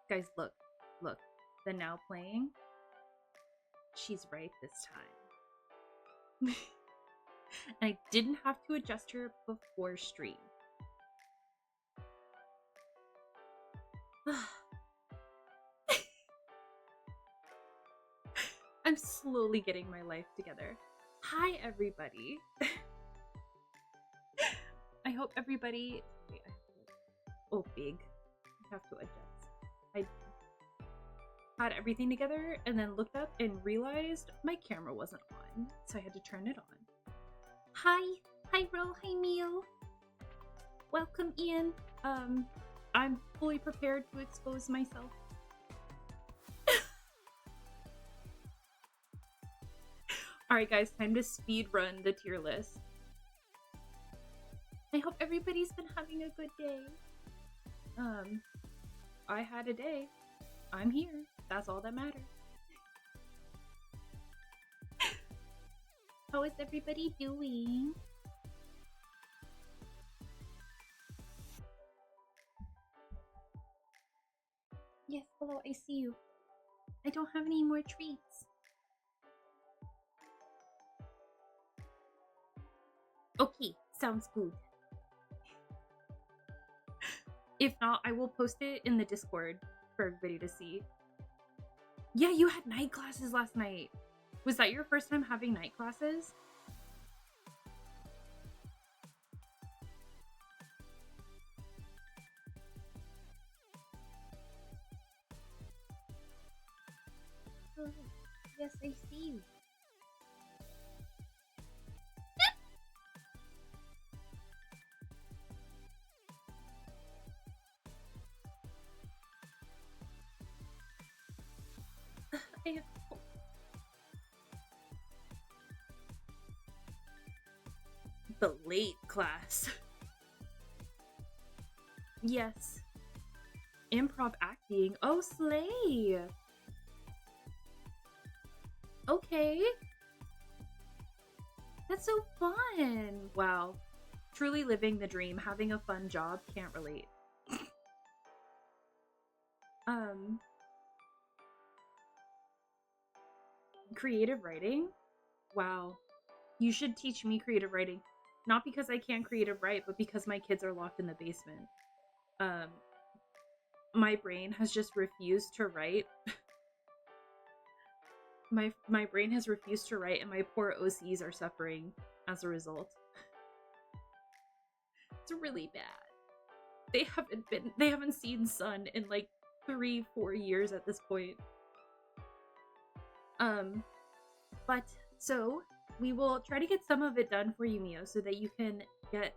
Guys, look. The now playing. She's right this time. And I didn't have to adjust her before stream. I'm slowly getting my life together. Hi, everybody. I hope everybody... Wait, oh, big. I have to adjust. I had everything together and then looked up and realized my camera wasn't on, so I had to turn it on. Hi Ro, hi Mew. Welcome in. I'm fully prepared to expose myself. Alright guys, time to speed run the tier list. I hope everybody's been having a good day. I had a day. I'm here. That's all that matters. How is everybody doing? Yes, hello, I see you. I don't have any more treats. Okay, sounds good. If not, I will post it in the Discord for everybody to see. Yeah, you had night classes last night. Was that your first time having night classes? Oh, yes, I see you. The late class. Yes. Improv acting. Oh, slay. Okay. That's so fun. Wow. Truly living the dream. Having a fun job. Can't relate. Creative writing? Wow. You should teach me creative writing. Not because I can't creative write, but because my kids are locked in the basement. My brain has just refused to write. my brain has refused to write, and my poor OCs are suffering as a result. It's really bad. They haven't seen sun in like 3-4 years at this point. But so we will try to get some of it done for you, Mio, so that you can get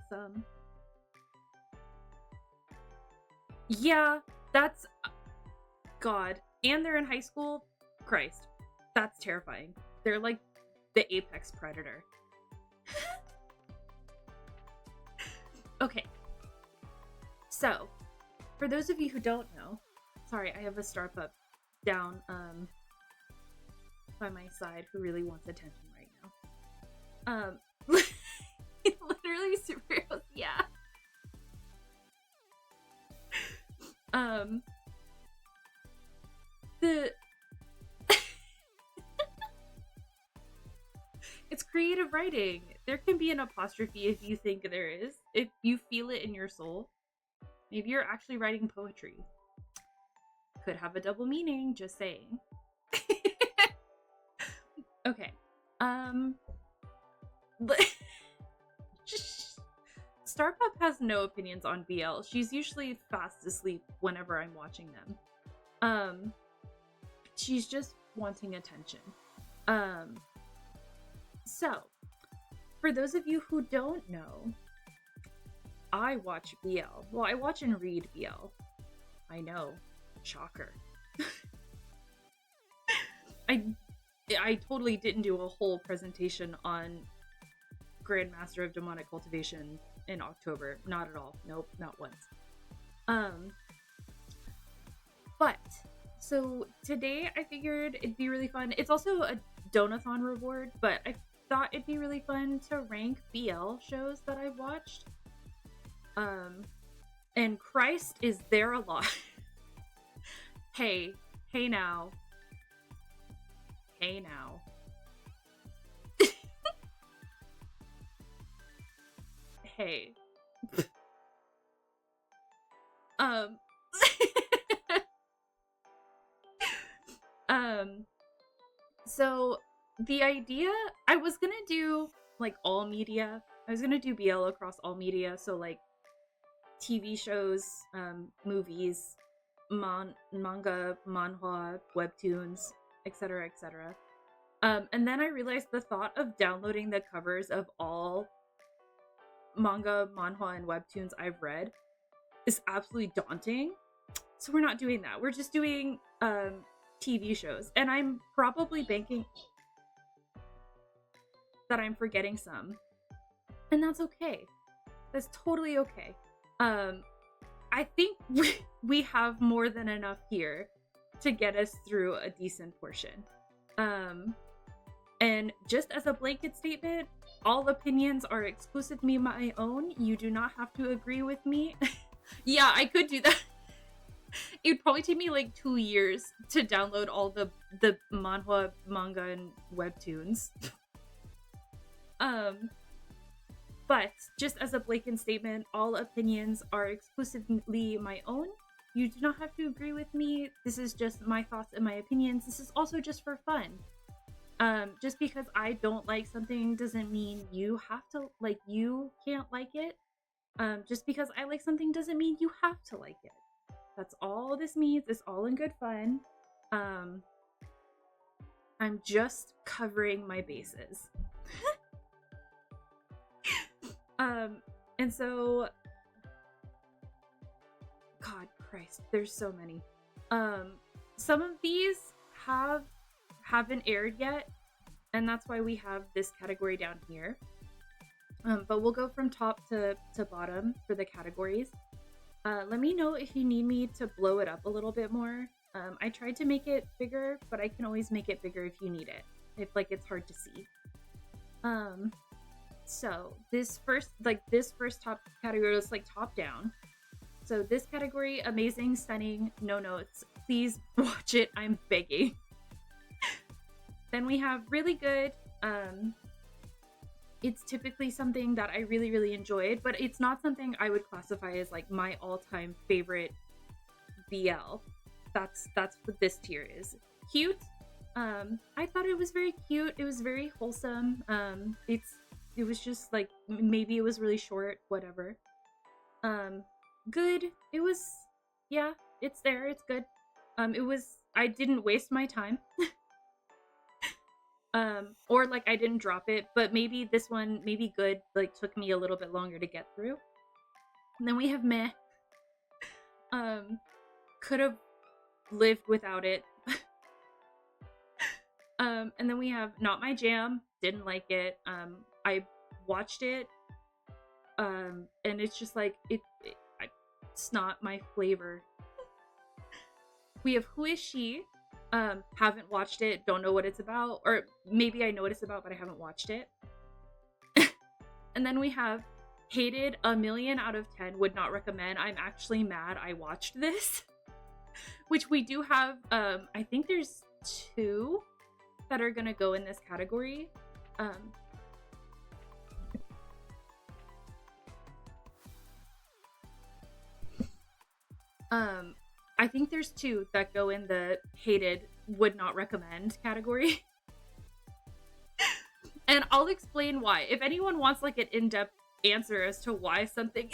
some. Yeah, that's God. And they're in high school. Christ. That's terrifying. They're like the apex predator. Okay. So, for those of you who don't know, sorry, I have a star pup down by my side who really wants attention right now. Literally superheroes, yeah. It's creative writing. There can be an apostrophe if you think there is. If you feel it in your soul. Maybe you're actually writing poetry. Could have a double meaning, just saying. Okay. Starpup has no opinions on BL. She's usually fast asleep whenever I'm watching them. She's just wanting attention. So, for those of you who don't know, I watch BL. Well, I watch and read BL. I know. Shocker. I totally didn't do a whole presentation on Grandmaster of Demonic Cultivation in October. Not at all. Nope, not once. But, so today I figured it'd be really fun. It's also a donathon reward, but I thought it'd be really fun to rank BL shows that I've watched. And Christ is there a lot. Hey, hey now. Hey now. Hey. um so the idea, I was gonna do like all media. I was gonna do BL across all media, so like TV shows, movies, manga, manhwa, webtoons, etc., etc. And then I realized the thought of downloading the covers of all manga, manhwa, and webtoons I've read is absolutely daunting. So we're not doing that. We're just doing TV shows. And I'm probably banking that I'm forgetting some. And that's okay. That's totally okay. I think we have more than enough here to get us through a decent portion. And just as a blanket statement, all opinions are exclusively my own. You do not have to agree with me. Yeah, I could do that. It would probably take me like 2 years to download all the manhwa, manga, and webtoons. But just as a blanket statement, all opinions are exclusively my own. You do not have to agree with me. This is just my thoughts and my opinions. This is also just for fun. Just because I don't like something doesn't mean you have to, like, you can't like it. Just because I like something doesn't mean you have to like it. That's all this means. It's all in good fun. I'm just covering my bases. And so, God Christ, there's so many. Some of these haven't aired yet, and that's why we have this category down here. But we'll go from top to bottom for the categories. Let me know if you need me to blow it up a little bit more. I tried to make it bigger, but I can always make it bigger if you need it, if like it's hard to see. So this first top category is like top down. So this category, amazing, stunning, no notes. Please watch it, I'm begging. Then we have really good. It's typically something that I really, really enjoyed, but it's not something I would classify as like my all-time favorite BL. That's what this tier is. Cute. I thought it was very cute. It was very wholesome. It was just like, maybe it was really short, whatever. Good. It was, yeah, it's there. It's good. I didn't waste my time. Or like I didn't drop it, but maybe this one, maybe good, like took me a little bit longer to get through. And then we have meh. Could have lived without it. And then we have not my jam, didn't like it. I watched it, and it's just like it's not my flavor. We have Who Is She? Haven't watched it, don't know what it's about, or maybe I know what it's about, but I haven't watched it. And then we have hated, 1,000,000 out of 10, would not recommend. I'm actually mad I watched this. Which we do have, I think there's 2 that are gonna go in this category. I think there's 2 that go in the hated, would not recommend category. And I'll explain why. If anyone wants like an in-depth answer as to why something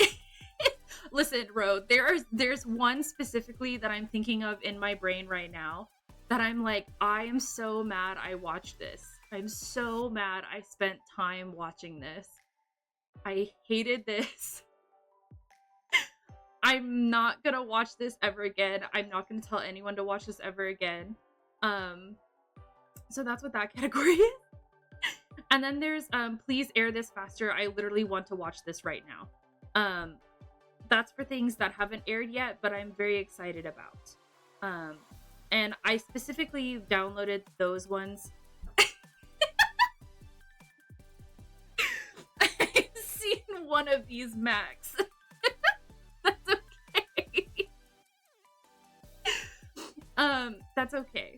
listen, Ro, there's one specifically that I'm thinking of in my brain right now that I'm like, I am so mad I watched this. I'm so mad I spent time watching this. I hated this. I'm not gonna watch this ever again. I'm not gonna tell anyone to watch this ever again. So that's what that category is. And then there's please air this faster. I literally want to watch this right now. That's for things that haven't aired yet, but I'm very excited about. And I specifically downloaded those ones. I've seen one of these, Max. That's okay. That's okay.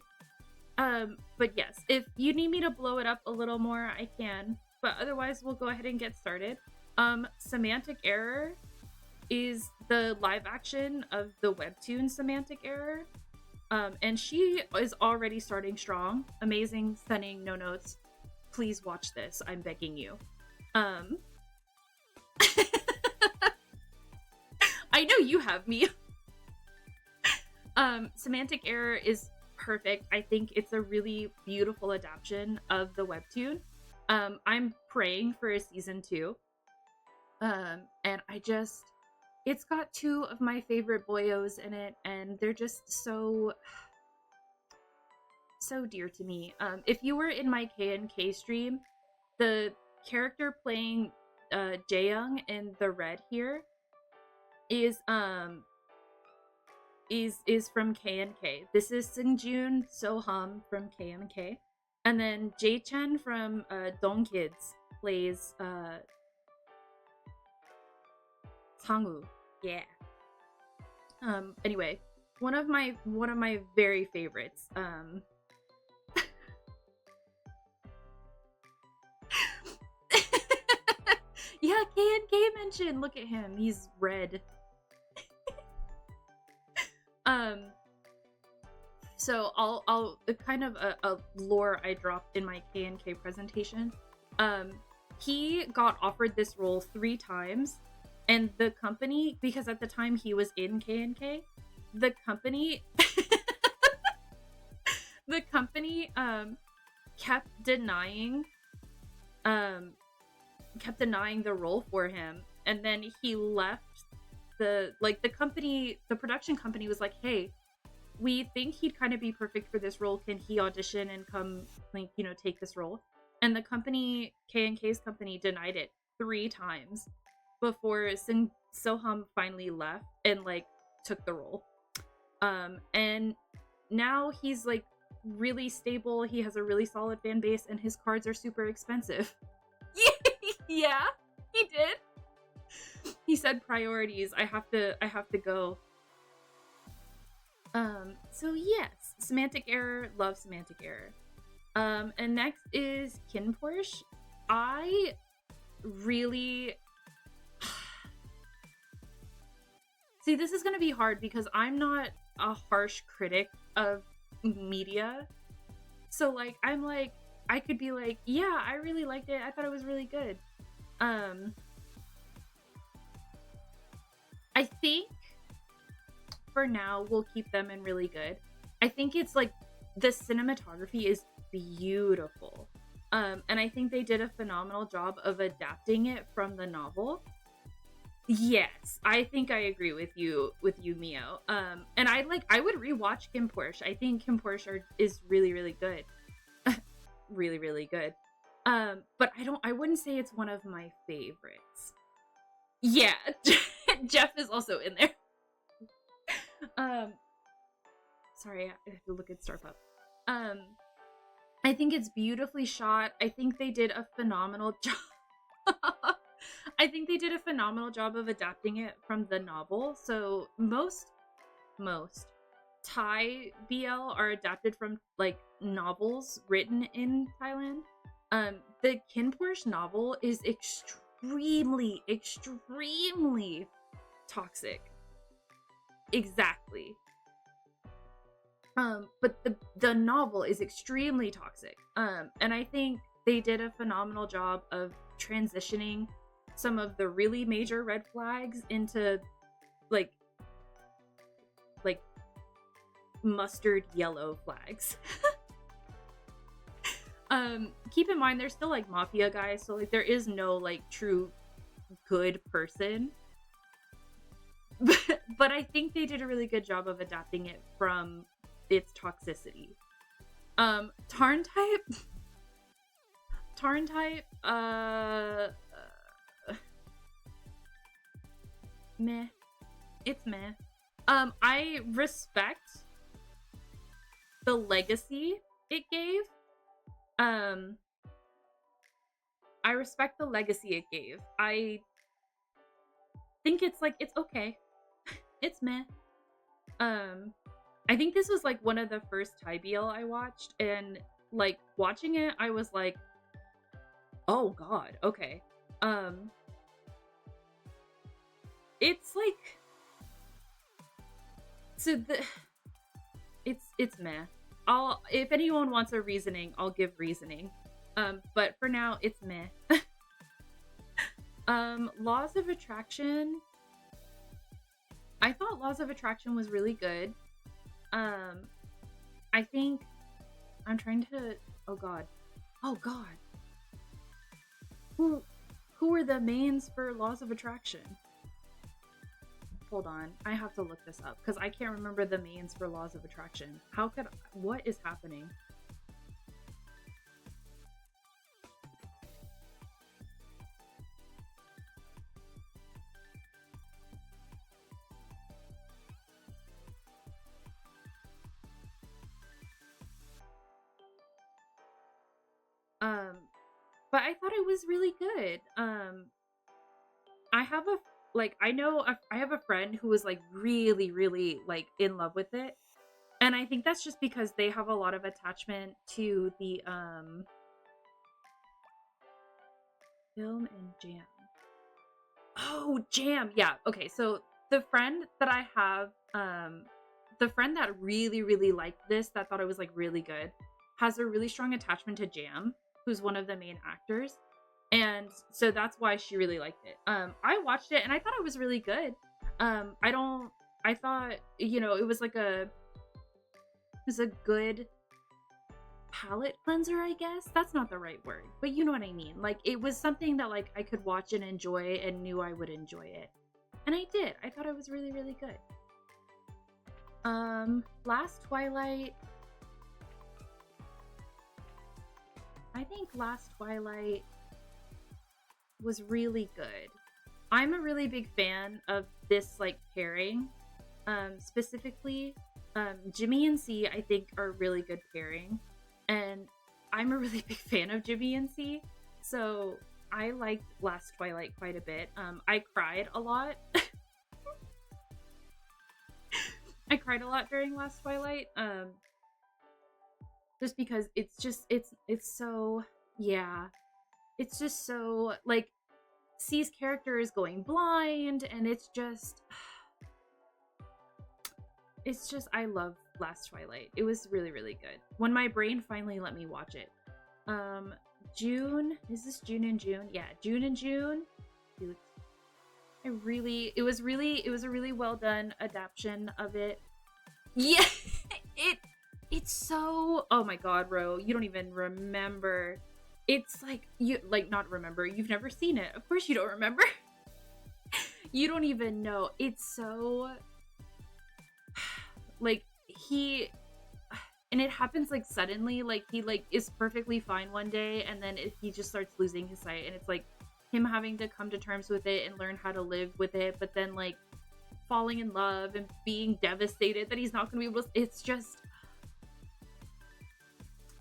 But yes, if you need me to blow it up a little more, I can. But otherwise, we'll go ahead and get started. Semantic Error is the live action of the webtoon Semantic Error. And she is already starting strong. Amazing, stunning, no notes. Please watch this. I'm begging you. I know you have me. Semantic Error is perfect. I think it's a really beautiful adaptation of the webtoon. I'm praying for a season 2. And it's got 2 of my favorite boyos in it, and they're just so dear to me. If you were in my K&K stream, the character playing Jaeyoung in the red here is from K&K. This is Seungjun Soham from K&K. And then Jae-chen from Dong Kids plays Sangwoo. Yeah. Anyway, one of my very favorites. Yeah, K&K mentioned. Look at him. He's red. So I'll kind of a lore I dropped in my K&K presentation. He got offered this role 3 times, and the company, because at the time he was in K&K, the company kept denying the role for him, and then he left. The production company was like, hey, we think he'd kind of be perfect for this role. Can he audition and come, like, you know, take this role? And the company, K&K's company, denied it 3 times before Soham finally left and, like, took the role. And now he's, like, really stable. He has a really solid fan base, and his cards are super expensive. Yeah, he did. He said priorities. I have to go. So yes, Semantic Error, love Semantic Error. And next is Kin Porsche. I really see, this is gonna be hard because I'm not a harsh critic of media. So like I'm like, I could be like, yeah, I really liked it. I thought it was really good. I think for now we'll keep them in really good. I think it's like the cinematography is beautiful. And I think they did a phenomenal job of adapting it from the novel. Yes, I think I agree with you, Mio. And I would rewatch Kim Porsche. I think Kim Porsche is really, really good. Really, really good. But I wouldn't say it's one of my favorites. Yeah, Jeff is also in there. Sorry, I have to look at Star Pup. I think it's beautifully shot. I think they did a phenomenal job. I think they did a phenomenal job of adapting it from the novel. So most Thai BL are adapted from like novels written in Thailand. The Kin Porsche novel is extremely toxic. Exactly. But the novel is extremely toxic. And I think they did a phenomenal job of transitioning some of the really major red flags into like mustard yellow flags. Keep in mind, there's still like mafia guys, so like there is no like true good person. But I think they did a really good job of adapting it from its toxicity. Tarn type, meh. It's meh. I respect the legacy it gave. I respect the legacy it gave. I think it's like, it's okay. It's meh. I think this was like one of the first Thai BL I watched, and like watching it, I was like, oh god, okay. It's like, so the it's meh. I'll, if anyone wants a reasoning, I'll give reasoning. But for now, it's meh. Laws of Attraction. I thought Laws of Attraction was really good. I think I'm trying to, oh god. Who were the mains for Laws of Attraction? Hold on, I have to look this up because I can't remember the mains for Laws of Attraction. How could, what is happening? But I thought it was really good. I have a, like, I know I have a friend who was like really, really like in love with it. And I think that's just because they have a lot of attachment to the film and jam. Oh, jam. Yeah. Okay. So the friend that I have, the friend that really, really liked this, that thought it was like really good, has a really strong attachment to Jam, who's one of the main actors. And so that's why she really liked it. I watched it and I thought it was really good. I thought, you know, it was a good palate cleanser, I guess. That's not the right word, but you know what I mean. Like, it was something that like I could watch and enjoy and knew I would enjoy it. And I did. I thought it was really, really good. Last Twilight. I think Last Twilight was really good. I'm a really big fan of this like pairing. Specifically, Jimmy and C I think are a really good pairing. And I'm a really big fan of Jimmy and C. So I liked Last Twilight quite a bit. I cried a lot. I cried a lot during Last Twilight. Just because it's just, it's so, yeah. It's just so, like, C's character is going blind, and it's just, I love Last Twilight. It was really, really good. When my brain finally let me watch it. June, is this June and June? Yeah, June and June. It was a really well done adaptation of it. Yeah, it's so, oh my god, Ro, you don't even remember. It's like, you, like, not remember, you've never seen it. Of course you don't remember. You don't even know. It's so, like, and it happens like suddenly, like he like is perfectly fine one day and then he just starts losing his sight, and it's like him having to come to terms with it and learn how to live with it, but then like falling in love and being devastated that he's not gonna be able to, it's just,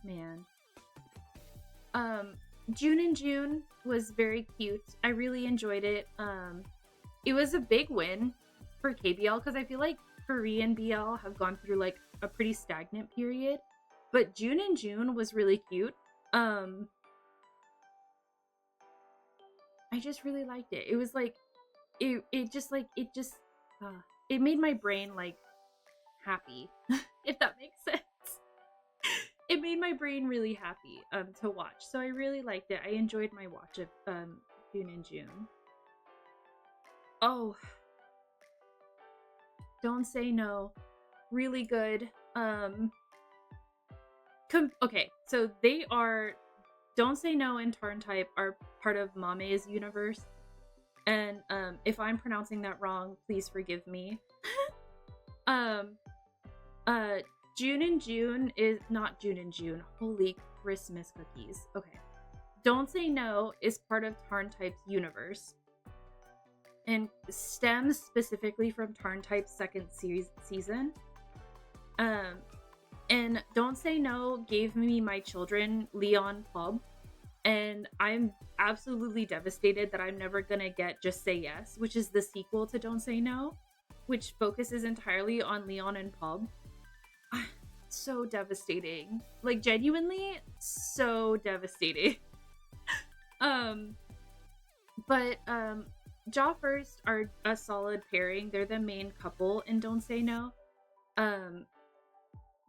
man. June and June was very cute. I really enjoyed it. It was a big win for KBL because I feel like Korean BL have gone through like a pretty stagnant period, but June and June was really cute. I just really liked it. It was like, it made my brain like happy, if that makes sense. It made my brain really happy to watch, so I really liked it. I enjoyed my watch of June and June. Oh, Don't Say No, really good. Okay, so they are, Don't Say No and Tarn Type are part of Mame's universe, and if I'm pronouncing that wrong, please forgive me. June and June is not June and June. Holy Christmas cookies. Okay. Don't Say No is part of Tarn Type's universe and stems specifically from Tarn Type's second season. And Don't Say No gave me my children Leon Pub, and I'm absolutely devastated that I'm never gonna get Just Say Yes, which is the sequel to Don't Say No, which focuses entirely on Leon and Pub. so devastating. Like, genuinely so devastating. But Jaw First are a solid pairing. They're the main couple in Don't Say No.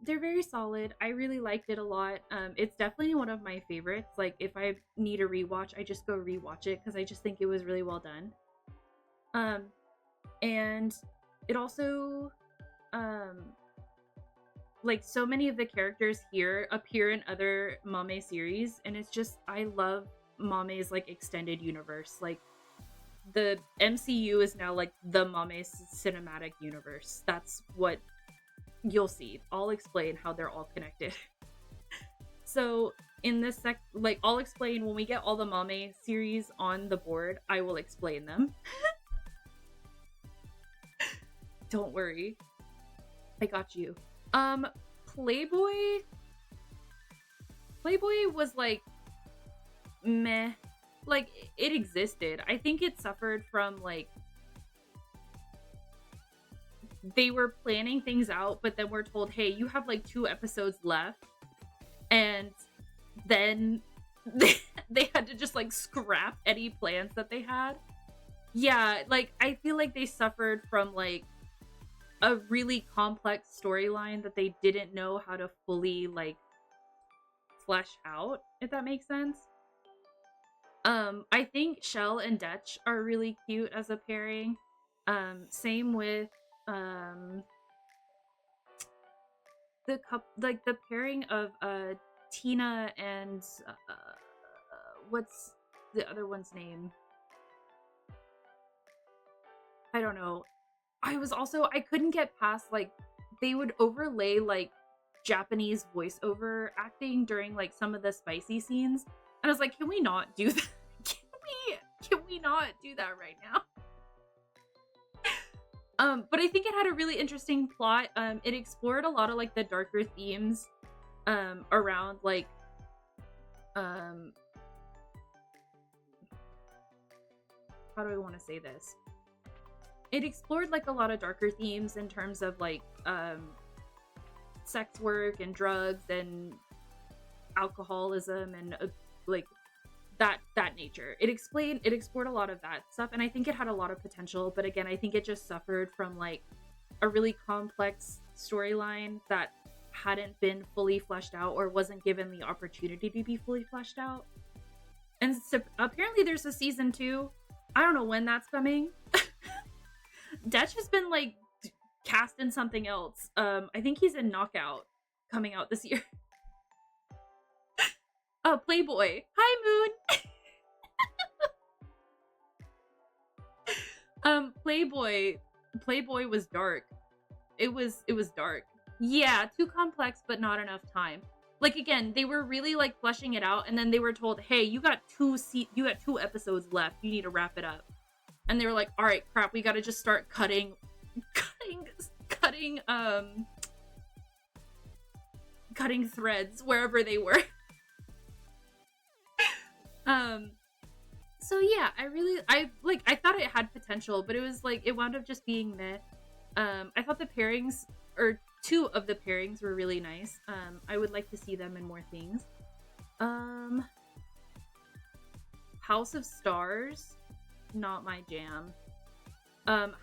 They're very solid. I really liked it a lot. It's definitely one of my favorites. Like, if I need a rewatch, I just go rewatch it because I just think it was really well done. And it also, like, so many of the characters here appear in other Mame series, and it's just, I love Mame's, like, extended universe. Like, the MCU is now, like, the Mame cinematic universe. That's what you'll see. I'll explain how they're all connected. So in this like, I'll explain when we get all the Mame series on the board. I will explain them. Don't worry, I got you. Playboy was like meh. Like, it existed. I think it suffered from, like, they were planning things out, but then we're told, hey, you have like 2 episodes left, and then they had to just like scrap any plans that they had. Yeah, like, I feel like they suffered from like a really complex storyline that they didn't know how to fully like flesh out, if that makes sense. I think Shell and Dutch are really cute as a pairing. Same with the pairing of Tina and what's the other one's name? I don't know. I couldn't get past, like, they would overlay like Japanese voiceover acting during like some of the spicy scenes, and I was like, can we not do that? Can we not do that right now? But I think it had a really interesting plot. It explored a lot of like the darker themes around like how do I want to say this? It explored like a lot of darker themes in terms of like sex work and drugs and alcoholism and like that nature. It explored a lot of that stuff, and I think it had a lot of potential, but again, I think it just suffered from like a really complex storyline that hadn't been fully fleshed out or wasn't given the opportunity to be fully fleshed out. And so apparently there's a season 2. I don't know when that's coming. Dutch has been like cast in something else. I think he's in Knockout coming out this year. Oh, Playboy. Hi, Moon. Playboy was dark. It was dark. Yeah, too complex, but not enough time. Like, again, they were really like fleshing it out, and then they were told, "Hey, you got 2 episodes left. You need to wrap it up." And they were like, "All right, crap. We got to just start cutting threads wherever they were." So yeah, I thought it had potential, but it was like, it wound up just being meh. I thought the pairings, or 2 of the pairings, were really nice. I would like to see them in more things. House of Stars, not my jam.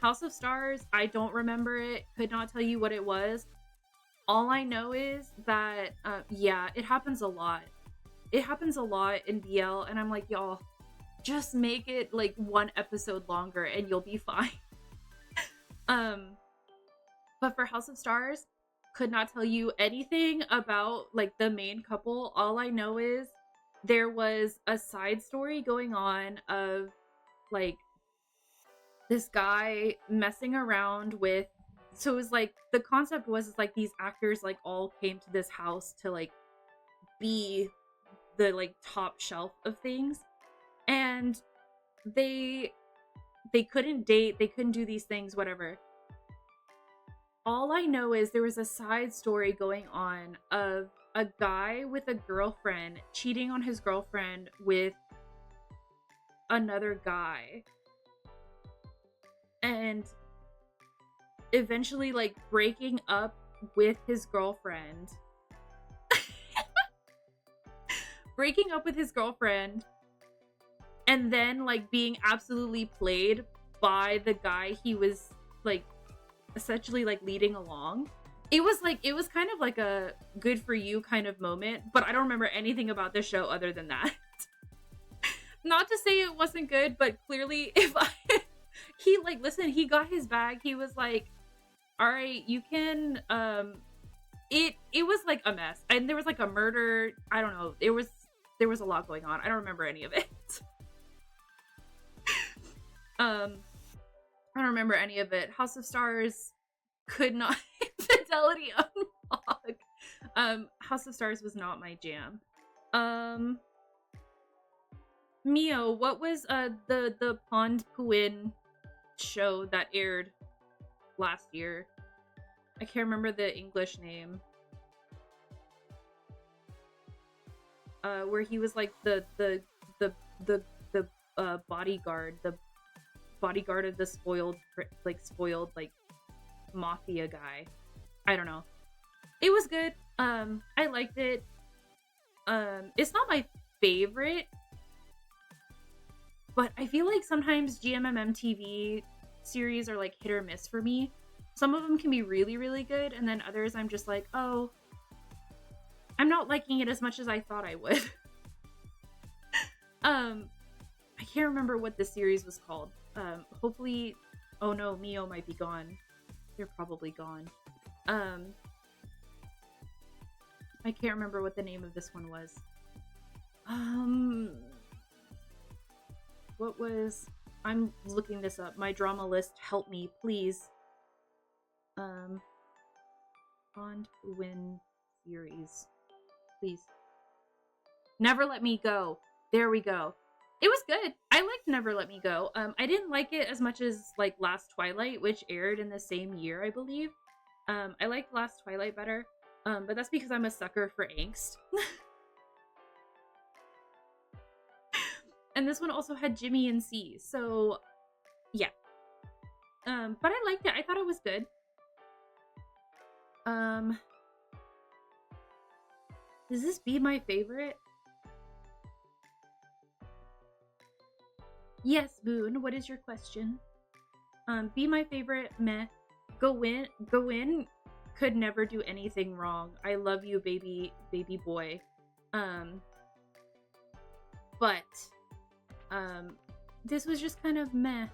House of Stars, I don't remember it, could not tell you what it was. All I know is that, yeah, it happens a lot. It happens a lot in BL, and I'm like, y'all, just make it like 1 episode longer and you'll be fine. But for House of Stars, could not tell you anything about like the main couple. All I know is there was a side story going on of like this guy messing around with, so it was like, the concept was like these actors like all came to this house to like be the like top shelf of things, and they couldn't date, they couldn't do these things, whatever. All I know is there was a side story going on of a guy with a girlfriend cheating on his girlfriend with another guy, and eventually like breaking up with his girlfriend. Breaking up with his girlfriend and then like being absolutely played by the guy he was like essentially like leading along. It was kind of like a good for you kind of moment, but I don't remember anything about the show other than that. Not to say it wasn't good, but clearly he like, listen, he got his bag. He was like, all right, you can it was like a mess, and there was like a murder. I don't know, there was a lot going on. I don't remember any of it. I don't remember any of it. House of Stars could not Fidelity Unlock. House of Stars was not my jam. Mio, what was the Pond Puin show that aired last year? I can't remember the English name. Where he was like the bodyguard, the bodyguard of the spoiled mafia guy. I don't know. It was good. I liked it. It's not my favorite, but I feel like sometimes GMMM TV series are like hit or miss for me. Some of them can be really, really good, and then others I'm just like, oh, I'm not liking it as much as I thought I would. I can't remember what the series was called. Hopefully, oh no, Mio might be gone. They're probably gone. I can't remember what the name of this one was. What was... I'm looking this up. My drama list, help me, please. Bond Win series. Please. Never Let Me Go. There we go. It was good. I liked Never Let Me Go. I didn't like it as much as like Last Twilight, which aired in the same year, I believe. I liked Last Twilight better. But that's because I'm a sucker for angst. And this one also had Jimmy and C, so yeah. But I liked it. I thought it was good. Does this be my favorite? Yes, Boone. What is your question? Be my favorite, meh. Go in could never do anything wrong. I love you, baby boy. But this was just kind of meh.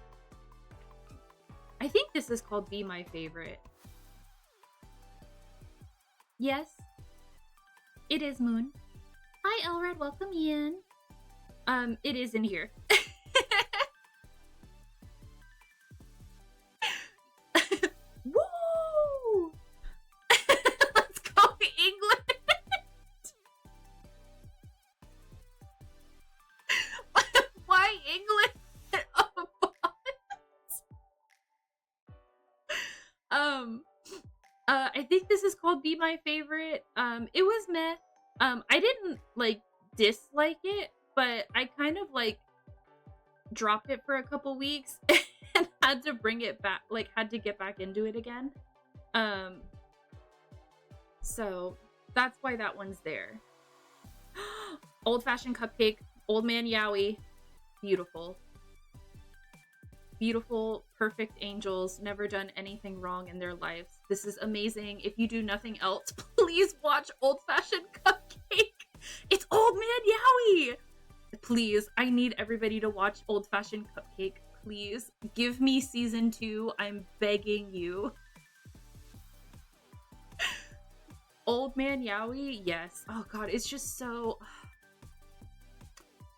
I think this is called Be My Favorite. Yes, it is, Moon. Hi, Elred. Welcome in. It is in here. Woo! Let's go England. Why England? I think this is called Be My Favorite. It was meh. I didn't like dislike it, but I kind of like dropped it for a couple weeks and had to bring it back, like had to get back into it again. So that's why that one's there. Old Fashioned Cupcake, Old Man Yowie, beautiful. Beautiful, perfect angels, never done anything wrong in their lives. This is amazing. If you do nothing else, please watch Old Fashioned Cupcake. It's Old Man Yowie. Please, I need everybody to watch Old Fashioned Cupcake. Please, give me season 2. I'm begging you. Old Man Yowie, yes. Oh god, it's just so...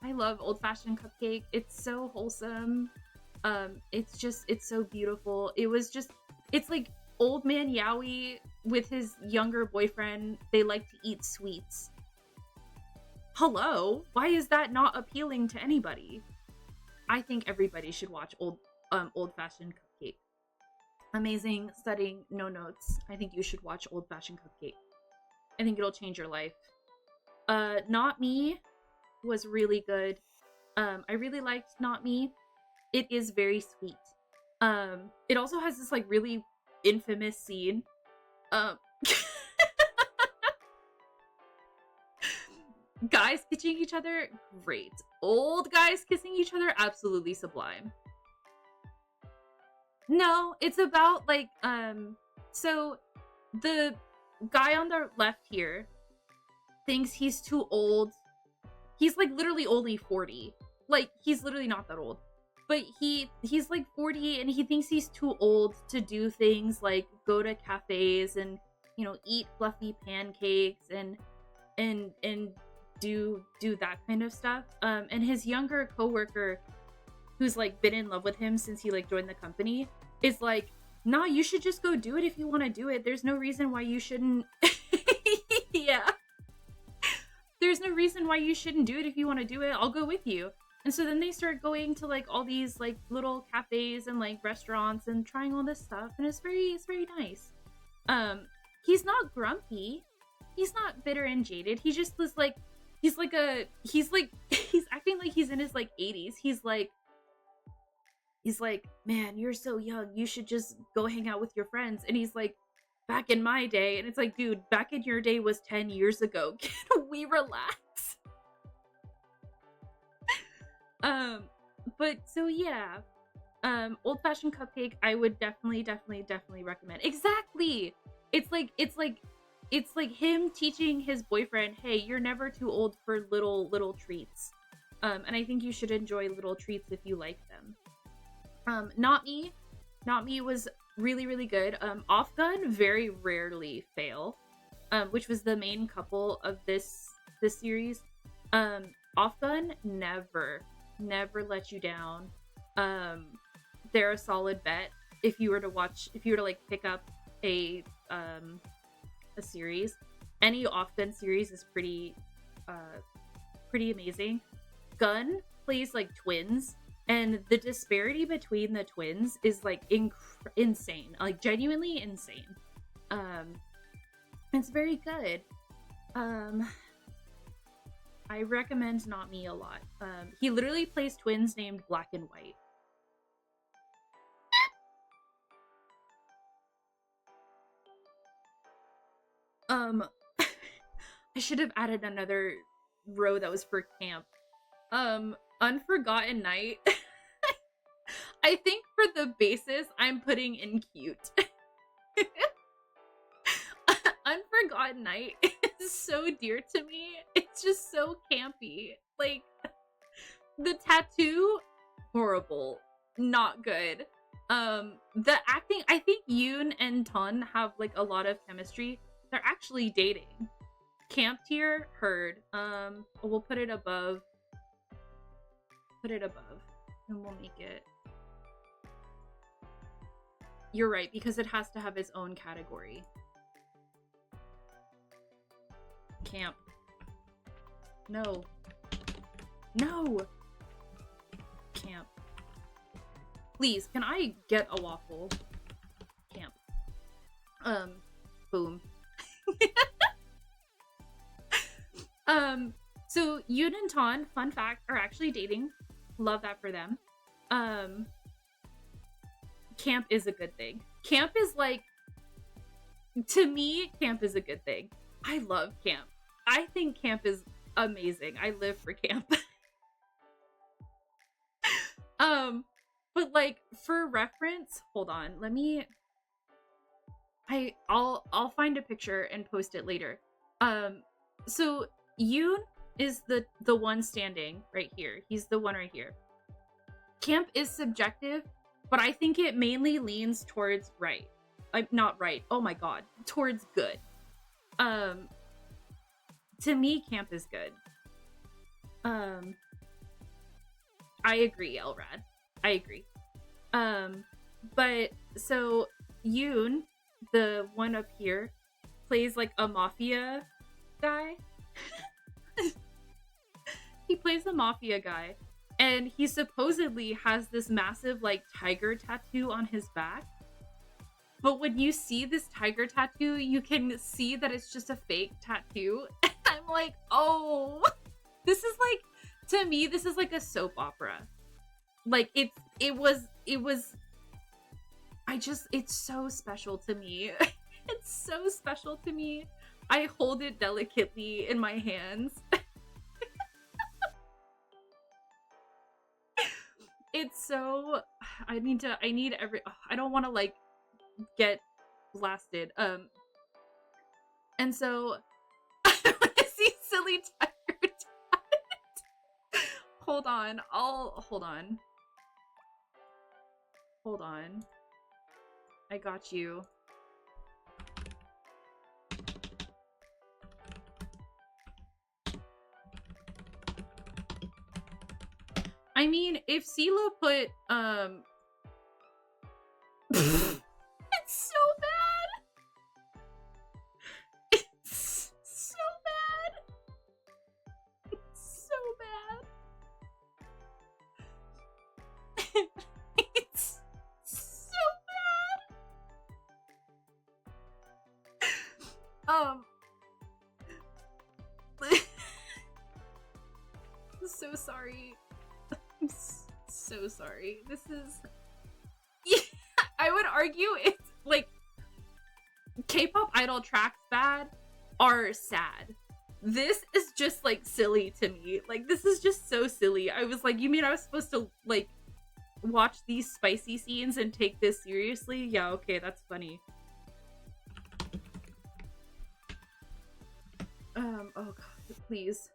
I love Old Fashioned Cupcake. It's so wholesome. It's so beautiful. It's like Old Man Yowie with his younger boyfriend. They like to eat sweets. Hello? Why is that not appealing to anybody? I think everybody should watch Old Fashioned Cupcake. Amazing, studying, no notes. I think you should watch Old Fashioned Cupcake. I think it'll change your life. Not Me was really good. I really liked Not Me. It is very sweet. It also has this like really infamous scene Guys kissing each other, great. Old guys kissing each other, absolutely sublime. No, it's about like so the guy on the left here thinks he's too old. He's like literally only 40. Like he's literally not that old. But he's like 40 and he thinks he's too old to do things like go to cafes and, you know, eat fluffy pancakes and do that kind of stuff. And his younger coworker, who's like been in love with him since he like joined the company, is like, nah, you should just go do it if you want to do it. There's no reason why you shouldn't. Yeah. There's no reason why you shouldn't do it if you want to do it. I'll go with you. And so then they start going to like all these like little cafes and like restaurants and trying all this stuff, and it's very nice. He's not grumpy. He's not bitter and jaded. He just was like he's acting like he's in his like 80s. He's like, man, you're so young. You should just go hang out with your friends. And he's like, back in my day. And it's like, dude, back in your day was 10 years ago. Can we relax? But so yeah, Old Fashioned Cupcake, I would definitely recommend. Exactly. It's like him teaching his boyfriend, hey, you're never too old for little treats. And I think you should enjoy little treats if you like them. Not Me was really good. Off Gun very rarely fail, which was the main couple of this series. Off Gun never let you down. They're a solid bet if you were to like pick up a series. Any Off Gun series is pretty amazing. Gun plays like twins, and the disparity between the twins is like insane, like genuinely insane. It's very good. I recommend Not Me a lot. He literally plays twins named Black and White. I should have added another row that was for camp. Unforgotten Night. I think for the basis, I'm putting in cute. Unforgotten Night is so dear to me. It's just so campy. Like, the tattoo, horrible. Not good. The acting, I think Yoon and Ton have like a lot of chemistry. They're actually dating. Camp tier, heard. We'll put it above. And we'll make it. You're right, because it has to have its own category. Camp. No. Camp. Please, can I get a waffle? Camp. Boom. So Yoon and Ton, fun fact, are actually dating. Love that for them. Camp is a good thing. Camp is like, to me, camp is a good thing. I love camp. I think camp is amazing. I live for camp. But like for reference, hold on. Let me. I'll find a picture and post it later. So Yoon is the one standing right here. He's the one right here. Camp is subjective, but I think it mainly leans towards right. Not right. Oh my god. Towards good. To me, camp is good. I agree, Elrad. I agree. But so Yoon, the one up here, plays like a mafia guy. He plays a mafia guy, and he supposedly has this massive like tiger tattoo on his back. But when you see this tiger tattoo, you can see that it's just a fake tattoo. And I'm like, oh, this is like, to me, this is like a soap opera. Like it was, it's so special to me. It's so special to me. I hold it delicately in my hands. It's so, I need every, I don't want to like get blasted. And so I want to see silly tiger dad. Hold on, hold on. Hold on. I got you. I mean, if Sela put, it's so bad. It's so bad. It's so bad. It's so bad. I'm so sorry. I'm so sorry. This is... Yeah, I would argue it's like K-pop idol tracks bad are sad. This is just like silly to me. Like, this is just so silly. I was like, you mean I was supposed to like watch these spicy scenes and take this seriously? Yeah, okay, that's funny. Oh god, please.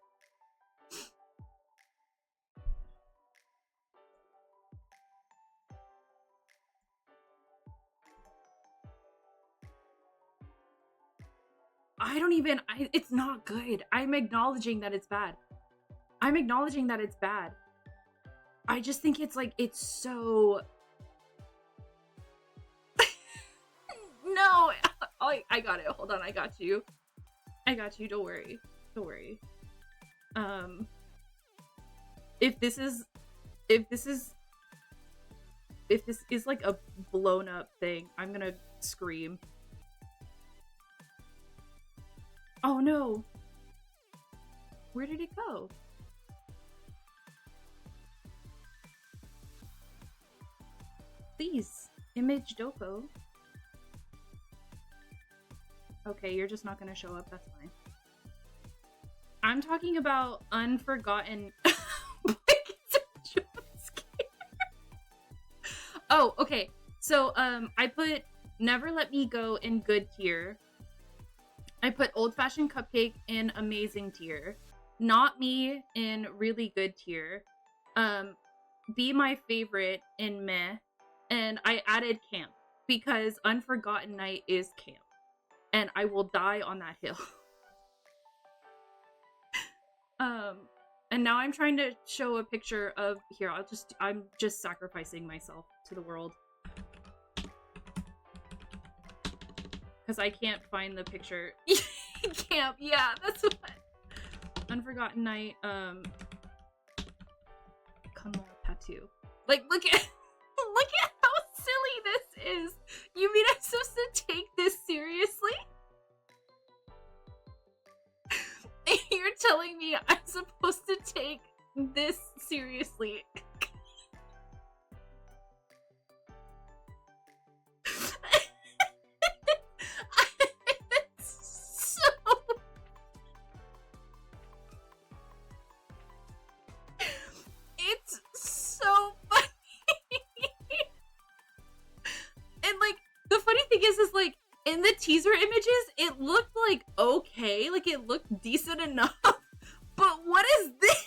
It's not good. I'm acknowledging that it's bad. I'm acknowledging that it's bad. I just think it's like, it's so... No! I got it. Hold on, I got you. I got you, don't worry. Don't worry. If this is like a blown up thing, I'm gonna scream. Oh no! Where did it go? Please, image Doko. Okay, you're just not gonna show up, that's fine. I'm talking about Unforgotten. Oh, okay. So, I put Never Let Me Go in good tier. I put Old Fashioned Cupcake in amazing tier. Not Me in really good tier. Be My Favorite in meh. And I added camp because Unforgotten Night is camp. And I will die on that hill. And now I'm trying to show a picture of, here, I'm just sacrificing myself to the world. Because I can't find the picture. Camp, yeah, that's what. Unforgotten Night, Kamal tattoo. Like, look at how silly this is. You mean I'm supposed to take this seriously? You're telling me I'm supposed to take this seriously? It's so funny. And like, the funny thing is like, in the teaser images, it looked like okay, like it looked decent enough. But what is this?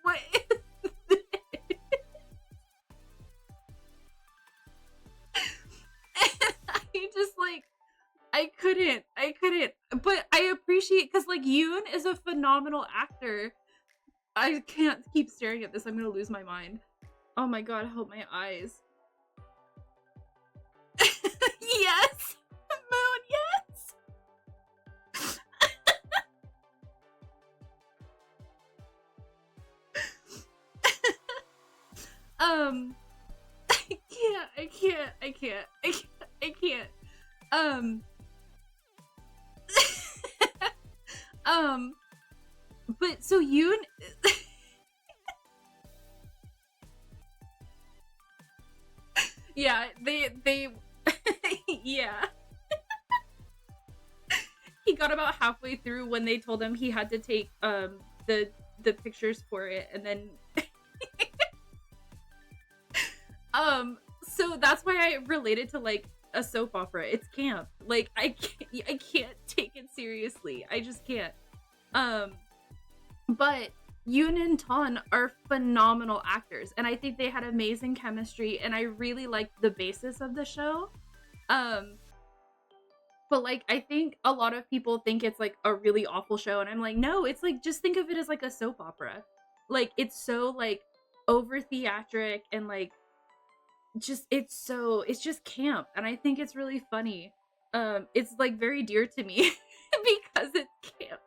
What is this? And I just like, I couldn't. But I appreciate, because like Yoon is a phenomenal actor. I can't keep staring at this. I'm gonna lose my mind. Oh my god, help my eyes. Yes! Moon, yes! I can't. But so Yoon... Yeah, they yeah. He got about halfway through when they told him he had to take the pictures for it, and then so that's why I related to like a soap opera. It's camp. Like I can't take it seriously. I just can't. But Yoon and Ton are phenomenal actors, and I think they had amazing chemistry, and I really liked the basis of the show. But like I think a lot of people think it's like a really awful show, and I'm like, no, it's like just think of it as like a soap opera. Like it's so like over theatric and like just it's just camp, and I think it's really funny. It's like very dear to me because it's camp.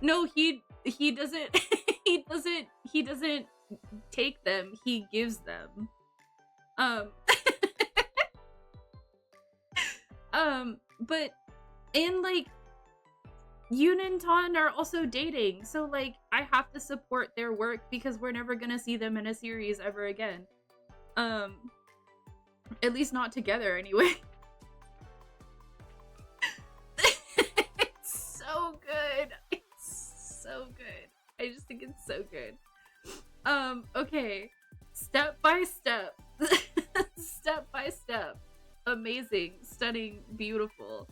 No, he doesn't he doesn't take them, he gives them. But and like Yoon and Ton are also dating, so like I have to support their work because we're never gonna see them in a series ever again. At least not together anyway. It's so good. It's so good. I just think it's so good. Okay. Step by step. Step by step. Amazing, stunning, beautiful.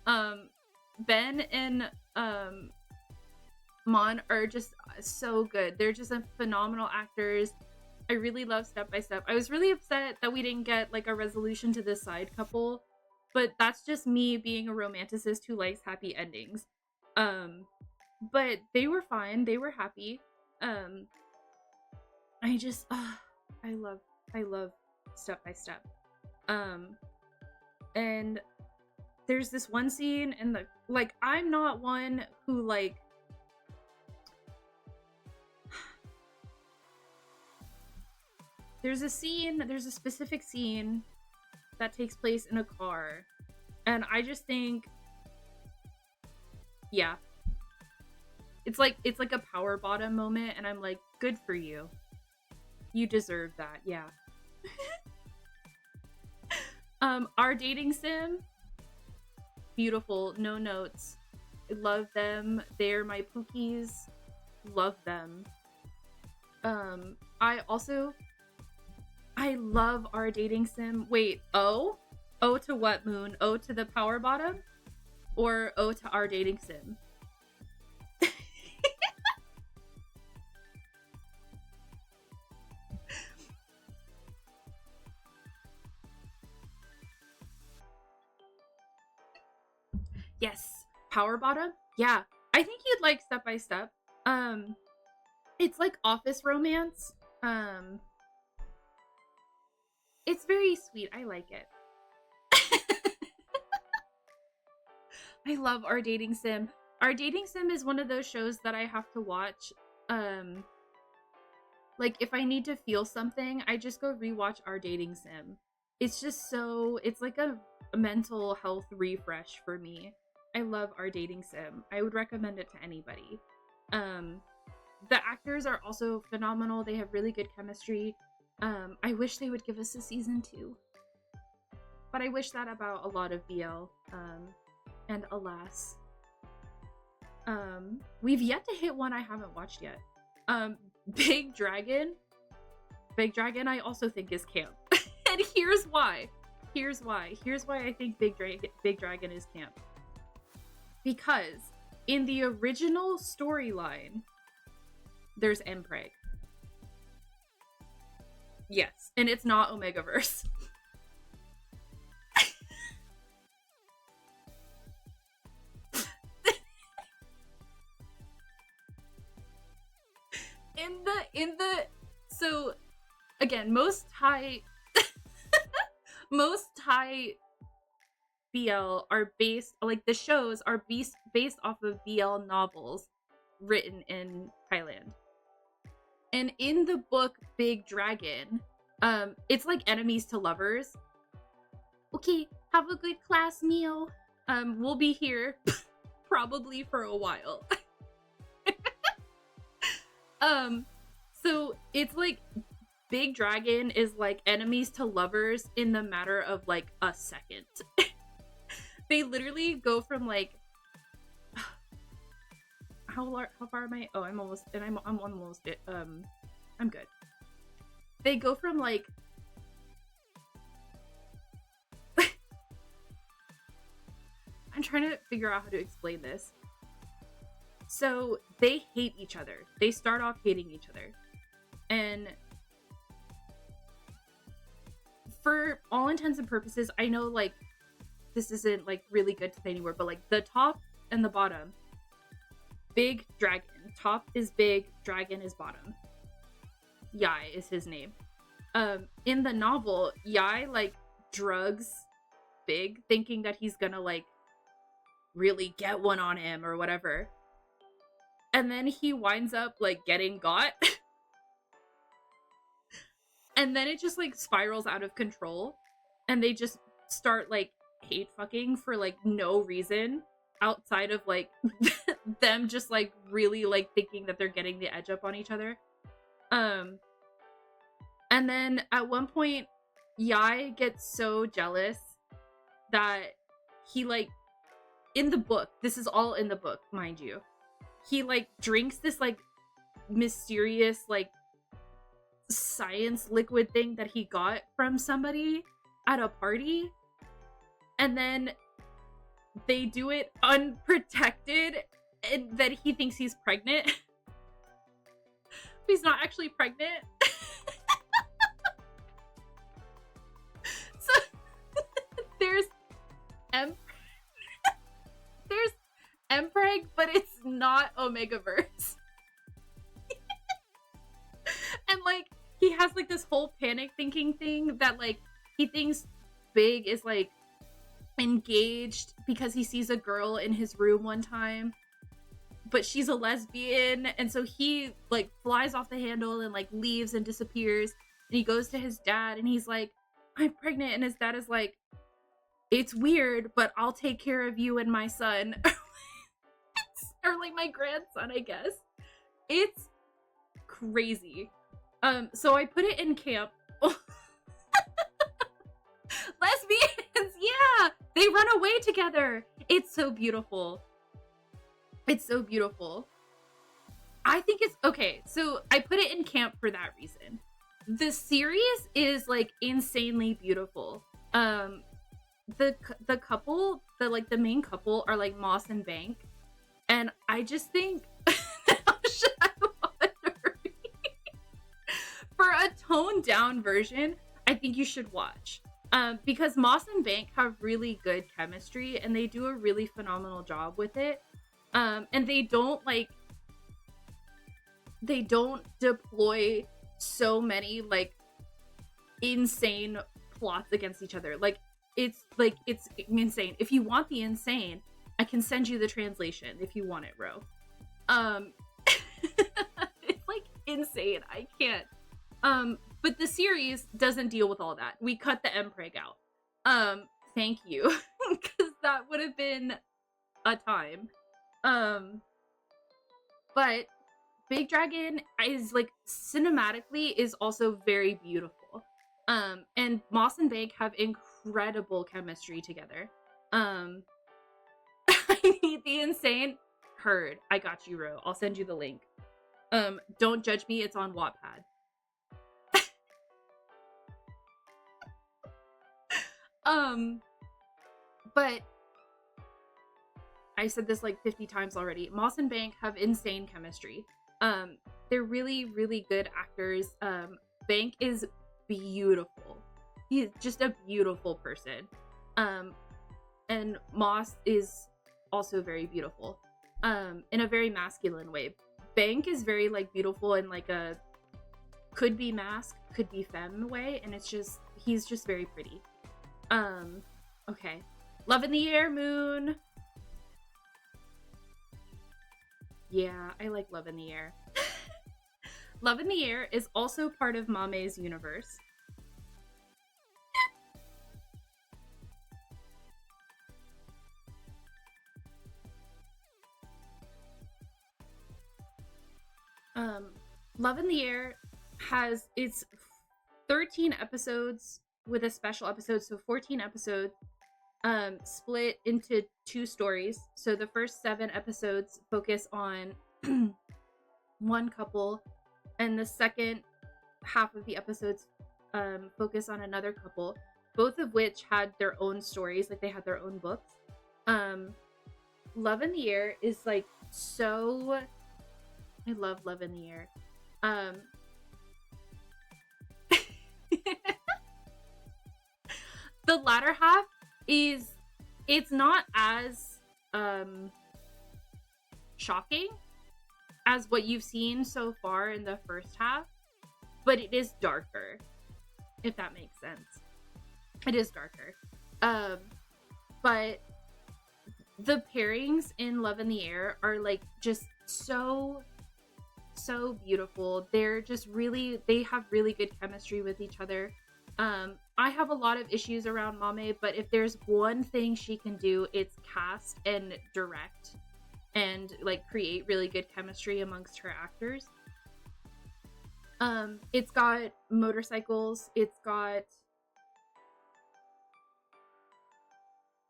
Ben and Mon are just so good. They're just phenomenal actors. I really love Step by Step. I was really upset that we didn't get like a resolution to this side couple, but that's just me being a romanticist who likes happy endings. But they were fine. They were happy. I just I love Step by Step. And there's this one scene in the like I'm not one who like there's a specific scene that takes place in a car, and I just think yeah, it's like a power bottom moment, and I'm like, good for you, you deserve that. Yeah. Our dating sim, beautiful, no notes. I love them. They're my pookies. Love them. I love our dating sim. Wait, O to what, Moon? O to the power bottom? Or O to our dating sim? Yes, power bottom. Yeah, I think you'd like Step by Step. It's like office romance. It's very sweet. I like it. I love our dating sim. Our dating sim is one of those shows that I have to watch. Like if I need to feel something, I just go rewatch our dating sim. It's just so it's like a mental health refresh for me. I love our dating sim. I would recommend it to anybody. The actors are also phenomenal. They have really good chemistry. I wish they would give us a season 2. But I wish that about a lot of BL. And alas. We've yet to hit one I haven't watched yet. Big Dragon. Big Dragon I also think is camp. And here's why. Here's why I think Big Dragon is camp. Because in the original storyline, there's Mpreg. Yes, and it's not Omegaverse. So again, most Thai BL are based, like the shows are based off of BL novels written in Thailand. And in the book Big Dragon, it's like enemies to lovers. okay, have a good class, Mio. We'll be here probably for a while. So it's like Big Dragon is like enemies to lovers in the matter of like a second. They literally go from like how far am I? Oh, I'm almost it. I'm good. They go from like I'm trying to figure out how to explain this. So they hate each other. They start off hating each other. And for all intents and purposes, I know like this isn't like really good to say anywhere, but like the top and the bottom, Big Dragon. Top is big, dragon is bottom. Yai is his name. In the novel, Yai like drugs Big, thinking that he's gonna like really get one on him or whatever. And then he winds up like getting got. And then it just like spirals out of control. And they just start like hate fucking for like no reason outside of like them just like really like thinking that they're getting the edge up on each other. And then at one point Yai gets so jealous that he like in the book, this is all in the book, mind you, he like drinks this like mysterious like science liquid thing that he got from somebody at a party, and then they do it unprotected and that he thinks he's pregnant. He's not actually pregnant. So there's there's Mpreg, but it's not Omegaverse. And like he has like this whole panic thinking thing that like he thinks Big is like engaged because he sees a girl in his room one time, but she's a lesbian, and so he like flies off the handle and like leaves and disappears, and he goes to his dad and he's like, I'm pregnant, and his dad is like, it's weird, but I'll take care of you and my son. Or like my grandson, I guess. It's crazy. So I put it in camp. Lesbians, yeah! They run away together. It's so beautiful. It's so beautiful. I think it's okay. So I put it in camp for that reason. The series is like insanely beautiful. The couple, the main couple are like Moss and Bank, and I just think for a toned down version, I think you should watch. Because Moss and Bank have really good chemistry and they do a really phenomenal job with it. And they don't deploy so many like insane plots against each other. It's insane. If you want the insane, I can send you the translation if you want it, Ro. It's like insane. I can't. But the series doesn't deal with all that. We cut the Mpreg out. Thank you. Because that would have been a time. But Big Dragon is like cinematically is also very beautiful. And Moss and Bank have incredible chemistry together. I need the insane. Heard. I got you, Ro. I'll send you the link. Don't judge me. It's on Wattpad. But I said this like 50 times already. Moss and Bank have insane chemistry. They're really, really good actors. Bank is beautiful. He's just a beautiful person. And Moss is also very beautiful. In a very masculine way. Bank is very like beautiful in like a could be mask, could be femme way, and he's just very pretty. Okay. Love in the Air, Moon. Yeah, I like Love in the Air. Love in the Air is also part of Mame's universe. Love in the Air has its 13 episodes with a special episode, so 14 episodes, split into 2 stories. So the first 7 episodes focus on one couple, and the second half of the episodes focus on another couple, both of which had their own stories, like they had their own books. Love in the Air is like so, I love Love in the Air. The latter half is, it's not as shocking as what you've seen so far in the first half, but it is darker, if that makes sense. It is darker. But the pairings in Love in the Air are like just so beautiful. They're just really, they have really good chemistry with each other. I have a lot of issues around Mame, but if there's one thing she can do, it's cast and direct and like create really good chemistry amongst her actors. It's got motorcycles, it's got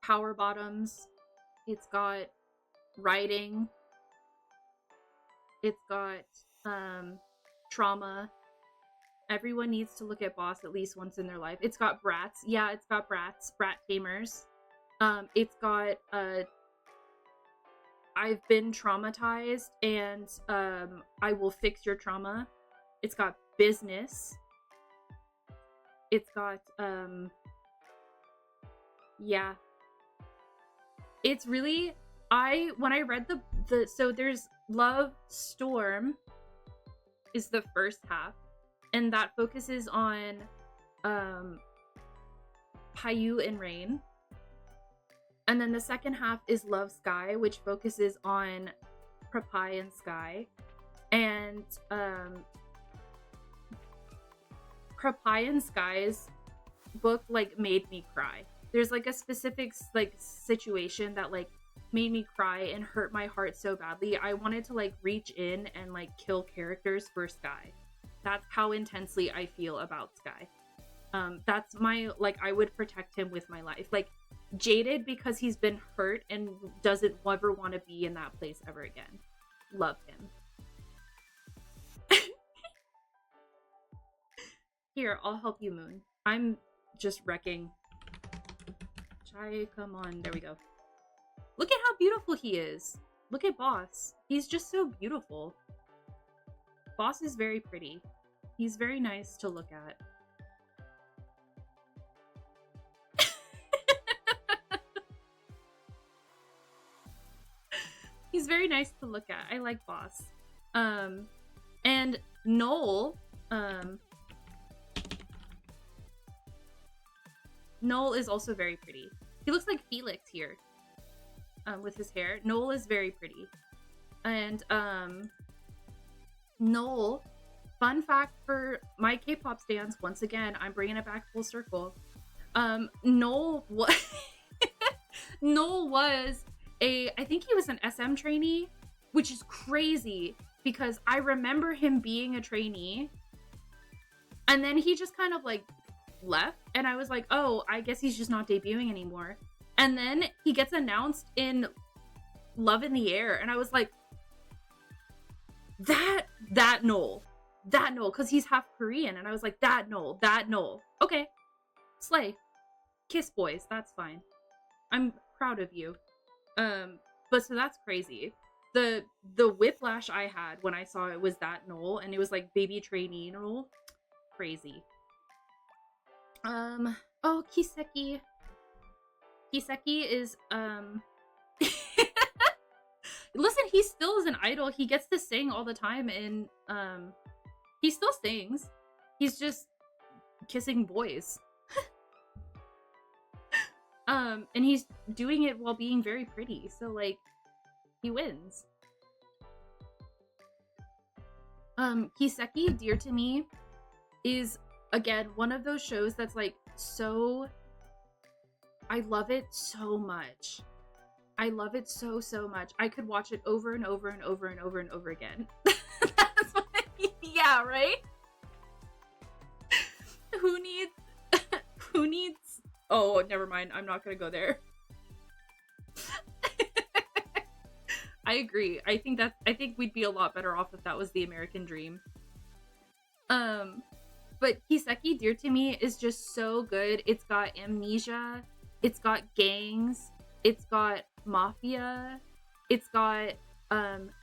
power bottoms, it's got riding, it's got trauma. Everyone needs to look at Boss at least once in their life. It's got brats. Yeah, it's got brats, brat tamers. It's got I've been traumatized and I will fix your trauma. It's got business. It's got yeah. It's really, when I read the so there's Love Storm is the first half, and that focuses on Payu and Rain. And then the second half is Love Sky, which focuses on Prapai and Sky. And Prapai and Sky's book like made me cry. There's like a specific like situation that like made me cry and hurt my heart so badly. I wanted to like reach in and like kill characters for Sky. That's how intensely I feel about Sky. That's my, like, I would protect him with my life. Like, jaded because he's been hurt and doesn't ever want to be in that place ever again. Love him. Here, I'll help you, Moon. I'm just wrecking. Chai, come on. There we go. Look at how beautiful he is. Look at Boss. He's just so beautiful. Boss is very pretty. He's very nice to look at. He's very nice to look at. I like Boss. And Noel, Noel is also very pretty. He looks like Felix here, with his hair. Noel is very pretty. And, Noel, fun fact for my K-pop stans, once again, I'm bringing it back full circle. Noel was I think he was an SM trainee, which is crazy because I remember him being a trainee and then he just kind of like left and I was like, oh, I guess he's just not debuting anymore. And then he gets announced in Love in the Air and I was like, that Noel, because he's half Korean. And I was like, that Noel. Okay, slay. Kiss boys, that's fine. I'm proud of you. But so that's crazy. The whiplash I had when I saw it was that Noel, and it was like baby trainee Noel. Crazy. Oh, Kiseki. Kiseki is, listen, he still is an idol. He gets to sing all the time, and, he still sings. He's just kissing boys. And he's doing it while being very pretty, so, like, he wins. Kiseki, Dear to Me, is, again, one of those shows that's, like, so... I love it so much. I love it so much. I could watch it over and over and over and over and over again. That's what yeah, Yeah, right? Who needs who needs oh, never mind. I'm not gonna go there. I agree. I think we'd be a lot better off if that was the American dream. But Kiseki, Dear to Me, is just so good. It's got amnesia, it's got gangs, it's got mafia, it's got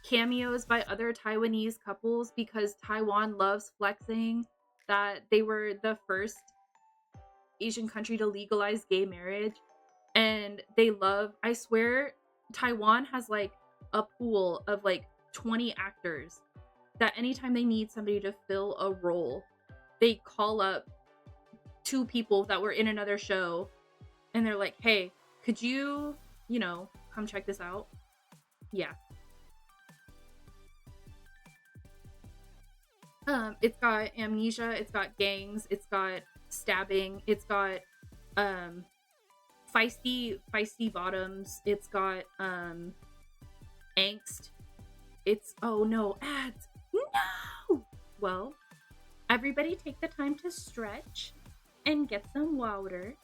cameos by other Taiwanese couples, because Taiwan loves flexing that they were the first Asian country to legalize gay marriage. And they love, I swear, Taiwan has like a pool of like 20 actors that anytime they need somebody to fill a role, they call up 2 people that were in another show and they're like, hey, could you, come check this out? Yeah. It's got amnesia, it's got gangs, it's got stabbing, it's got feisty bottoms, it's got angst. It's oh no, ads. No. Well, everybody take the time to stretch and get some water.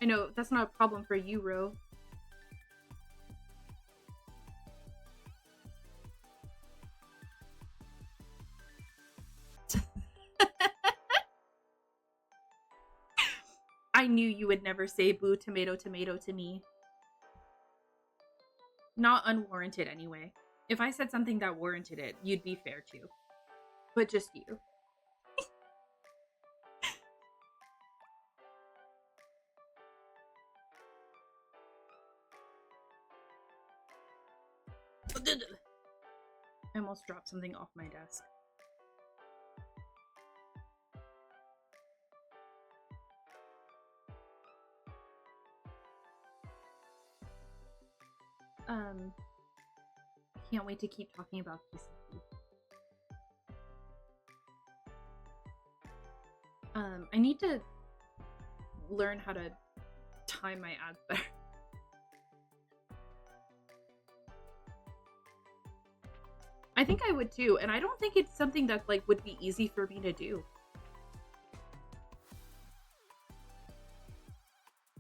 I know, that's not a problem for you, Ro. I knew you would never say boo tomato tomato to me. Not unwarranted anyway. If I said something that warranted it, you'd be fair too. But just you. I almost dropped something off my desk. I can't wait to keep talking about PCP. I need to learn how to time my ads better. I think I would too, and I don't think it's something that like would be easy for me to do.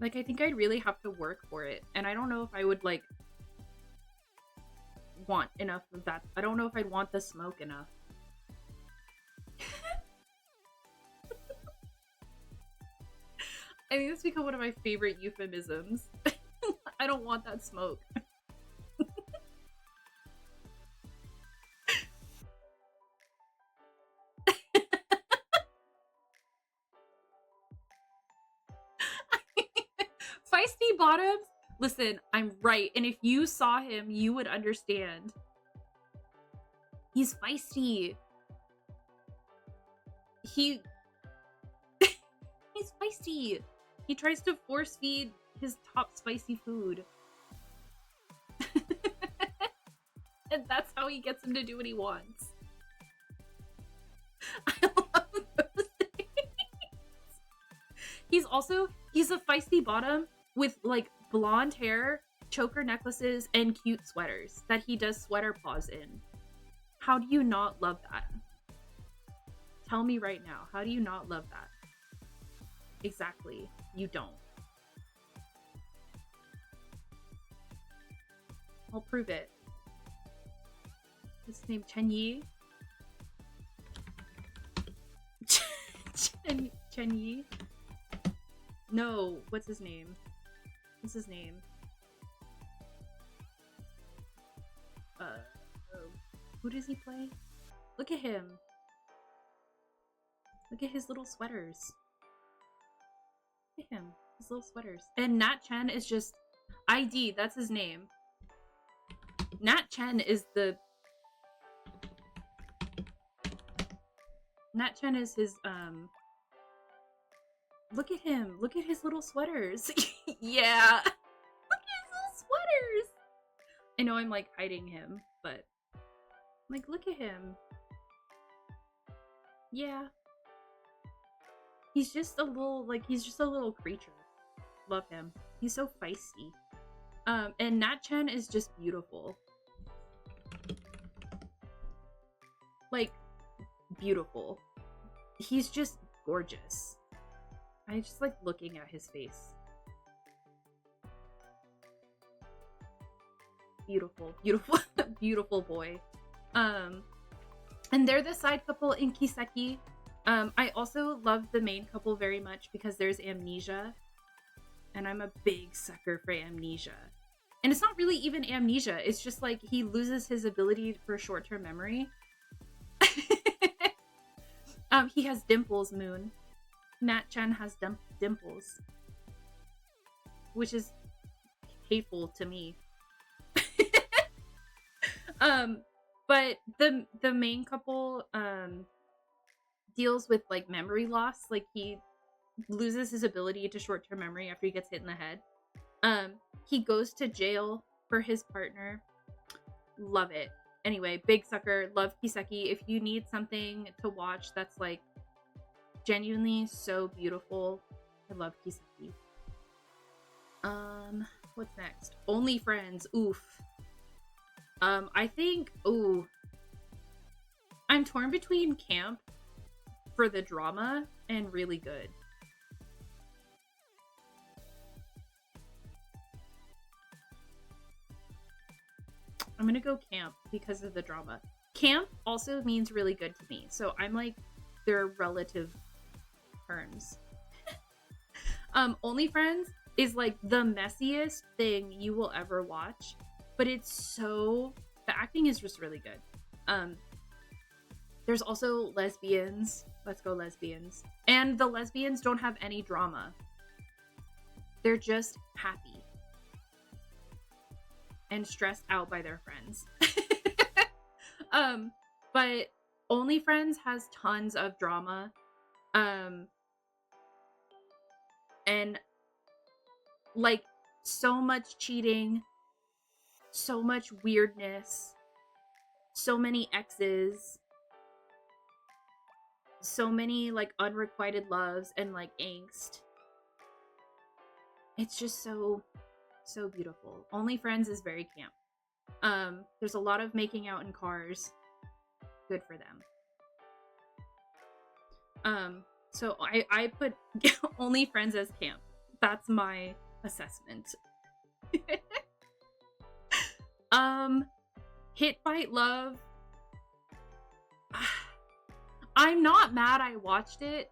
Like, I think I'd really have to work for it, and I don't know if I would like want enough of that. I don't know if I'd want the smoke enough. I think that's become one of my favorite euphemisms. I don't want that smoke. Feisty bottoms? Listen, I'm right. And if you saw him, you would understand. He's feisty. He's feisty. He tries to force feed his top spicy food. And that's how he gets him to do what he wants. I love those things. He's a feisty bottom with like blonde hair, choker necklaces, and cute sweaters that he does sweater paws in. How do you not love that? Tell me right now, how do you not love that? Exactly, you don't. I'll prove it. His name Chen Yi. Chen Yi? No, what's his name? What's his name? Who does he play? Look at him. Look at his little sweaters. Look at him. His little sweaters. And Nat Chen is just ID, that's his name. Nat Chen is the Nat Chen is his look at him. Look at his little sweaters. Yeah. Look at his little sweaters. I know I'm like hiding him, but like look at him. Yeah. he's just a little, like, he's just a little creature. Love him. He's so feisty. And Nat Chen is just beautiful. Like, beautiful. He's just gorgeous. I just like looking at his face. Beautiful, beautiful, beautiful boy. And they're the side couple in Kiseki. I also love the main couple very much because there's amnesia. And I'm a big sucker for amnesia. And it's not really even amnesia. It's just like he loses his ability for short-term memory. He has dimples, Moon. Nat Chen has dimples. Which is hateful to me. But the main couple deals with like memory loss. Like he loses his ability to short-term memory after he gets hit in the head. He goes to jail for his partner. Love it. Anyway, big sucker. Love Kiseki. If you need something to watch that's like genuinely so beautiful, I love Kiseki. What's next? Only Friends. Oof. I think, I'm torn between camp for the drama and really good. I'm gonna go camp because of the drama. Camp also means really good to me, so I'm like, they're relative terms. Only Friends is like the messiest thing you will ever watch, but it's so, the acting is just really good. There's also lesbians. Let's go lesbians. And the lesbians don't have any drama. They're just happy and stressed out by their friends. But Only Friends has tons of drama. And like so much cheating, so much weirdness, so many exes, so many like unrequited loves and like angst. It's just so beautiful. Only Friends is very camp. There's a lot of making out in cars. Good for them. So I put Only Friends as camp. That's my assessment. Hit Fight Love. I'm not mad I watched it.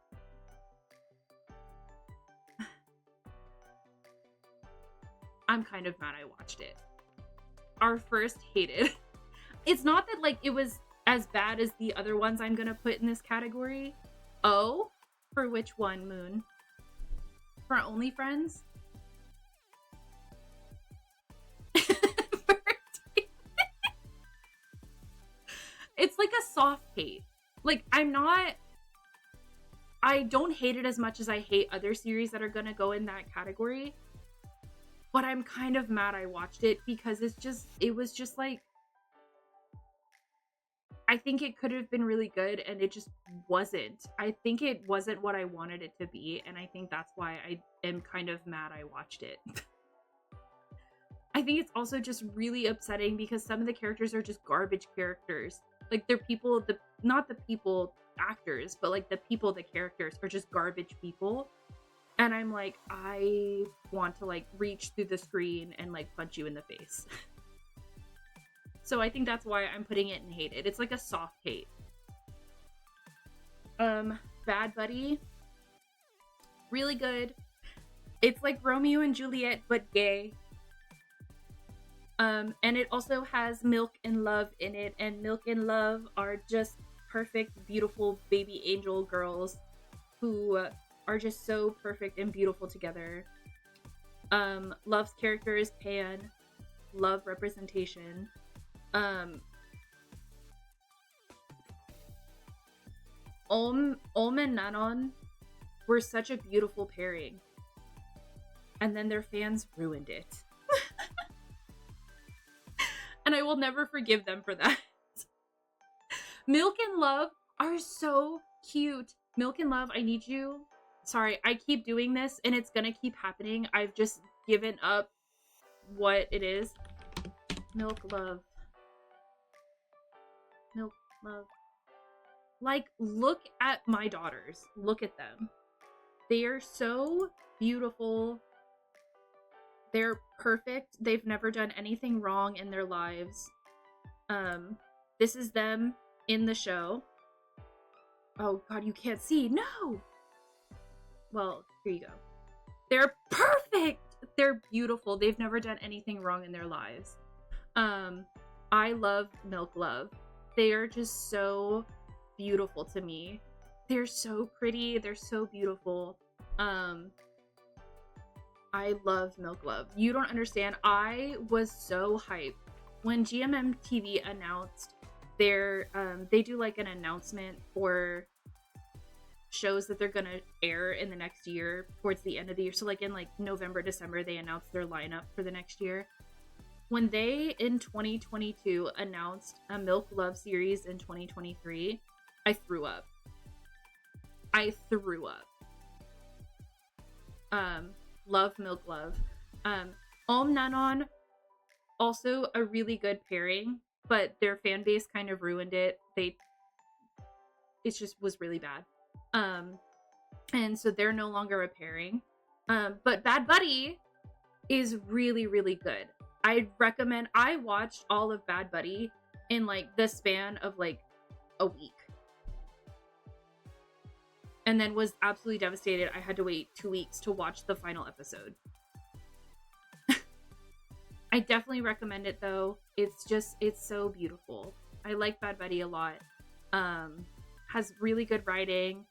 I'm kind of mad I watched it. Our first hated. It's not that like it was as bad as the other ones I'm gonna put in this category. Oh, for which one, Moon? For Only Friends? It's like a soft hate. Like, I don't hate it as much as I hate other series that are gonna go in that category. But I'm kind of mad I watched it because it was just like, I think it could have been really good and it just wasn't. I think it wasn't what I wanted it to be, and I think that's why I am kind of mad I watched it. I think it's also just really upsetting because some of the characters are just garbage characters. Like, they're people, not the people actors, but like the people, the characters are just garbage people. And I'm like, I want to like reach through the screen and like punch you in the face. So I think that's why I'm putting it in hated. It's like a soft hate. Bad Buddy. Really good. It's like Romeo and Juliet, but gay. And it also has Milk and Love in it. And Milk and Love are just perfect, beautiful baby angel girls who are just so perfect and beautiful together. Love's character is Pan. Love representation. Om and Nanon were such a beautiful pairing. And then their fans ruined it. And I will never forgive them for that. Milk and Love are so cute. Milk and Love, I need you. Sorry, I keep doing this and it's gonna keep happening. I've just given up what it is. Milk love. Milk love. Like, look at my daughters. Look at them. They are so beautiful. They're perfect. They've never done anything wrong in their lives. This is them in the show. Oh god, you can't see. No! Well, here you go. They're perfect! They're beautiful. They've never done anything wrong in their lives. I love Milk Love. They are just so beautiful to me. They're so pretty. They're so beautiful. I love Milk Love. You don't understand. I was so hyped when GMM TV announced their they do like an announcement for shows that they're gonna air in the next year towards the end of the year. So like in like November, December, they announced their lineup for the next year. When they in 2022 announced a Milk Love series in 2023, I threw up. Love Milk Love. Nanon, also a really good pairing, but their fan base kind of ruined it. It just was really bad. And so they're no longer a pairing. But Bad Buddy is really, really good. I'd recommend. I watched all of Bad Buddy in like the span of like a week. And then was absolutely devastated. I had to wait 2 weeks to watch the final episode. I definitely recommend it though. It's so beautiful. I like Bad Buddy a lot. Has really good writing.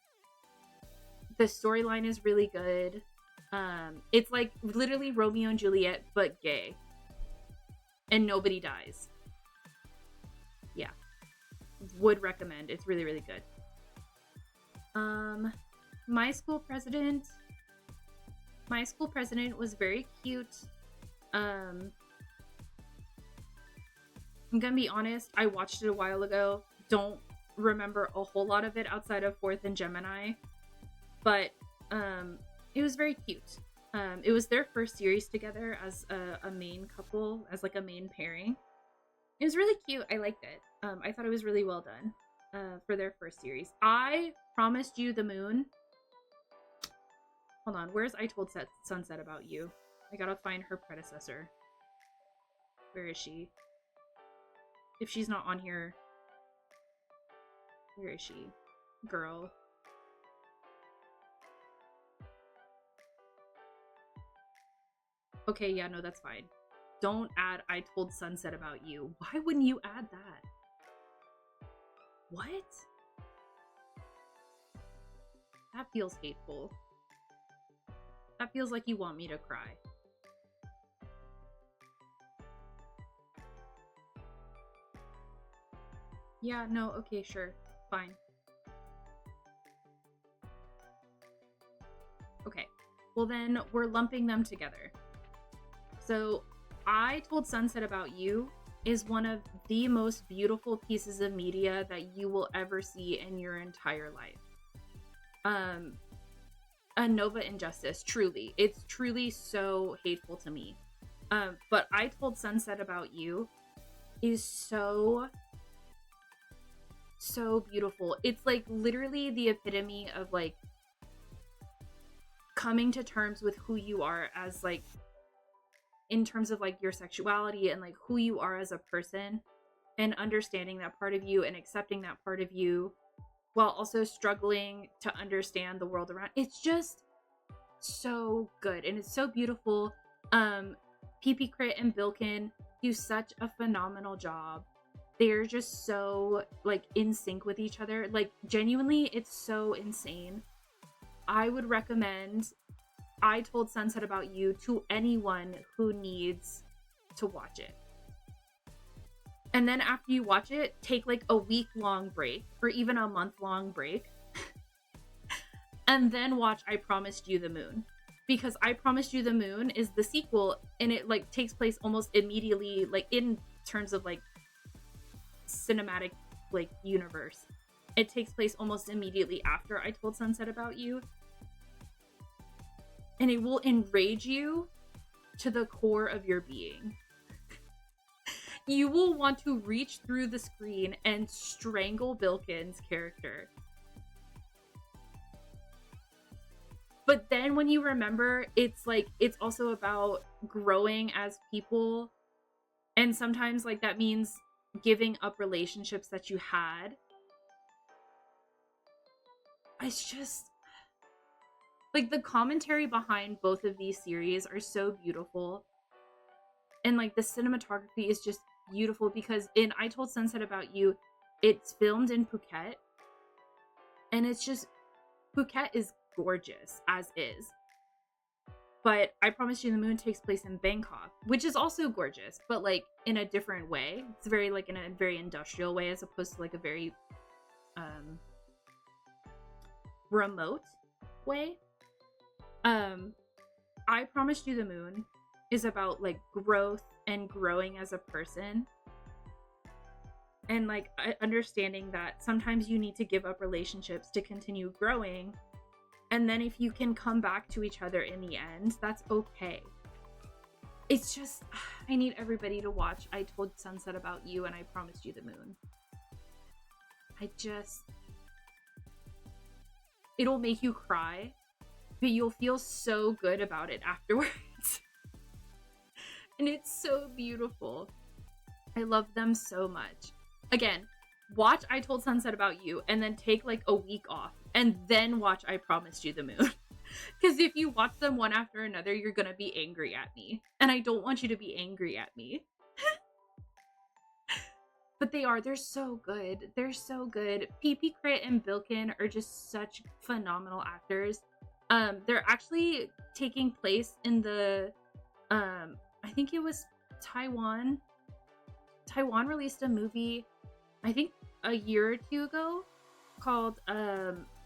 The storyline is really good. It's like literally Romeo and Juliet, but gay. And nobody dies. Yeah. Would recommend. It's really, really good. My school president was very cute. I'm gonna be honest, I watched it a while ago. Don't remember a whole lot of it outside of Fourth and Gemini. But it was very cute. It was their first series together as a main couple, as like a main pairing. It was really cute. I liked it. I thought it was really well done for their first series. I Promised You the Moon. Hold on, where's I Told Sunset About You? I gotta find her predecessor. Where is she? If she's not on here, where is she? Girl. Okay, yeah, no, that's fine. Don't add I Told Sunset About You. Why wouldn't you add that? What? That feels hateful. That feels like you want me to cry. Yeah, no, okay, sure. Fine. Okay. Well then, we're lumping them together. So, I Told Sunset About You is one of the most beautiful pieces of media that you will ever see in your entire life. A Nova injustice, truly. It's truly so hateful to me. But I Told Sunset About You is so beautiful. It's like literally the epitome of like coming to terms with who you are as like in terms of like your sexuality and like who you are as a person and understanding that part of you and accepting that part of you while also struggling to understand the world around. It's just so good and it's so beautiful. PP Crit and Bilkin do such a phenomenal job. They're just so like in sync with each other. Like genuinely, it's so insane. I would recommend I Told Sunset About You to anyone who needs to watch it. And then after you watch it, take like a week-long break or even a month-long break. And then watch I Promised You the Moon. Because I Promised You the Moon is the sequel and it like takes place almost immediately, like in terms of like cinematic like universe. It takes place almost immediately after I Told Sunset About You. and it will enrage you to the core of your being. You will want to reach through the screen and strangle Bilkin's character. But then when you remember, it's like, it's also about growing as people. And sometimes like that means giving up relationships that you had. It's just like the commentary behind both of these series are so beautiful. And like the cinematography is just beautiful, because in I Told Sunset About You, it's filmed in Phuket. And it's just, Phuket is gorgeous as is. But I Promised You the Moon takes place in Bangkok, which is also gorgeous, but like in a different way. It's very like in a very industrial way, as opposed to like a very remote way. I Promised You the Moon is about like growth and growing as a person, and like understanding that sometimes you need to give up relationships to continue growing, and then if you can come back to each other in the end, that's okay. It's just, I need everybody to watch I Told Sunset About You and I Promised You the Moon. It'll make you cry, but you'll feel so good about it afterwards. And it's so beautiful. I love them so much. Again, watch I Told Sunset About You and then take like a week off and then watch I Promised You the Moon. Because if you watch them one after another, you're gonna be angry at me. And I don't want you to be angry at me. But they're so good. They're so good. PP Crit and Bilkin are just such phenomenal actors. They're actually taking place in the, I think it was Taiwan. Taiwan released a movie, I think a year or two ago, called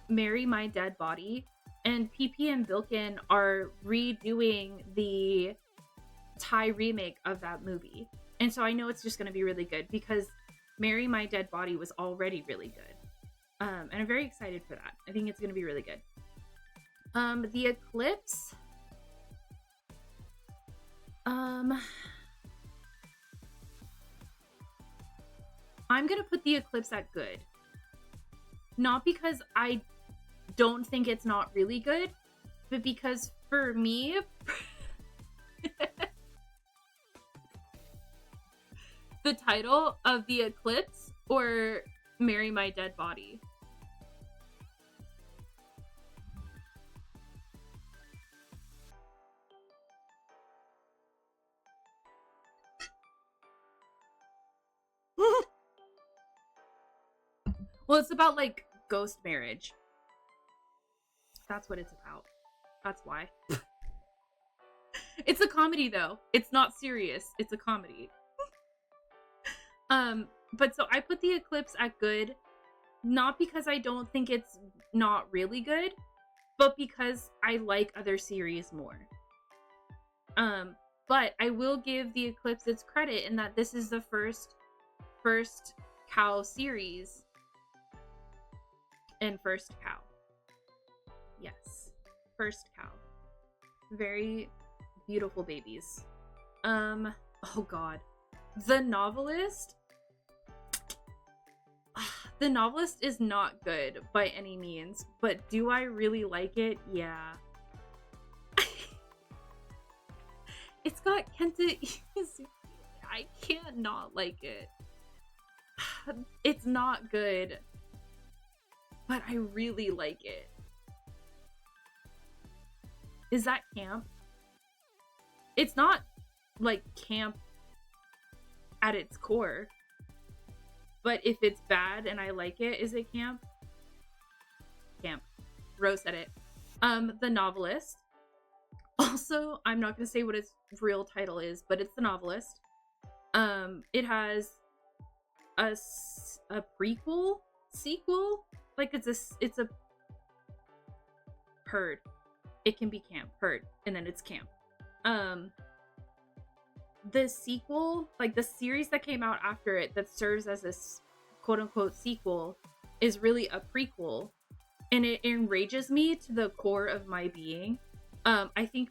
Marry My Dead Body. And PP and Bilkin are redoing the Thai remake of that movie. And so I know it's just going to be really good, because Marry My Dead Body was already really good. And I'm very excited for that. I think it's going to be really good. The Eclipse. I'm going to put The Eclipse at good. Not because I don't think it's not really good, but because for me, the title of The Eclipse or Marry My Dead Body. Well, it's about like ghost marriage. That's what it's about. That's why. It's a comedy though. It's not serious. It's a comedy. But so I put The Eclipse at good, not because I don't think it's not really good, but because I like other series more. But I will give The Eclipse its credit in that this is the first cow series. And first cow. Yes. First cow. Very beautiful babies. Oh god. The Novelist. The Novelist is not good by any means, but do I really like it? Yeah. It's got Kenta Izuki. I can't not like it. It's not good, but I really like it. Is that camp? It's not like camp at its core, but if it's bad and I like it, is it camp? Camp. Rose said it. The Novelist. Also, I'm not gonna say what its real title is, but it's The Novelist. It has a prequel, sequel. Like it's a herd. It can be camp, herd, and then it's camp. The sequel, like the series that came out after it that serves as this quote-unquote sequel, is really a prequel, and it enrages me to the core of my being. I think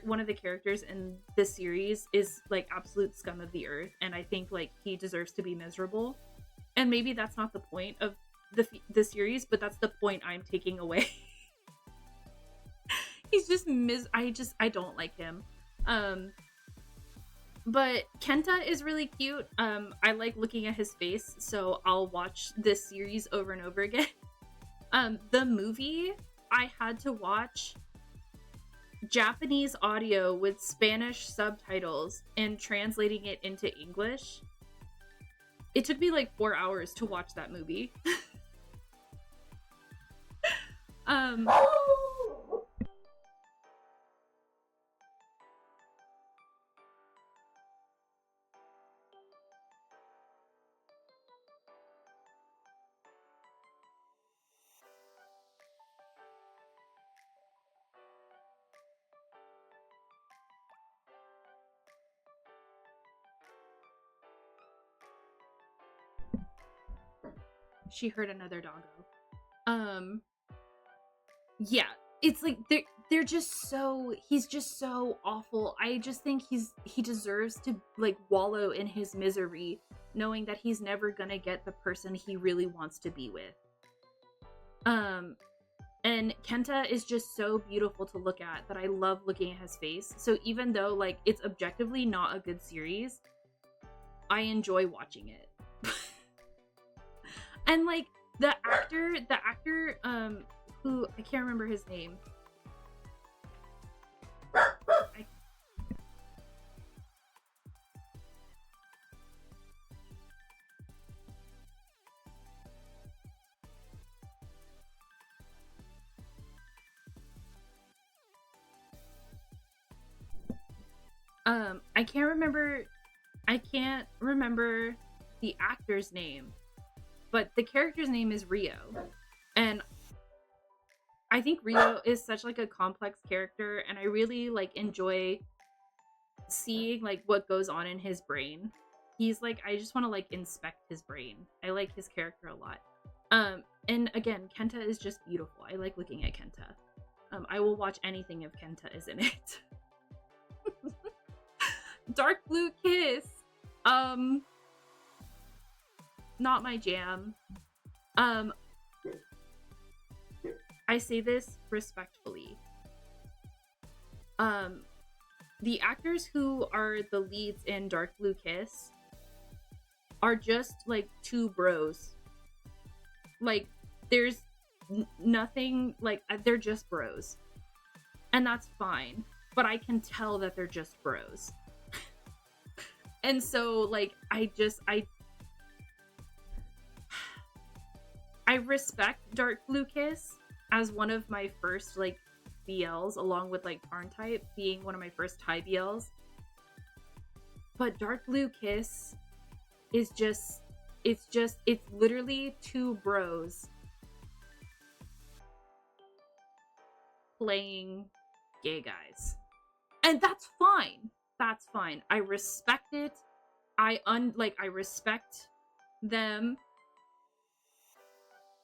one of the characters in this series is like absolute scum of the earth, and I think like he deserves to be miserable. And maybe that's not the point of the series, but that's the point I'm taking away. He's just I don't like him. But Kenta is really cute. I like looking at his face, so I'll watch this series over and over again. The movie, I had to watch Japanese audio with Spanish subtitles and translating it into English. It took me like 4 hours to watch that movie. She heard another doggo. Yeah, it's like they're just so, he's just so awful. I just think he deserves to like wallow in his misery, knowing that he's never gonna get the person he really wants to be with. And Kenta is just so beautiful to look at that I love looking at his face. So even though like it's objectively not a good series, I enjoy watching it. And like the actor who I can't remember his name. I can't remember the actor's name, but the character's name is Rio. And I think Rio is such like a complex character, and I really like enjoy seeing like what goes on in his brain. He's like, I just want to like inspect his brain. I like his character a lot. And again, Kenta is just beautiful. I like looking at Kenta. I will watch anything if Kenta is in it. Dark Blue Kiss. Not my jam. I say this respectfully. The actors who are the leads in Dark Blue Kiss are just like two bros. Like, there's nothing, like, they're just bros. And that's fine. But I can tell that they're just bros. And so, like, I respect Dark Blue Kiss as one of my first, like, BLs, along with, like, Tarn Type being one of my first Thai BLs. But Dark Blue Kiss is just, it's literally two bros playing gay guys. And that's fine. That's fine. I respect it. I respect them.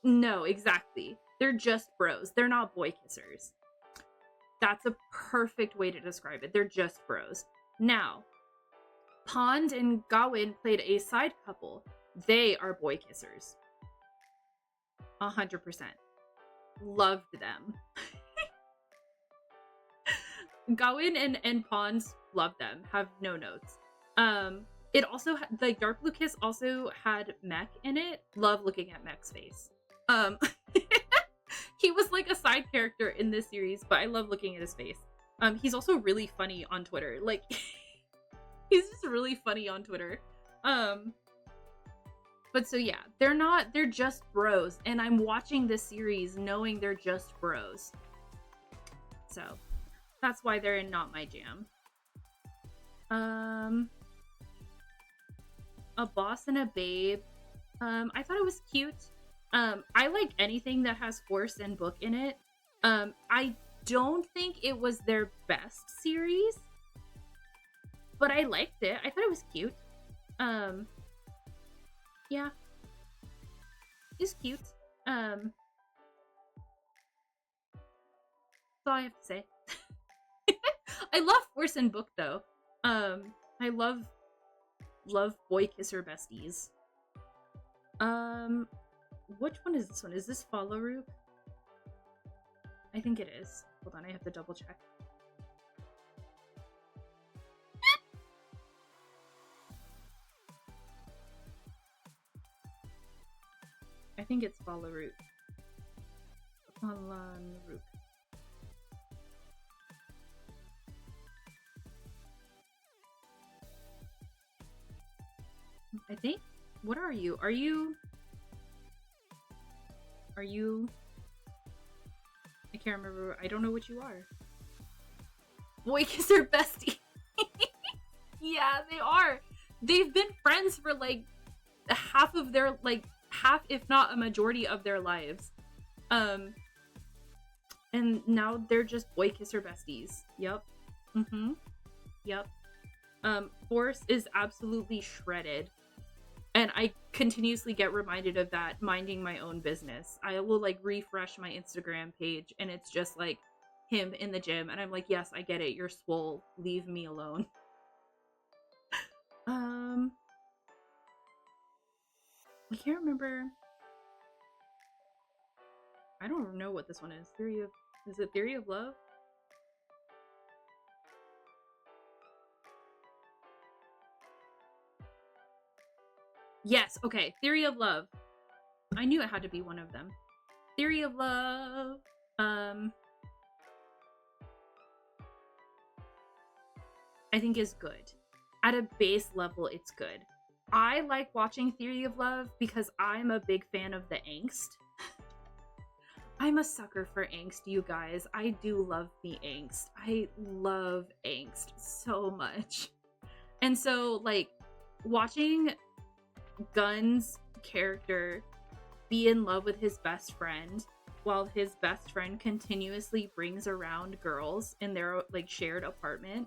No, exactly. They're just bros. They're not boy kissers. That's a perfect way to describe it. They're just bros. Now, Pond and Gawin played a side couple. They are boy kissers. 100%. Loved them. Gawin and Pond, love them. Have no notes. It also like Dark Blue Kiss also had Mech in it. Love looking at Mech's face. He was like a side character in this series, but I love looking at his face. He's also really funny on Twitter. Like, he's just really funny on Twitter. But so yeah, they're just bros, and I'm watching this series knowing they're just bros. So that's why they're in Not My Jam. A Boss and a Babe. I thought it was cute. I like anything that has horse and book in it. I don't think it was their best series, but I liked it. I thought it was cute. Yeah. It's cute. That's all I have to say. I love Force and Book though. I love Boy Kisser Besties. Which one is this one? Is this Follow Rook? I think it is. Hold on, I have to double check. I think it's Follow Rook. Rook. I think. What are you? Are you? I can't remember. I don't know what you are. Boy Kisser Bestie. Yeah, they are. They've been friends for like half of their half, if not a majority of their lives. And now they're just Boy Kisser Besties. Yep. Yep. Force is absolutely shredded. And I continuously get reminded of that minding my own business. I will like refresh my Instagram page and it's just like him in the gym. And I'm like, yes, I get it. You're swole. Leave me alone. I can't remember. I don't know what this one is. Is it Theory of Love? Yes, okay. Theory of Love. I knew it had to be one of them. Theory of Love. I think is good. At a base level, it's good. I like watching Theory of Love because I'm a big fan of the angst. I'm a sucker for angst, you guys. I do love the angst. I love angst so much. And so, like, watching Gun's character be in love with his best friend while his best friend continuously brings around girls in their, like, shared apartment.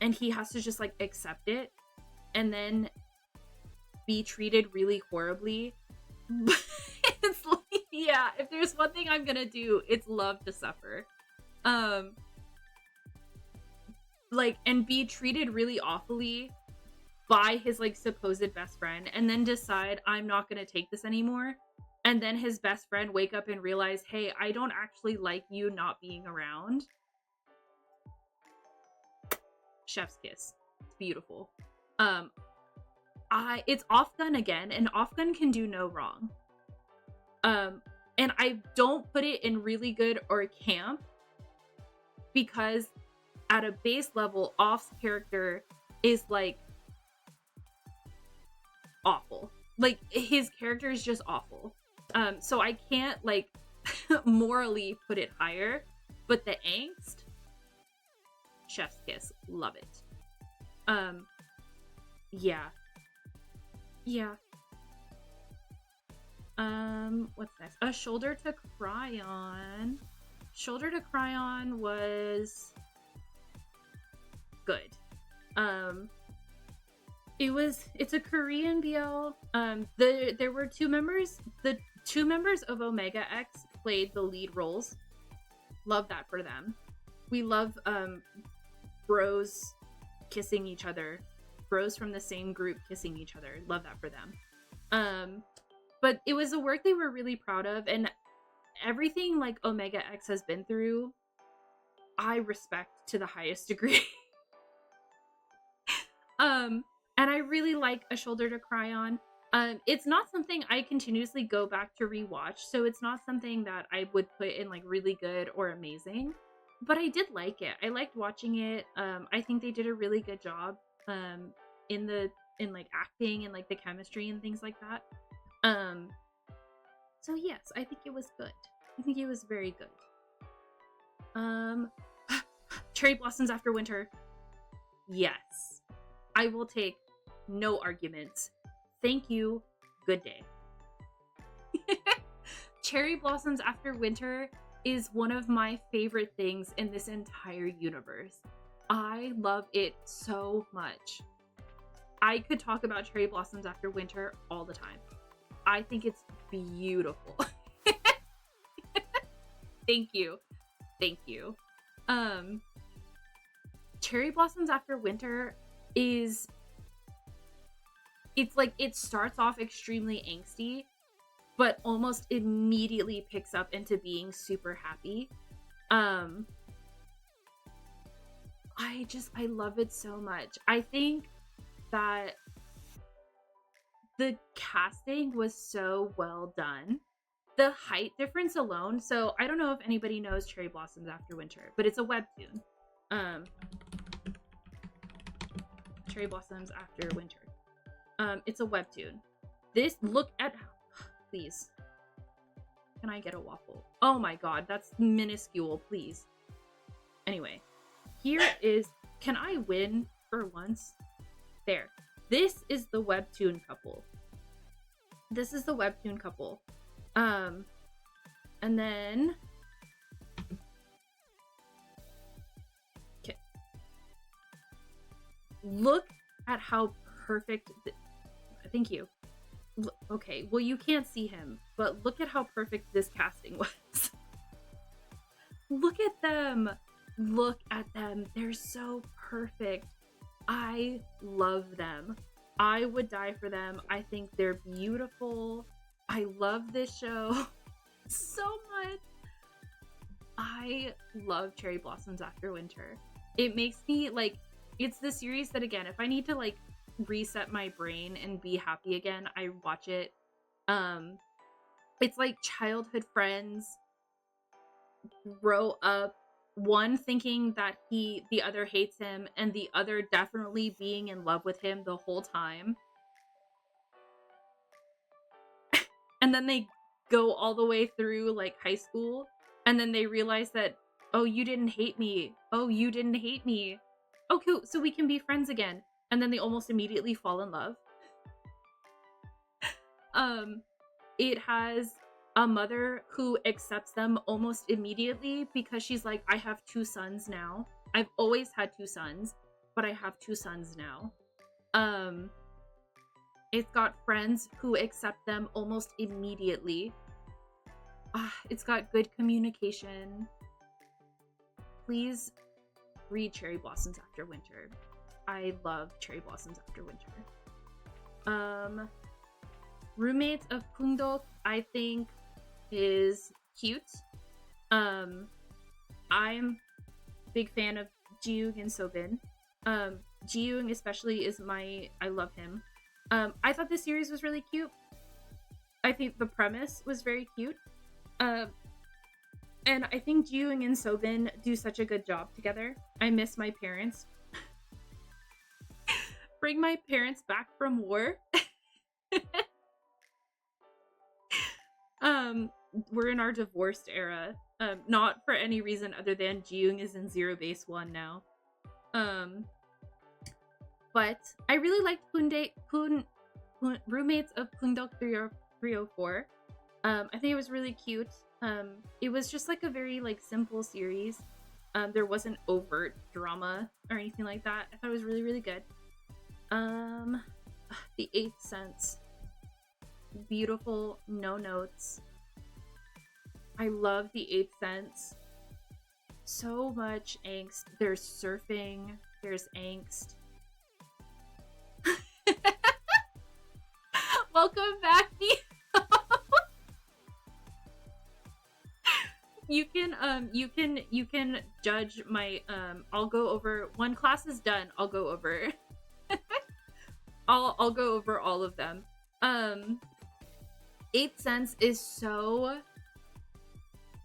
And he has to just, like, accept it and then be treated really horribly. It's like, yeah, if there's one thing I'm gonna do, it's love to suffer. Like, and be treated really awfully by his, like, supposed best friend, and then decide, I'm not gonna take this anymore. And then his best friend wake up and realize, hey, I don't actually like you not being around. Chef's kiss. It's beautiful. It's Off-Gun again, and Off-Gun can do no wrong. And I don't put it in really good or camp because at a base level, Off's character is, like, awful. Like, his character is just awful. So I can't, like, morally put it higher, but the angst, chef's kiss, love it. Yeah. What's next? A Shoulder to Cry On. Shoulder to Cry On was good. It's a Korean BL. There were two members. The two members of Omega X played the lead roles. Love that for them. We love bros kissing each other. Bros from the same group kissing each other. Love that for them. But it was a work they were really proud of, and everything, like, Omega X has been through, I respect to the highest degree. And I really like A Shoulder to Cry On. It's not something I continuously go back to rewatch, so it's not something that I would put in, like, really good or amazing, but I did like it. I liked watching it. I think they did a really good job in like acting and, like, the chemistry and things like that. So yes, I think it was good. I think it was very good. Cherry Blossoms After Winter. Yes. I will take no arguments. Thank you. Good day. Cherry Blossoms After Winter is one of my favorite things in this entire universe. I love it so much. I could talk about Cherry Blossoms After Winter all the time. I think it's beautiful. Thank you. Thank you. Cherry Blossoms After Winter is, it's like, it starts off extremely angsty, but almost immediately picks up into being super happy. I love it so much. I think that the casting was so well done. The height difference alone. So I don't know if anybody knows Cherry Blossoms After Winter, but it's a webtoon. Cherry Blossoms After Winter. It's a webtoon. This, look at, please. Can I get a waffle? Oh my god, that's minuscule, please. Anyway, here is, can I win for once? There. This is the webtoon couple. This is the webtoon couple. And then, okay. Look at how perfect, thank you. Okay, well, you can't see him, but look at how perfect this casting was. Look at them. Look at them. They're so perfect. I love them. I would die for them. I think they're beautiful. I love this show so much. I love Cherry Blossoms After Winter. It makes me, like, it's the series that, again, if I need to, like, reset my brain and be happy again, I watch it. It's like childhood friends grow up, one thinking that the other hates him, and the other definitely being in love with him the whole time. And then they go all the way through, like, high school, and then they realize that, oh, you didn't hate me. Oh, you didn't hate me. Okay, so we can be friends again. And then they almost immediately fall in love. It has a mother who accepts them almost immediately because she's like, I have 2 sons now. I've always had 2 sons, but I have 2 sons now. It's got friends who accept them almost immediately. It's got good communication. Please read Cherry Blossoms After Winter. I love Cherry Blossoms After Winter. Roommates of Pungdok, I think, is cute. I'm a big fan of Jiyoung and Sobin. Jiyoung especially is I love him. I thought this series was really cute. I think the premise was very cute. And I think Jiyoung and Sobin do such a good job together. I miss my parents. Bring my parents back from war. We're in our divorced era. Not for any reason other than Jiyoung is in Zero Base 1 now. But I really liked Roommates of Pungdok 304. I think it was really cute. It was just like a very, like, simple series. There wasn't overt drama or anything like that. I thought it was really, really good. The Eighth Sense. Beautiful, no notes. I love The Eighth Sense. So much angst. There's surfing. There's angst. Welcome back, Neo. You can judge my I'll go over, when class is done, I'll go over I'll go over all of them. Eighth Sense is so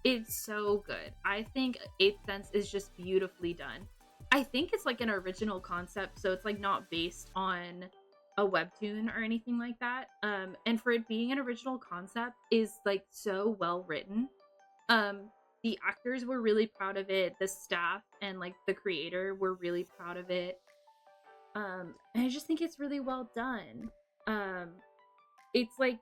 good. I think Eighth Sense is just beautifully done. I think it's like an original concept, so it's like not based on a webtoon or anything like that. And for it being an original concept is like so well written. The actors were really proud of it. The staff and like the creator were really proud of it. And I just think it's really well done. It's like,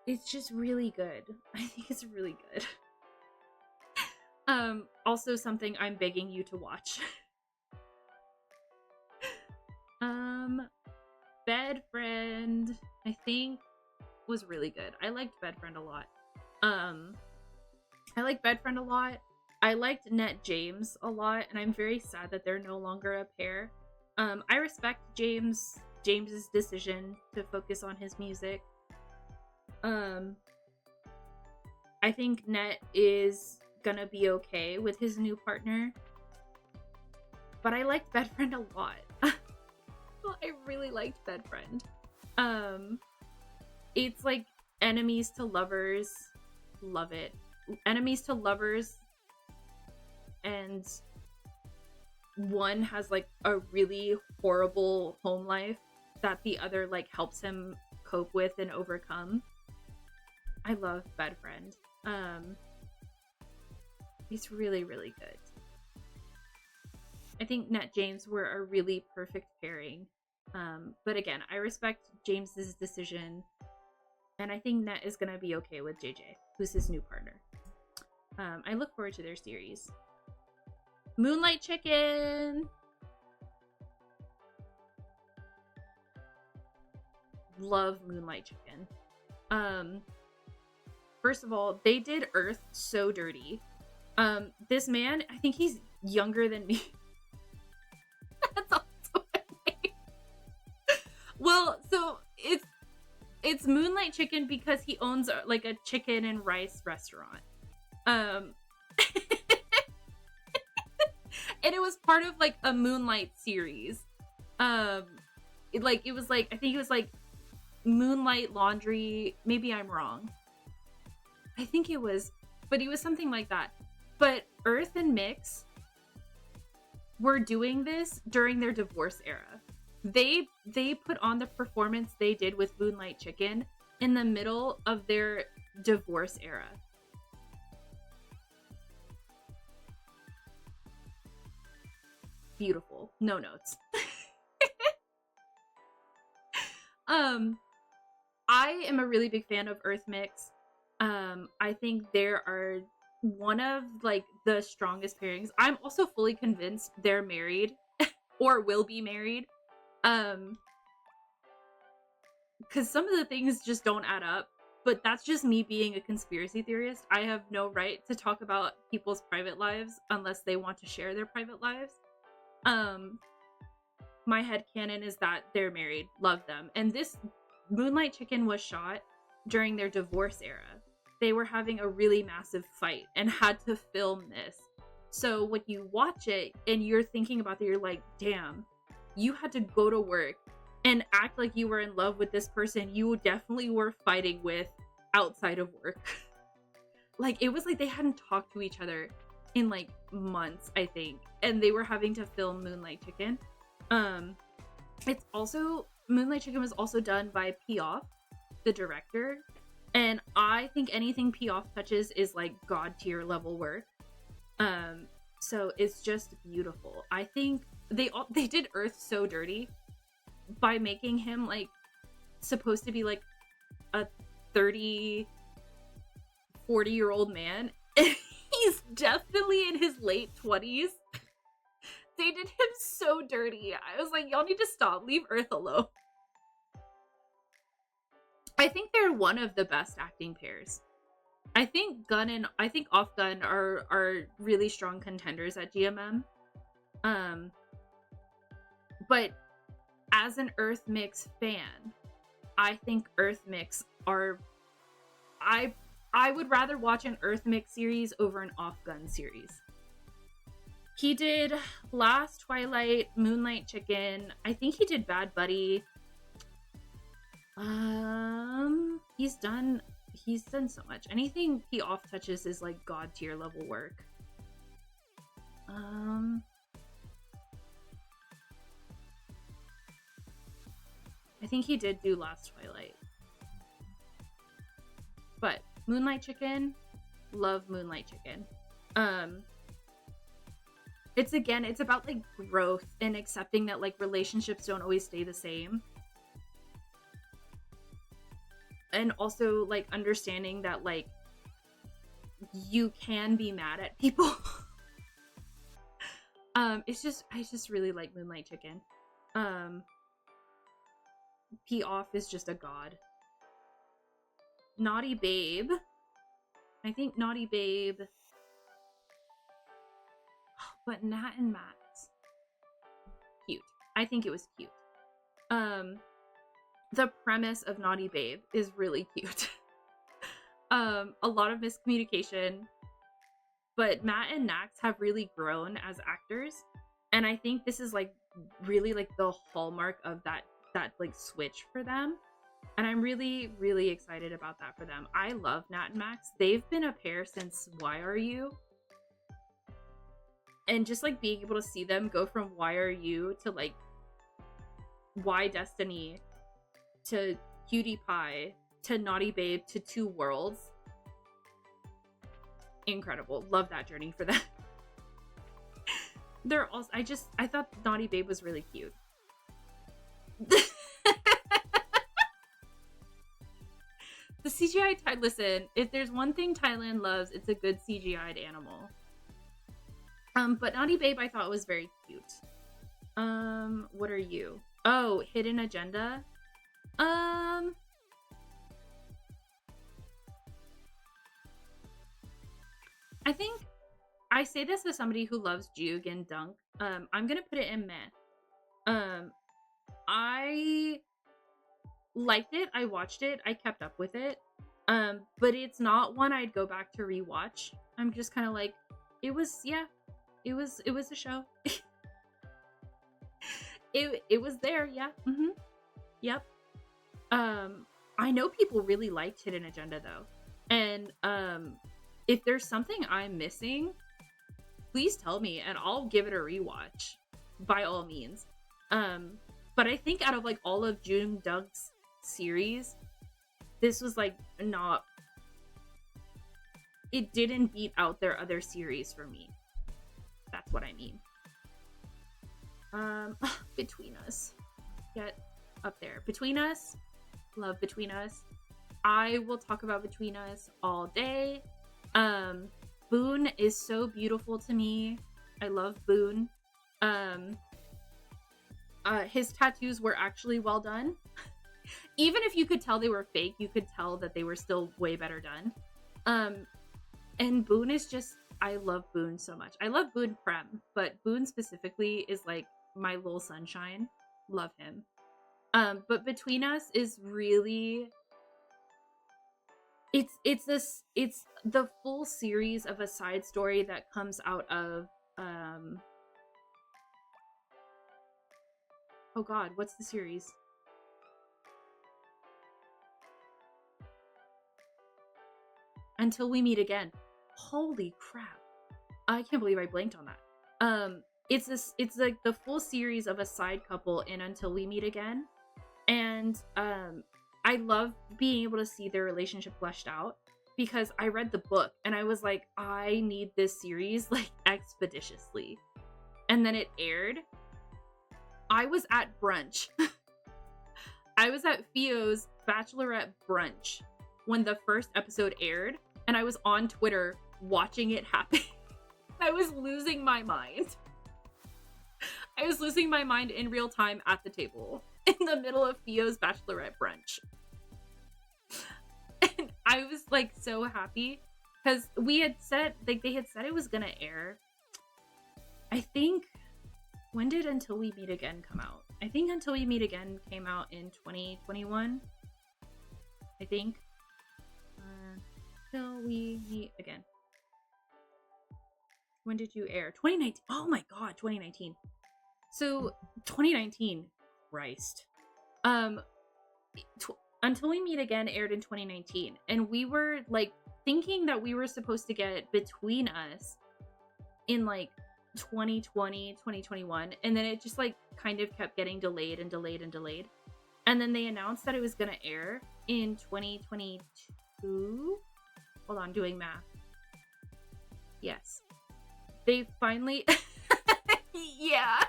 it's just really good. I think it's really good. Also something I'm begging you to watch. Bed Friend, I think, was really good. I liked Bed Friend a lot. I like Bed Friend a lot. I liked Net James a lot, and I'm very sad that they're no longer a pair. I respect James's decision to focus on his music. I think Net is gonna be okay with his new partner, but I liked Bedfriend a lot. I really liked Bedfriend. It's like enemies to lovers, love it. Enemies to lovers, and one has like a really horrible home life that the other like helps him cope with and overcome. I love Bedfriend. It's really, really good. I think Net James were a really perfect pairing. But again, I respect James's decision, and I think Net is gonna be okay with JJ, who's his new partner. I look forward to their series. Moonlight Chicken! Love Moonlight Chicken. First of all, they did Earth so dirty. This man, I think he's younger than me. That's also funny. Well, so it's Moonlight Chicken because he owns like a chicken and rice restaurant. And it was part of like a Moonlight series. I think it was like Moonlight Laundry. Maybe I'm wrong. I think it was, but it was something like that. But Earth and Mix were doing this during their divorce era. They put on the performance they did with Moonlight Chicken in the middle of their divorce era. Beautiful. No notes. I am a really big fan of Earth Mix. I think there are one of like the strongest pairings. I'm also fully convinced they're married or will be married. Because some of the things just don't add up, but that's just me being a conspiracy theorist. I have no right to talk about people's private lives unless they want to share their private lives. My headcanon is that they're married. Love them. And this Moonlight Chicken was shot during their divorce era. They were having a really massive fight and had to film this. So when you watch it and you're thinking about that, you're like, damn, you had to go to work and act like you were in love with this person you definitely were fighting with outside of work. Like, it was like they hadn't talked to each other in like months, I think, and they were having to film Moonlight Chicken. It's also, Moonlight Chicken was also done by Piaf, the director, and I think anything Piaf touches is like god tier level work. So it's just beautiful. I think they did Earth so dirty by making him like supposed to be like a 40 year old man. He's definitely in his late 20s. They did him so dirty. I was like, y'all need to stop. Leave Earth alone. I think they're one of the best acting pairs. I think Gun and Off Gun are really strong contenders at GMM. But as an Earth Mix fan, I think Earth Mix are I would rather watch an Earth Mix series over an Off Gun series. He did Last Twilight, Moonlight Chicken. I think he did Bad Buddy. He's done so much. Anything he off touches is like god tier level work. I think he did do Last Twilight. But Moonlight Chicken, love Moonlight Chicken. It's about like growth and accepting that like relationships don't always stay the same. And also like understanding that like you can be mad at people. I just really like Moonlight Chicken. P-Off is just a god. Naughty Babe. I think Naughty Babe But Nat and Max, cute. I think it was cute. The premise of Naughty Babe is really cute. A lot of miscommunication, but Matt and Nax have really grown as actors, and I think this is like really like the hallmark of that like switch for them, and I'm really excited about that for them. I love Nat and Max. They've been a pair since Why Are You? And just like being able to see them go from Why Are You to like Why Destiny to Cutie Pie to Naughty Babe to Two Worlds. Incredible. Love that journey for them. They're also, I thought Naughty Babe was really cute. The CGI, listen, if there's one thing Thailand loves, it's a good CGI'd animal. But Naughty Babe I thought was very cute. What are you? Oh, Hidden Agenda. I think I say this as somebody who loves Juke and Dunk. I'm gonna put it in meh. I liked it. I watched it. I kept up with it. But it's not one I'd go back to rewatch. I'm just kind of like, it was a show. it was there, yeah. Yep. I know people really liked Hidden Agenda though. And if there's something I'm missing, please tell me and I'll give it a rewatch by all means. But I think out of like all of June Dunk's series, this was like not, it didn't beat out their other series for me. That's what I mean. Between Us. Get up there. Between Us. Love Between Us. I will talk about Between Us all day. Boone is so beautiful to me. I love Boone. His tattoos were actually well done. Even if you could tell they were fake, you could tell that they were still way better done. And Boone is just, I love Boone so much. I love Boone Prem, but Boone specifically is like my little sunshine. Love him. But Between Us is really, it's the full series of a side story that comes out of oh god, what's the series? Until We Meet Again. Holy crap. I can't believe I blanked on that. It's like the full series of a side couple in Until We Meet Again. And I love being able to see their relationship fleshed out because I read the book and I was like, I need this series like expeditiously. And then it aired. I was at brunch. I was at Fio's bachelorette brunch when the first episode aired, and I was on Twitter watching it happen. I was losing my mind. I was losing my mind in real time at the table in the middle of Fio's bachelorette brunch. And I was like so happy because we had said, like they had said it was gonna air. I think, when did Until We Meet Again come out? I think Until We Meet Again came out in 2021. I think. Until We Meet Again. When did you air? 2019. Oh my god, 2019. So 2019, Christ. Until We Meet Again aired in 2019, and we were like thinking that we were supposed to get Between Us in like 2020, 2021, and then it just like kind of kept getting delayed and delayed and delayed. And then they announced that it was gonna air in 2022. Hold on, doing math. Yes. They finally yeah.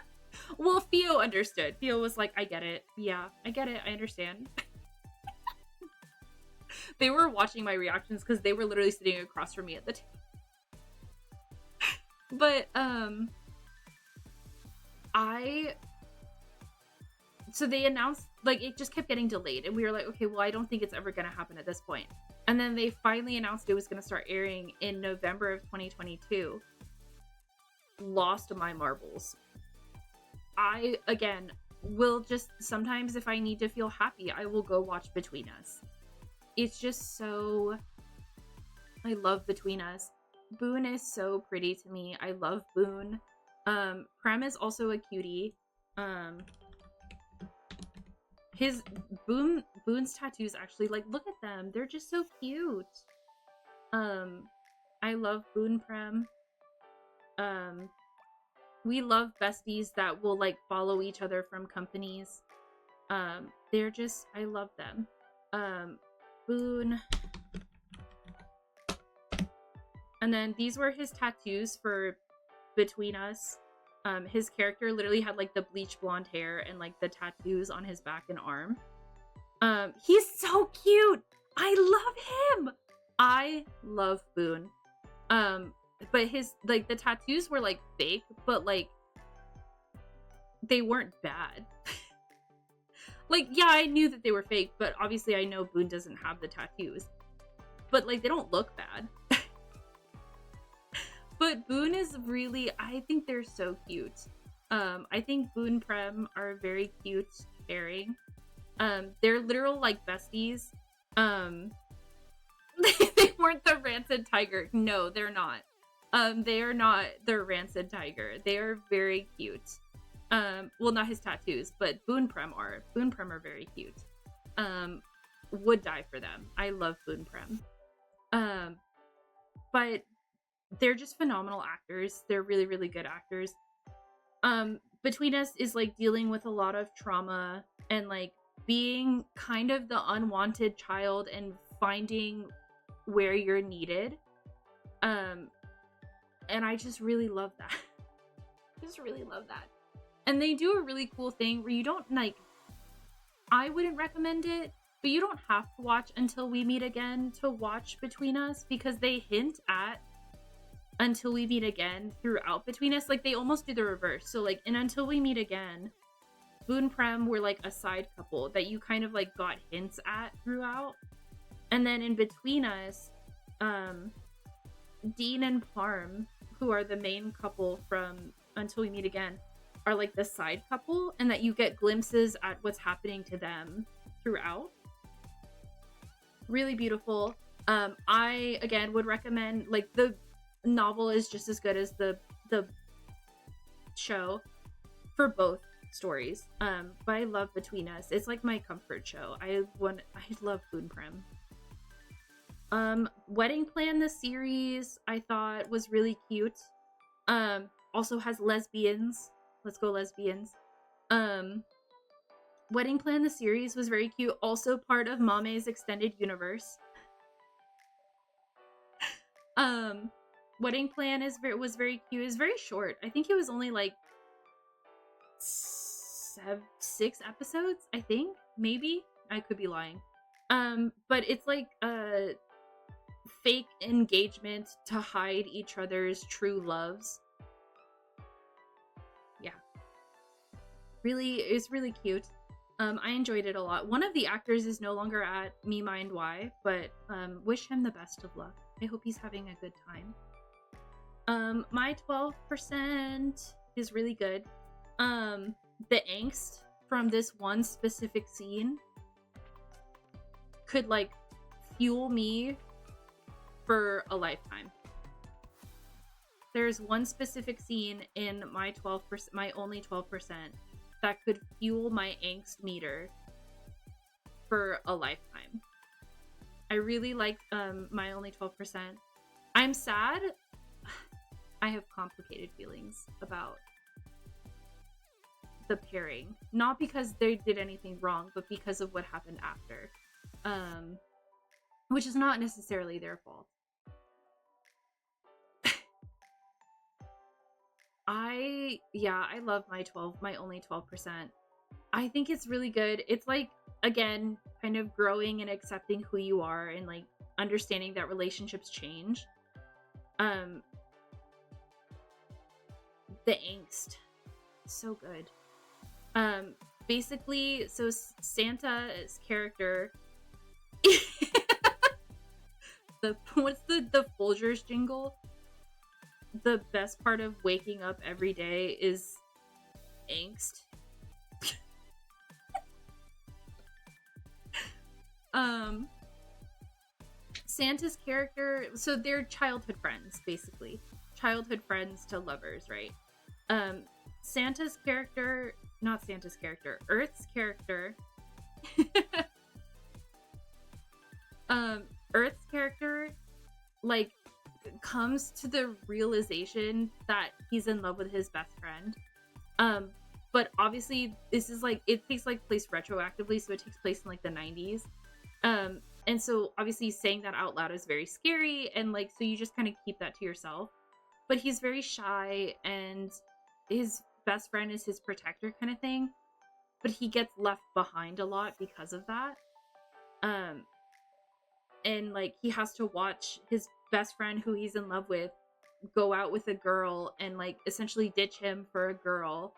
Well, Fio understood. Fio was like, I get it. Yeah, I get it. I understand. They were watching my reactions because they were literally sitting across from me at the table. But, so they announced, like, it just kept getting delayed. And we were like, okay, well, I don't think it's ever going to happen at this point. And then they finally announced it was going to start airing in November of 2022. lost my marbles. I, again, will just, sometimes if I need to feel happy, I will go watch Between Us. It's just so, I love Between Us. Boone is so pretty to me. I love Boone. Prem is also a cutie. Boone's tattoos, actually, like, look at them. They're just so cute. I love Boone Prem. We love besties that will, like, follow each other from companies. They're just, I love them. Boone. And then these were his tattoos for Between Us. His character literally had, like, the bleach blonde hair and, like, the tattoos on his back and arm. He's so cute. I love him. I love Boone. But his, like, the tattoos were, like, fake, but, like, they weren't bad. Like, yeah, I knew that they were fake, but obviously I know Boone doesn't have the tattoos. But, like, they don't look bad. But Boone is really, I think they're so cute. I think Boone Prem are very cute pairing. They're literal, like, besties. They weren't the Rancid Tiger. No, they're not. They are not the Rancid Tiger. They are very cute. Well, not his tattoos, but Boone Prem are. Boone Prem are very cute. Would die for them. I love Boone Prem. But they're just phenomenal actors. They're really, really good actors. Between Us is, like, dealing with a lot of trauma and, like, being kind of the unwanted child and finding where you're needed. And I just really love that. Just really love that. And they do a really cool thing where you don't, like, I wouldn't recommend it, but you don't have to watch Until We Meet Again to watch Between Us, because they hint at Until We Meet Again throughout Between Us. Like, they almost do the reverse. So, like, in Until We Meet Again, Boone Prem were, like, a side couple that you kind of, like, got hints at throughout. And then in Between Us, Dean and Parm, who are the main couple from Until We Meet Again, are, like, the side couple, and that you get glimpses at what's happening to them throughout. Really beautiful. I, again, would recommend, like, the novel is just as good as the show for both stories. But I love Between Us. It's, like, my comfort show. I love Boone Prem. Wedding Plan, the series, I thought was really cute. Also has lesbians. Let's go lesbians. Wedding Plan, the series, was very cute. Also part of Mame's extended universe. Wedding Plan was very cute. It's very short. I think it was only, like, 6 episodes, I think. Maybe. I could be lying. But it's like a fake engagement to hide each other's true loves. Yeah. Really, it's really cute. I enjoyed it a lot. One of the actors is no longer at Me Mind Why, but wish him the best of luck. I hope he's having a good time. My 12% is really good. The angst from this one specific scene could, like, fuel me for a lifetime. There's one specific scene in my 12%, my only 12%, that could fuel my angst meter for a lifetime. I really like my only 12%. I'm sad. I have complicated feelings about the pairing. Not because they did anything wrong, but because of what happened after. Which is not necessarily their fault. I love my only 12%. I think it's really good. It's, like, again, kind of growing and accepting who you are and, like, understanding that relationships change. The angst. So good. Basically, so Santa's character what's the Folgers jingle? the best part of waking up every day is angst. Santa's character, so they're childhood friends, basically. Childhood friends to lovers, right? Santa's character, not Santa's character, Earth's character. Earth's character, like, comes to the realization that he's in love with his best friend. But obviously this is like, it takes like place retroactively, so it takes place in like the 90s. And so obviously saying that out loud is very scary, and like, so you just kind of keep that to yourself. But he's very shy, and his best friend is his protector kind of thing. But he gets left behind a lot because of that. And like, he has to watch his best friend who he's in love with go out with a girl and like essentially ditch him for a girl.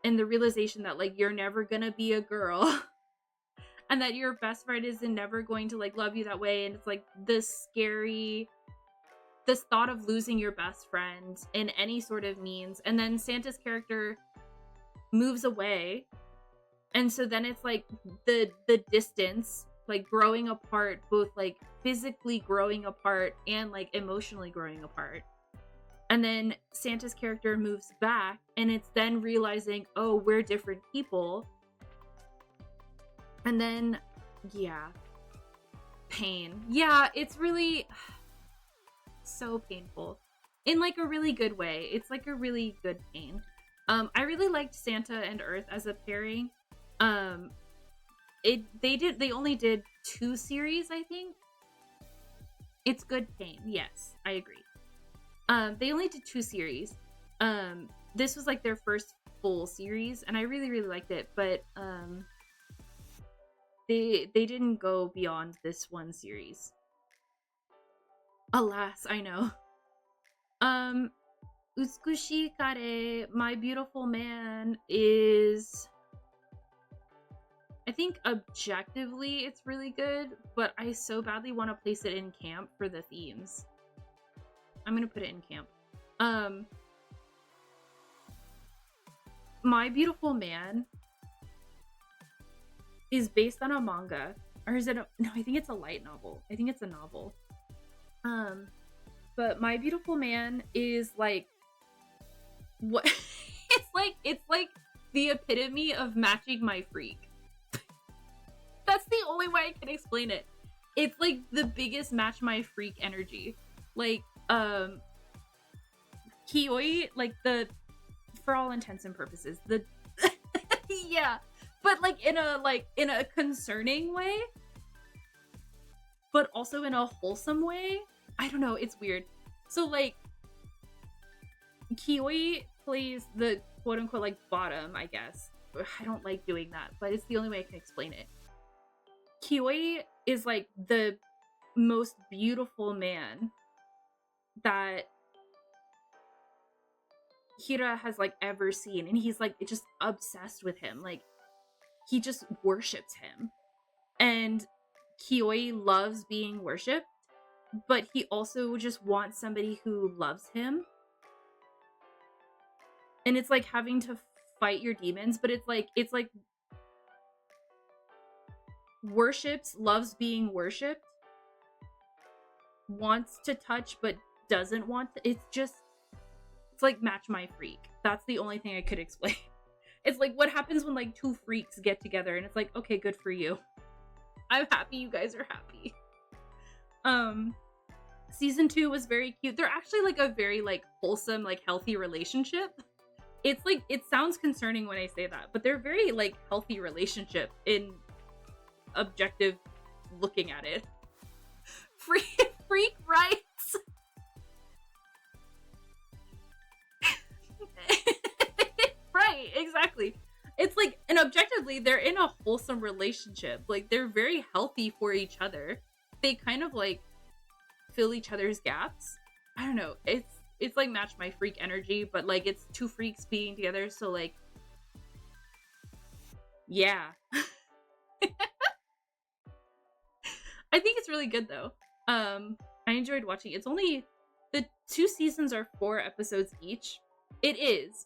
And the realization that like, you're never gonna be a girl. And that your best friend is never going to like love you that way. And it's like this thought of losing your best friend in any sort of means. And then Santa's character moves away. And so then it's like the distance, like growing apart, both like physically growing apart and like emotionally growing apart. And then Santa's character moves back, and it's then realizing, oh, we're different people. And then, yeah, pain. Yeah, it's really so painful in like a really good way. It's like a really good pain. I really liked Santa and Earth as a pairing. They only did 2 series, I think. It's good pain. Yes, I agree. They only did 2 series. This was like their first full series, and I really, really liked it, but they didn't go beyond this one series. Alas, I know. Utsukushi Kare, My Beautiful Man, is, I think objectively it's really good, but I so badly want to place it in camp for the themes. I'm gonna put it in camp. My Beautiful Man is based on a manga, or is it no, I think it's a light novel. I think it's a novel. But My Beautiful Man is like, what it's like the epitome of matching my freak. That's the only way I can explain it. It's like the biggest match my freak energy. Like, Kiyoi, like for all intents and purposes, yeah, but like in a concerning way, but also in a wholesome way. I don't know, it's weird. So like, Kiyoi plays the quote unquote like bottom, I guess. I don't like doing that, but it's the only way I can explain it. Kiyoi is like the most beautiful man that Hira has like ever seen, and he's like just obsessed with him. Like, he just worships him. And Kiyoi loves being worshipped, but he also just wants somebody who loves him. And it's like having to fight your demons, but it's like worships, loves being worshipped, wants to touch but doesn't want to. It's like match my freak. That's the only thing I could explain. It's like what happens when like 2 freaks get together, and it's like, okay, good for you. I'm happy you guys are happy. Season 2 was very cute. They're actually like a very like wholesome, like healthy relationship. It's like, it sounds concerning when I say that, but they're very like healthy relationship in objective looking at it. Freak rights. Right, exactly. It's like, and objectively they're in a wholesome relationship. Like, they're very healthy for each other. They kind of like fill each other's gaps. I don't know, it's like match my freak energy, but like it's 2 freaks being together, so like, yeah. I think it's really good though. I enjoyed watching. It's only The 2 seasons are 4 episodes each. It is.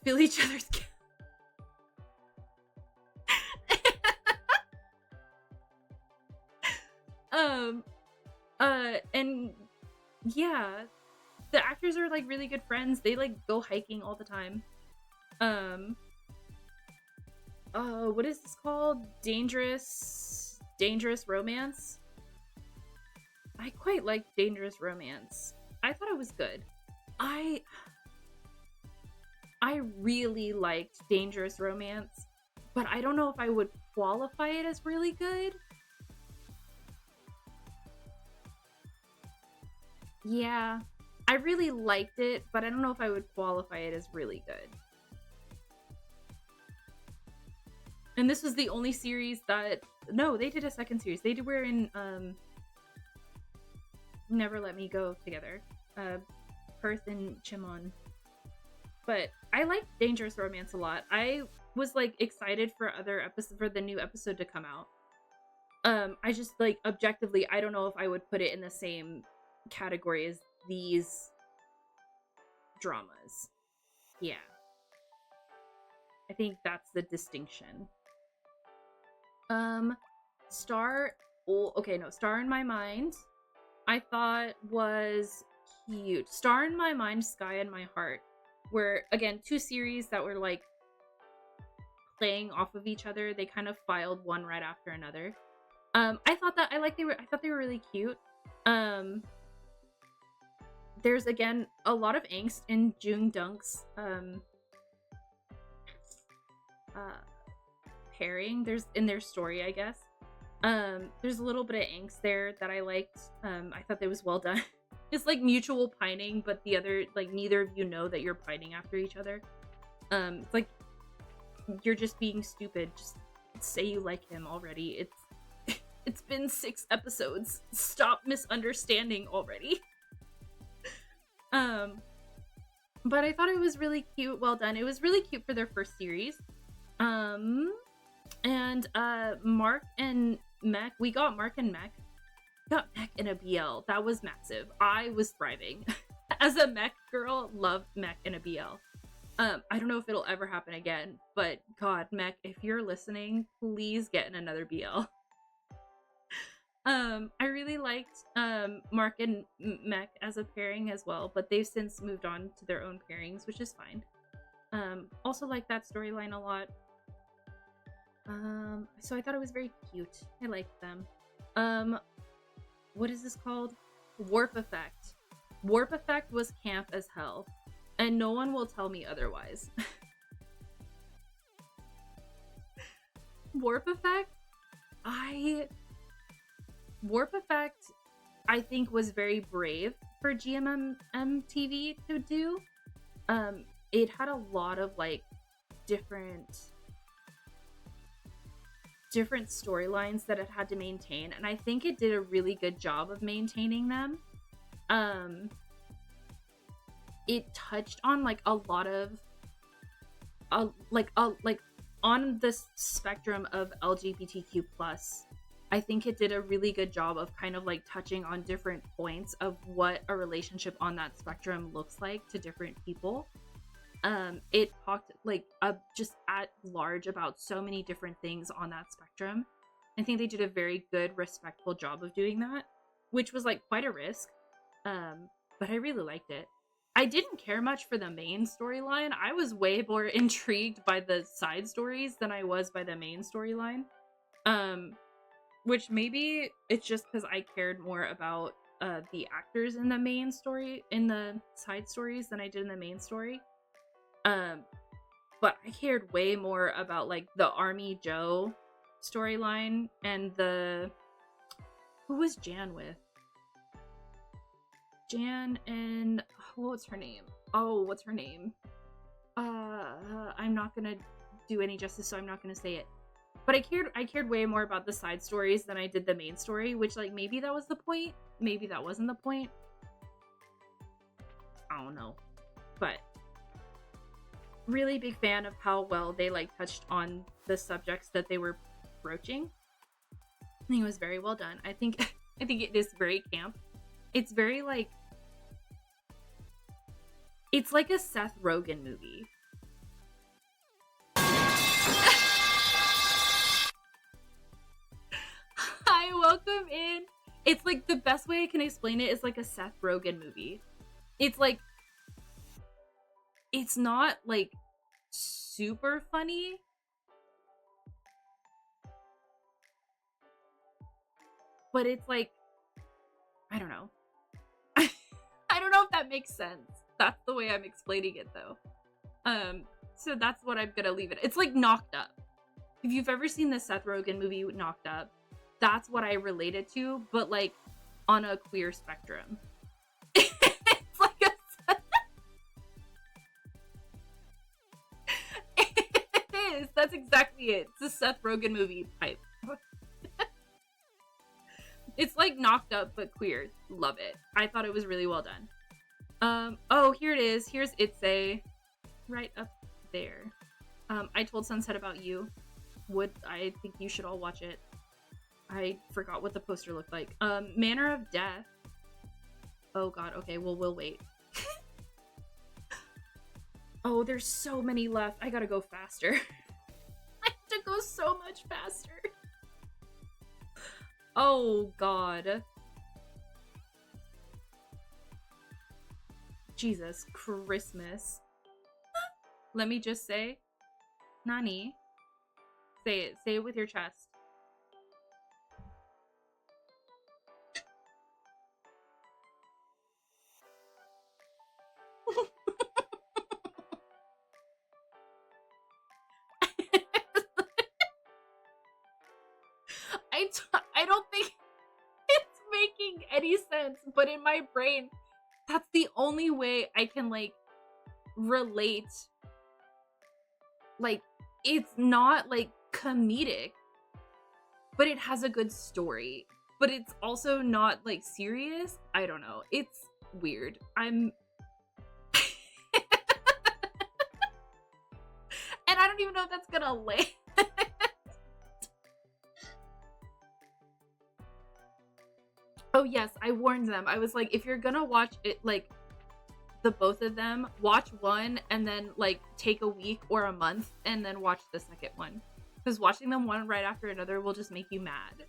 Fill each other's and yeah, the actors are like really good friends. They like go hiking all the time. What is this called? Dangerous Romance. I quite like Dangerous Romance. I thought it was good. I really liked Dangerous Romance, but I don't know if I would qualify it as really good. Yeah, I really liked it, but I don't know if I would qualify it as really good. And this was the only series that... No, they did a second series. They were in Never Let Me Go together. Perth and Chimon. But I liked Dangerous Romance a lot. I was like excited for the new episode to come out. I just like objectively, I don't know if I would put it in the same category as these dramas. Yeah. I think that's the distinction. Star in My Mind, I thought was cute. Star in My Mind, Sky in My Heart were, again, 2 series that were like playing off of each other. They kind of filed one right after another. I thought they were really cute. There's again a lot of angst in Jung Dunk's pairing. There's in their story, I guess. There's a little bit of angst there that I liked. I thought that was well done. It's like mutual pining, but the other, like, neither of you know that you're pining after each other. It's like you're just being stupid. Just say you like him already. It's been 6 episodes. Stop misunderstanding already. But I thought it was really cute, well done. It was really cute for their first series. And Mark and Mech, we got Mark and Mech. Got Mech in a BL. That was massive. I was thriving. As a Mech girl, loved Mech in a BL. I don't know if it'll ever happen again, but God, Mech, if you're listening, please get in another BL. I really liked Mark and Mech as a pairing as well, but they've since moved on to their own pairings, which is fine. Also like that storyline a lot. So I thought it was very cute. I liked them. What is this called? Warp Effect. Warp Effect was camp as hell, and no one will tell me otherwise. Warp Effect, I think was very brave for GMM TV to do. It had a lot of like different storylines that it had to maintain, and I think it did a really good job of maintaining them. It touched on like a lot of like on the spectrum of LGBTQ plus. I think it did a really good job of kind of like touching on different points of what a relationship on that spectrum looks like to different people. It talked like just at large about so many different things on that spectrum. I think they did a very good, respectful job of doing that, which was like quite a risk. But I really liked it. I didn't care much for the main storyline. I was way more intrigued by the side stories than I was by the main storyline. Which maybe it's just because I cared more about the actors in the main story, in the side stories, than I did in the main story. But I cared way more about like the Army Joe storyline and who was Jan with? Jan and what's her name? I'm not gonna do any justice, so I'm not gonna say it. But I cared way more about the side stories than I did the main story, which like maybe that was the point, maybe that wasn't the point. I don't know. But really big fan of how well they like touched on the subjects that they were broaching. I think it was very well done. I think it is very camp. It's very like, it's like a Seth Rogen movie. Hi, welcome in. It's like, the best way I can explain it is like a Seth Rogen movie. It's like, it's not like super funny, but it's like, I don't know. I don't know if that makes sense. That's the way I'm explaining it though. So that's what I'm gonna leave it. It's like Knocked Up. If you've ever seen the Seth Rogen movie Knocked Up, that's what I relate it to, but like on a queer spectrum. It's like it is. That's exactly it. It's a Seth Rogen movie type. It's like Knocked Up but queer. Love it. I thought it was really well done. Oh, here it is. Here's Itse right up there. I told Sunset about you. I think you should all watch it. I forgot what the poster looked like. Manner of Death. Oh god, okay, well, we'll wait. Oh, there's so many left. I gotta go faster. I have to go so much faster. Oh god. Jesus Christmas. Let me just say, Nani. Say it. Say it with your chest. I don't think it's making any sense, but in my brain, that's the only way I can like relate. Like, it's not like comedic, but it has a good story, but it's also not like serious. I don't know, it's weird. And I don't even know if that's gonna land. Oh yes, I warned them. I was like, if you're gonna watch it, like the both of them, watch one and then like take a week or a month and then watch the second one, because watching them one right after another will just make you mad.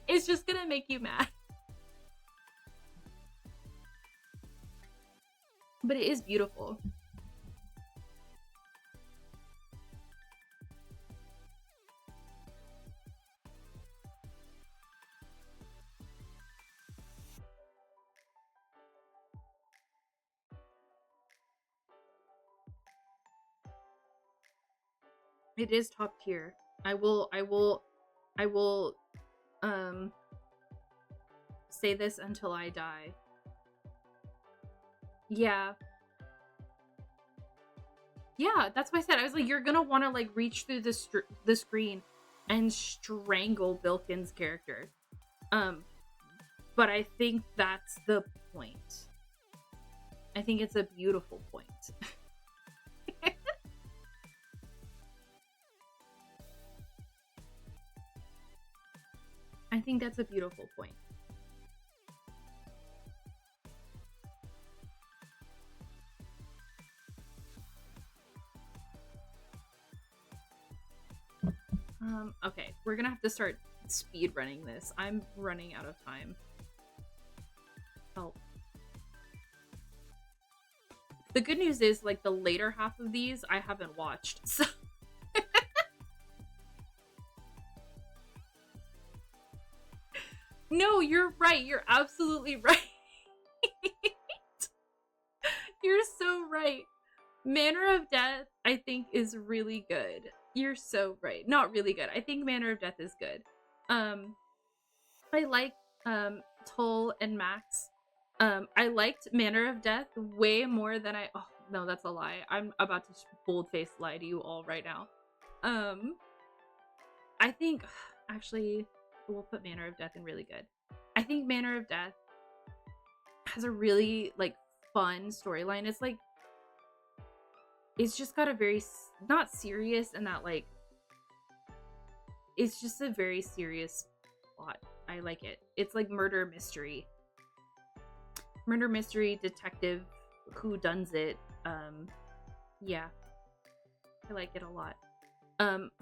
It's just gonna make you mad. But it is beautiful. It is top tier. I will say this until I die. Yeah. Yeah, that's what I said. I was like, you're gonna want to like reach through the screen and strangle Bilkin's character. But I think that's the point. I think it's a beautiful point. I think that's a beautiful point. Okay, we're gonna have to start speed running this. I'm running out of time. Oh. The good news is, like, the later half of these I haven't watched, so... No, you're right. You're absolutely right. You're so right. Manner of Death, I think, is really good. You're so right. Not really good. I think Manner of Death is good. I like Toll and Max. I liked Manner of Death way more than I... Oh, no, that's a lie. I'm about to bold-faced lie to you all right now. I think... Actually, we'll put Manner of Death in really good. I think Manner of Death has a really, like, fun storyline. It's, like... It's just got a very... Not serious in that, like... It's just a very serious plot, I like it. It's like murder mystery detective whodunit. Yeah, I like it a lot.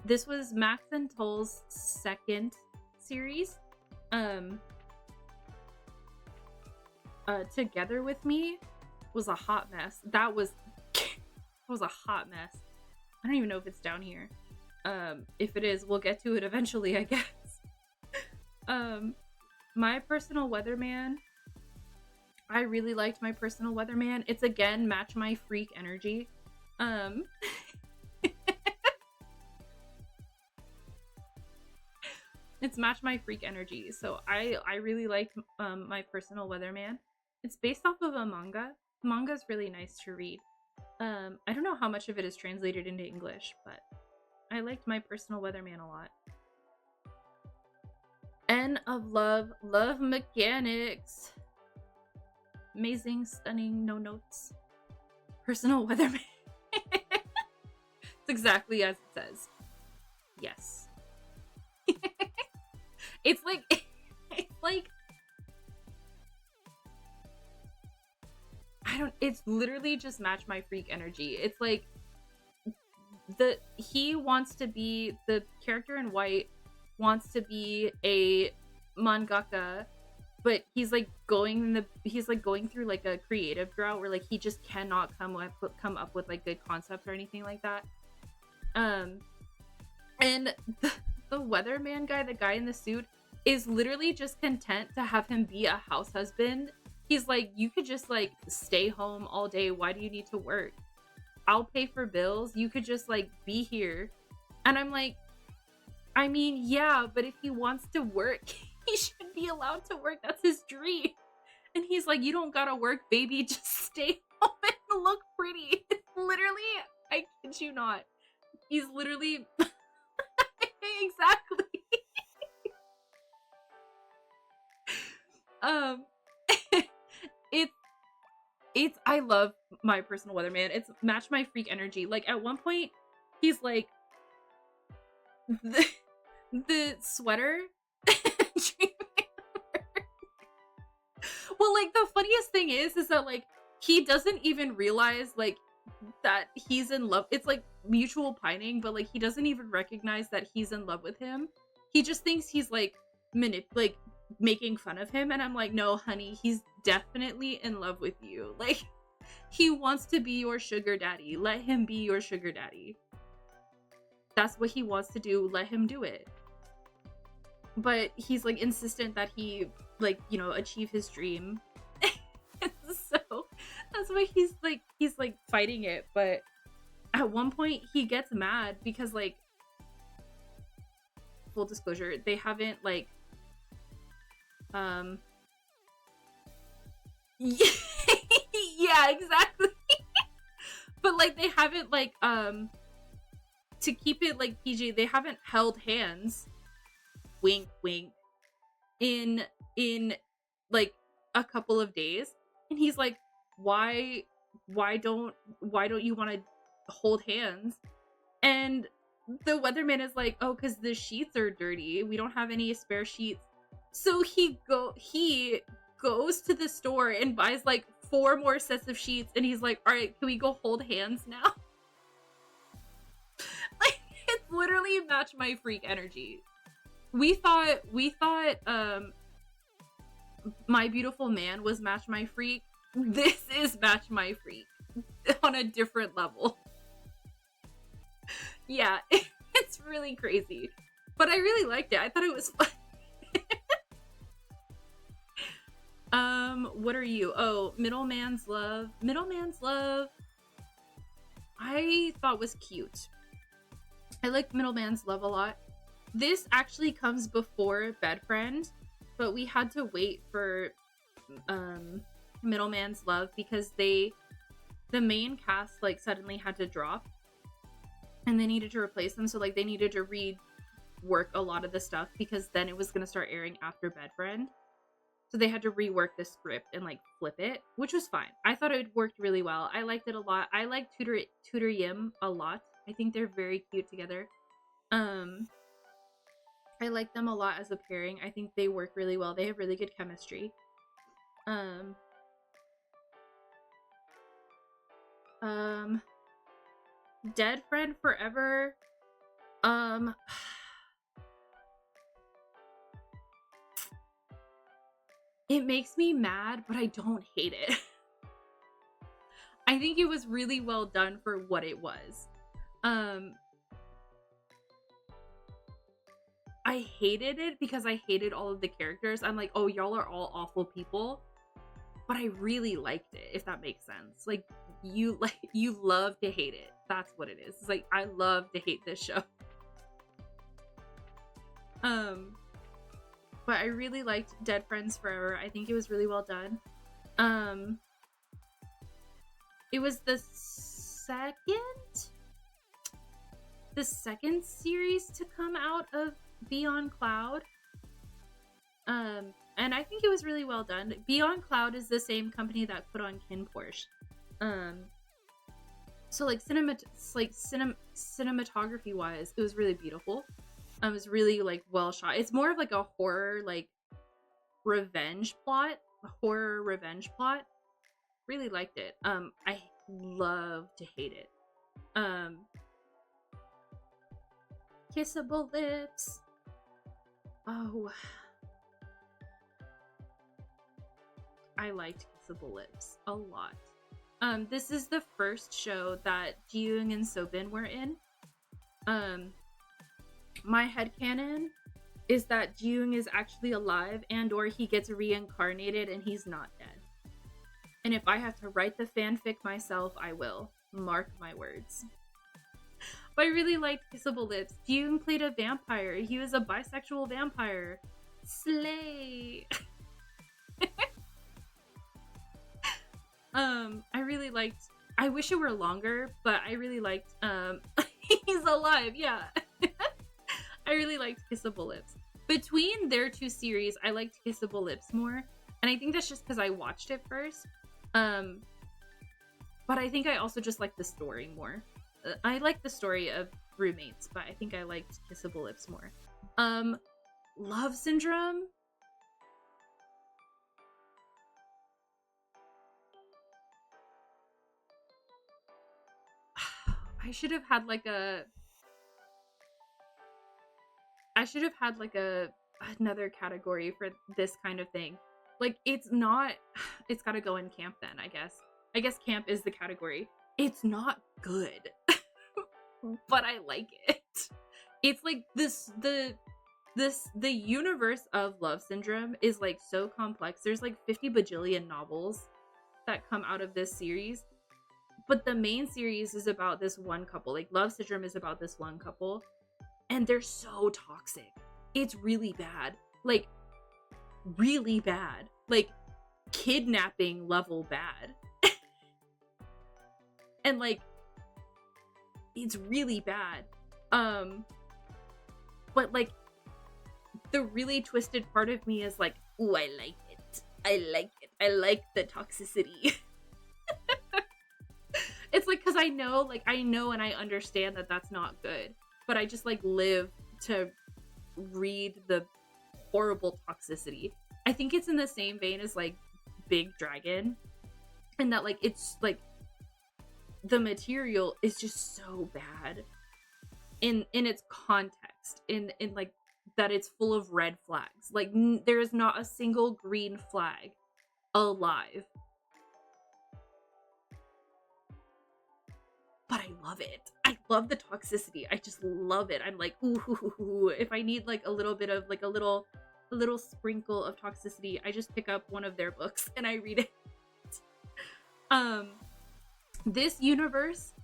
This was Max and Tull's second series. Together with Me was a hot mess. That was a hot mess. I don't even know if it's down here. If it is, we'll get to it eventually, I guess. My Personal Weatherman. I really liked My Personal Weatherman. It's again match my freak energy. It's match my freak energy. So I really liked My Personal Weatherman. It's based off of a manga. Manga is really nice to read. I don't know how much of it is translated into English, but I liked My Personal Weatherman a lot. N of Love Mechanics. Amazing, stunning, no notes. Personal Weatherman. It's exactly as it says. Yes. It's like it's literally just match my freak energy. It's like he wants to be, the character in white wants to be a mangaka, but he's like going through like a creative drought where like he just cannot come up with like good concepts or anything like that. And the weatherman guy, the guy in the suit, is literally just content to have him be a house husband. He's like, you could just like stay home all day. Why do you need to work? I'll pay for bills. You could just like be here. And I'm like, I mean, yeah, but if he wants to work, he should be allowed to work. That's his dream. And he's like, you don't gotta work, baby. Just stay home and look pretty. It's literally, I kid you not. He's literally exactly. It's I love My Personal Weatherman. It's match my freak energy. Like at one point, he's like the sweater. Well, like the funniest thing is that like he doesn't even realize like that he's in love. It's like mutual pining, but like he doesn't even recognize that he's in love with him. He just thinks he's like making fun of him, and I'm like, no honey, he's definitely in love with you. Like he wants to be your sugar daddy. Let him be your sugar daddy. That's what he wants to do. Let him do it. But he's like insistent that he like, you know, achieve his dream. So that's why he's like fighting it. But at one point he gets mad because like, full disclosure, they haven't like yeah, exactly. But like they haven't like to keep it like PG, they haven't held hands, wink wink, in like a couple of days. And he's like, why don't you want to hold hands? And the weatherman is like, oh, because the sheets are dirty, we don't have any spare sheets. So he goes to the store and buys like 4 more sets of sheets, and he's like, all right, can we go hold hands now? Like it's literally match my freak energy. We thought My Beautiful Man was match my freak. This is match my freak on a different level. Yeah, it's really crazy, but I really liked it. I thought it was fun. What are you? Oh, Middleman's Love. Middleman's Love I thought was cute. I like Middleman's Love a lot. This actually comes before Bedfriend, but we had to wait for Middleman's Love because the main cast like suddenly had to drop and they needed to replace them, so like they needed to rework a lot of the stuff because then it was going to start airing after Bedfriend. So they had to rework the script and like flip it, which was fine. I thought it worked really well. I liked it a lot. I like Tutor Yim a lot. I think they're very cute together. I I like them a lot as a pairing. I think they work really well. They have really good chemistry. Dead Friend Forever. It makes me mad, but I don't hate it. I think it was really well done for what it was. I hated it because I hated all of the characters. I'm like, oh, y'all are all awful people. But I really liked it, if that makes sense. Like, you love to hate it. That's what it is. It's like, I love to hate this show. But I really liked Dead Friends Forever. I think it was really well done. It was the second series to come out of Beyond Cloud. And I think it was really well done. Beyond Cloud is the same company that put on Kin Porsche. So like cinematography wise, it was really beautiful. It was really like well shot. It's more of like a horror, like revenge plot. Really liked it. I love to hate it. Kissable Lips. Oh, I liked Kissable Lips a lot. This is the first show that Ji-young and So-bin were in. My headcanon is that Ji-young is actually alive and or he gets reincarnated and he's not dead. And if I have to write the fanfic myself, I will. Mark my words. But I really liked Kissable Lips. Ji-young played a vampire. He was a bisexual vampire. Slay! I really liked... I wish it were longer, but I really liked... he's alive, yeah. I really liked Kissable Lips. Between their two series, I liked Kissable Lips more. And I think that's just because I watched it first. But I think I also just like the story more. I like the story of roommates, but I think I liked Kissable Lips more. Love Syndrome. I should have had like another category for this kind of thing. Like, it's gotta go in camp then, I guess. I guess camp is the category. It's not good, but I like it. It's like the universe of Love Syndrome is like so complex. There's like 50 bajillion novels that come out of this series. But the main series is about this one couple. Like, Love Syndrome is about this one couple. And they're so toxic. It's really bad. Like, really bad. Like, kidnapping level bad. And, like, it's really bad. But, like, the really twisted part of me is like, ooh, I like it. I like the toxicity. It's like, because I know and I understand that that's not good, but I just like live to read the horrible toxicity. I think it's in the same vein as like Big Dragon, and that like it's like the material is just so bad in its context, in like that it's full of red flags. Like there is not a single green flag alive. But I love it. I love the toxicity. I just love it. I'm like, ooh, if I need like a little bit of like a little sprinkle of toxicity, I just pick up one of their books and I read it. This universe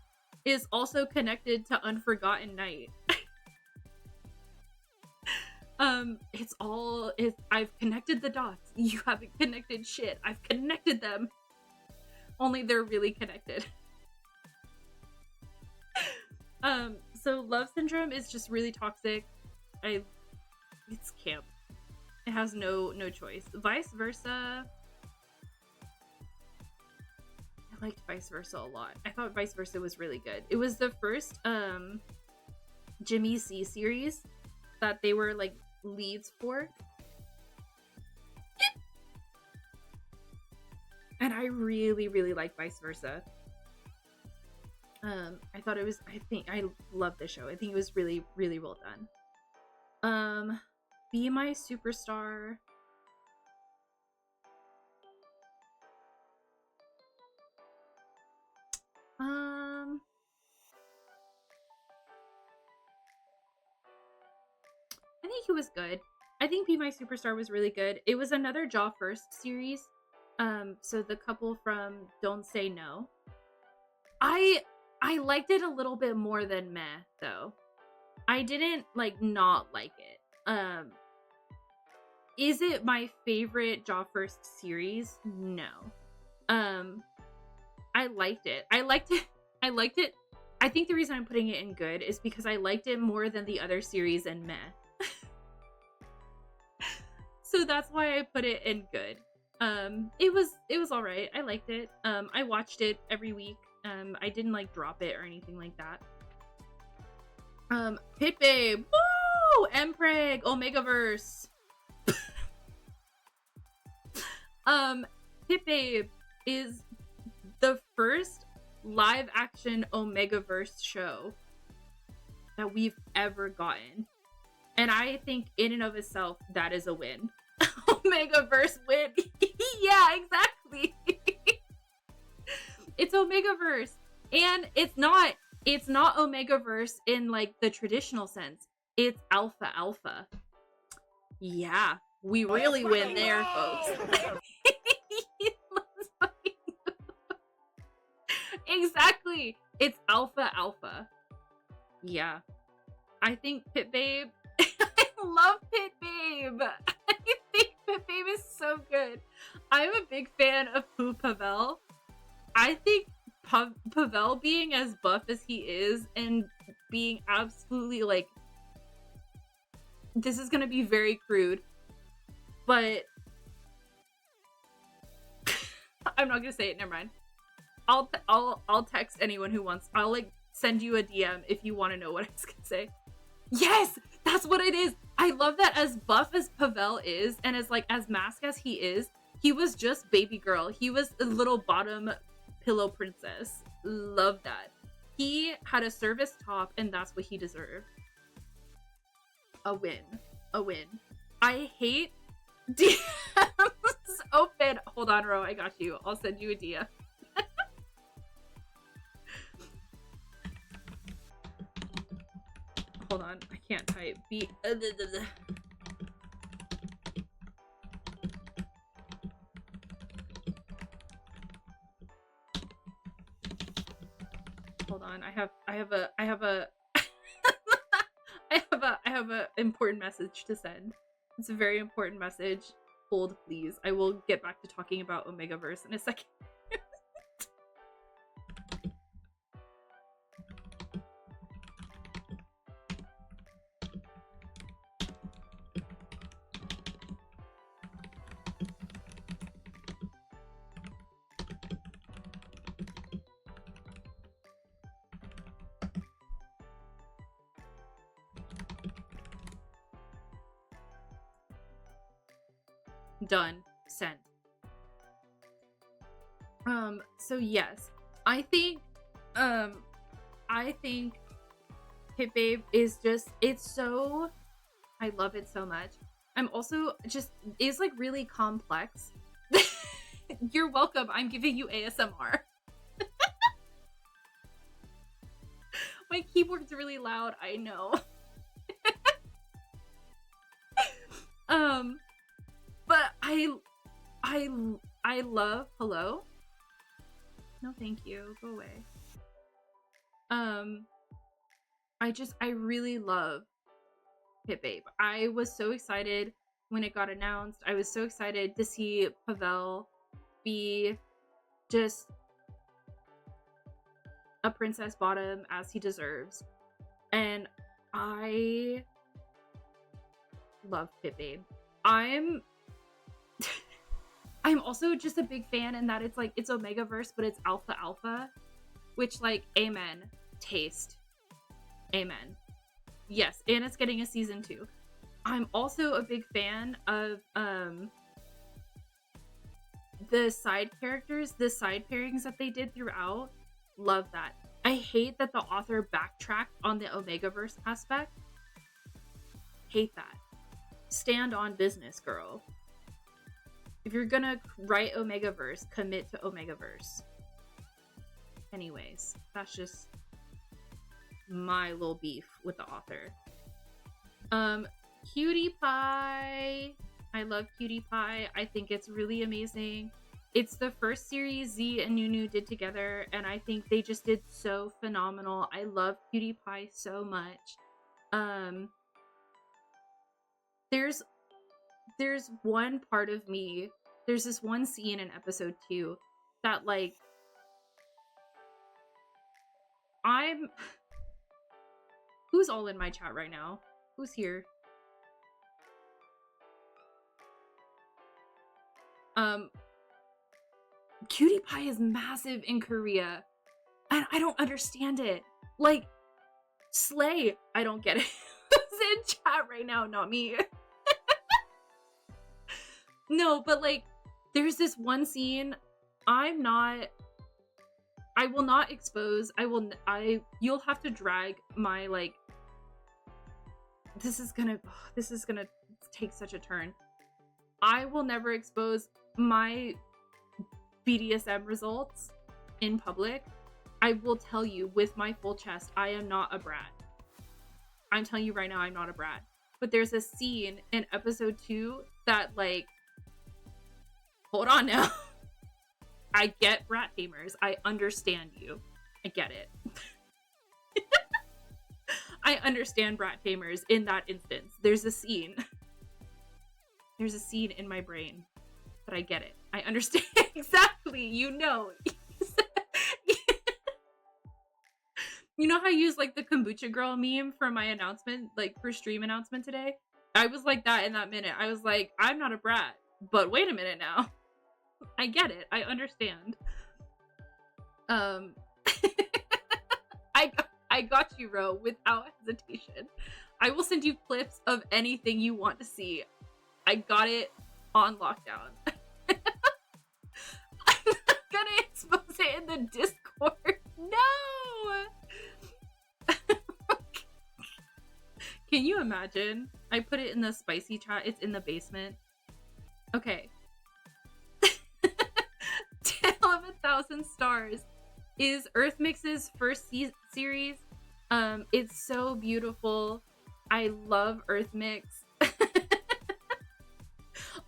is also connected to Unforgotten Night. I've connected the dots. You haven't connected shit. I've connected them. Only they're really connected. So Love Syndrome is just really toxic. It's camp. It has no choice. Vice Versa. I liked Vice Versa a lot. I thought Vice Versa was really good. It was the first Jimmy C series that they were like leads for. And I really, really like vice versa. I thought it was, I love this show. I think it was really, really well done. Be My Superstar. I think he was good. I think Be My Superstar was really good. It was another Jaw First series. So the couple from Don't Say No. I liked it a little bit more than meh, though. I didn't like not like it. Is it my favorite Jaw First series? No. I liked it. I liked it. I think the reason I'm putting it in good is because I liked it more than the other series and meh. So that's why I put it in good. It was all right. I liked it. I watched it every week. I didn't like drop it or anything like that. Pit Babe. Woo! Mpreg. Omegaverse. Pit Babe is the first live action Omegaverse show that we've ever gotten. And I think in and of itself, that is a win. Omegaverse win. Yeah, exactly. It's Omegaverse. And it's not Omegaverse in like the traditional sense. It's alpha. Yeah, we really win there, folks. Exactly. It's alpha. Yeah. I think Pit Babe. I love Pit Babe. I think Pit Babe is so good. I'm a big fan of Pooh Pavel. I think Pavel being as buff as he is and being absolutely like, this is gonna be very crude, but I'm not gonna say it. Never mind. I'll text anyone who wants. I'll like send you a DM if you want to know what I was gonna say. Yes, that's what it is. I love that as buff as Pavel is, and as like as masked as he is, he was just baby girl. He was a little bottom pillow princess. Love that. He had a service top, and that's what he deserved. A win. I hate DMs open. Hold on, Ro. I got you. I'll send you a DM. Hold on, I can't type. Hold on, I have a I have a important message to send. It's a very important message. Hold, please. I will get back to talking about Omegaverse in a second. Done. Sent. So yes, I think Pit Babe is just, it's so, I love it so much. I'm also just, it's like really complex. You're welcome. I'm giving you ASMR. My keyboard's really loud. I know. But I love, hello? No, thank you. Go away. I really love Pit Babe. I was so excited when it got announced. I was so excited to see Pavel be just a princess bottom as he deserves. And I love Pit Babe. I'm also just a big fan in that it's like, it's Omegaverse, but it's alpha, which like, amen. Taste. Amen. Yes, and it's getting a season 2. I'm also a big fan of the side characters, the side pairings that they did throughout. Love that. I hate that the author backtracked on the Omegaverse aspect. Hate that. Stand on business, girl. If you're gonna write Omegaverse, commit to Omegaverse. Anyways, that's just my little beef with the author. Cutie Pie. I love Cutie Pie. I think it's really amazing. It's the first series Z and Nunu did together, and I think they just did so phenomenal. I love Cutie Pie so much. There's one part of me, there's this one scene in episode 2 that, like, who's all in my chat right now? Who's here? Cutie Pie is massive in Korea, and I don't understand it. Like, slay, I don't get it. Who's in chat right now? Not me. No, but like, there's this one scene. I will not expose. You'll have to drag my, like, this is gonna take such a turn. I will never expose my BDSM results in public. I will tell you with my full chest, I am not a brat. I'm telling you right now, I'm not a brat. But there's a scene in episode 2 that, like, hold on now. I get brat tamers. I understand you. I get it. I understand brat tamers in that instance. There's a scene. There's a scene in my brain. But I get it. I understand exactly. You know. You know how I used, like, the kombucha girl meme for my announcement, like, for stream announcement today? I was like that in that minute. I was like, I'm not a brat. But wait a minute now. I get it. I understand. I got you, Ro, without hesitation. I will send you clips of anything you want to see. I got it on lockdown. I'm not gonna expose it in the Discord. No! Can you imagine? I put it in the spicy chat. It's in the basement. Okay. Tale of 1,000 Stars is Earthmix's first series. It's so beautiful. I love Earthmix.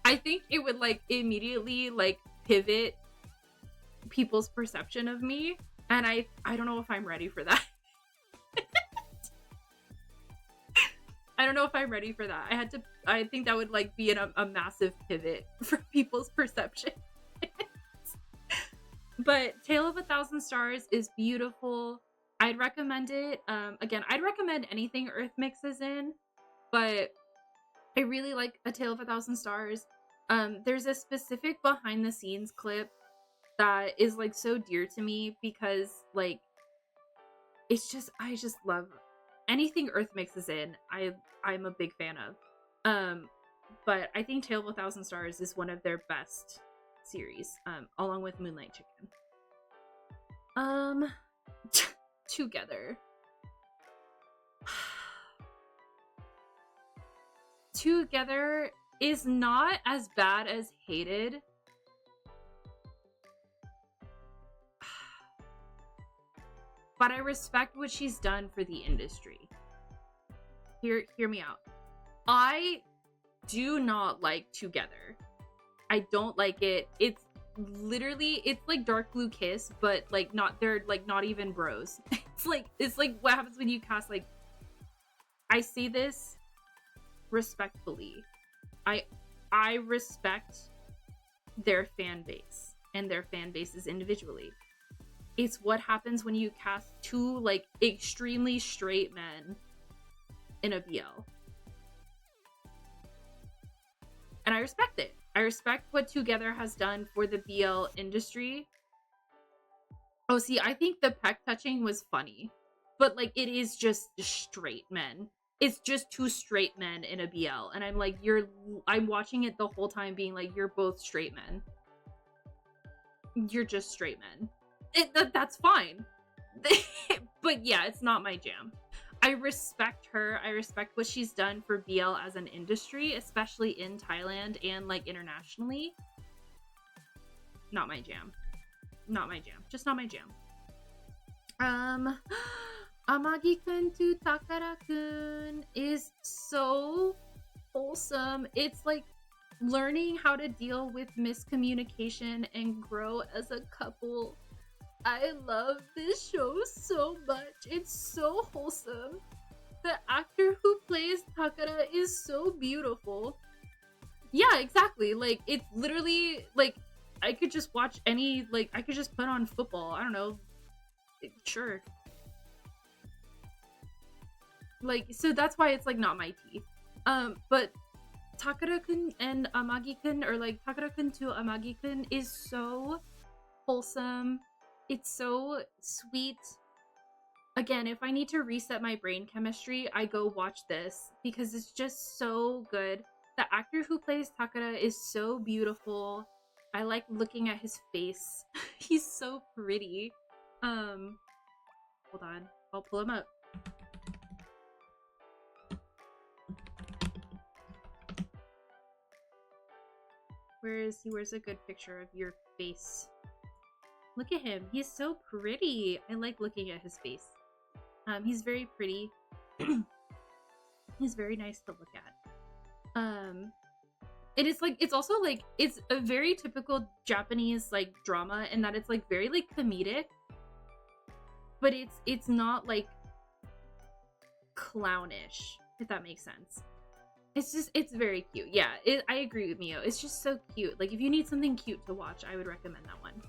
I think it would, like, immediately, like, pivot people's perception of me, and I don't know if I'm ready for that. I don't know if I'm ready for that. I think that would, like, be a massive pivot for people's perception. But Tale of 1,000 Stars is beautiful. I'd recommend it. Again, I'd recommend anything Earthmix is in, but I really like A Tale of 1,000 Stars. There's a specific behind the scenes clip that is, like, so dear to me because, like, it's just, I just love anything Earthmix is in. I'm a big fan of. But I think Tale of 1,000 Stars is one of their best series, along with Moonlight Chicken. Together. Together is not as bad as Hated. But I respect what she's done for the industry. Hear me out. I do not like Together. I don't like it. It's literally, it's like Dark Blue Kiss, but, like, they're, like, not even bros. It's like what happens when you cast, like, I say this respectfully. I respect their fan base and their fan bases individually. It's what happens when you cast two, like, extremely straight men in a BL. And I respect it. I respect what Together has done for the BL industry. Oh, see, I think the peck touching was funny. But, like, it is just straight men. it's just two straight men in a BL, and I'm like, I'm watching it the whole time being like, you're both straight men. You're just straight men. That's fine. But yeah, it's not my jam. I respect her. I respect what she's done for BL as an industry, especially in Thailand and like internationally. Not my jam. Not my jam. Just not my jam. Amagi-kun to Takara-kun is so wholesome. It's like learning how to deal with miscommunication and grow as a couple. I love this show so much. It's so wholesome. The actor who plays Takara is so beautiful. Yeah, exactly. Like, it's literally, like, I could just watch any, like, I could just put on football. I don't know. Sure. Like, so that's why it's, like, not my tea. But Takara-kun and Amagi-kun, or, like, Takara-kun to Amagi-kun is so wholesome. It's so sweet. Again, if I need to reset my brain chemistry, I go watch this because it's just so good. The actor who plays Takara is so beautiful. I like looking at his face. He's so pretty. Hold on. I'll pull him up. Where is he? Where's a good picture of your face? Look at him. He's so pretty. I like looking at his face. He's very pretty. He's very nice to look at. It is like, it's also like, it's a very typical Japanese like drama in that it's like very like comedic, but it's not like clownish, if that makes sense. It's just, it's very cute. Yeah, I agree with Mio. It's just so cute. Like, if you need something cute to watch, I would recommend that one.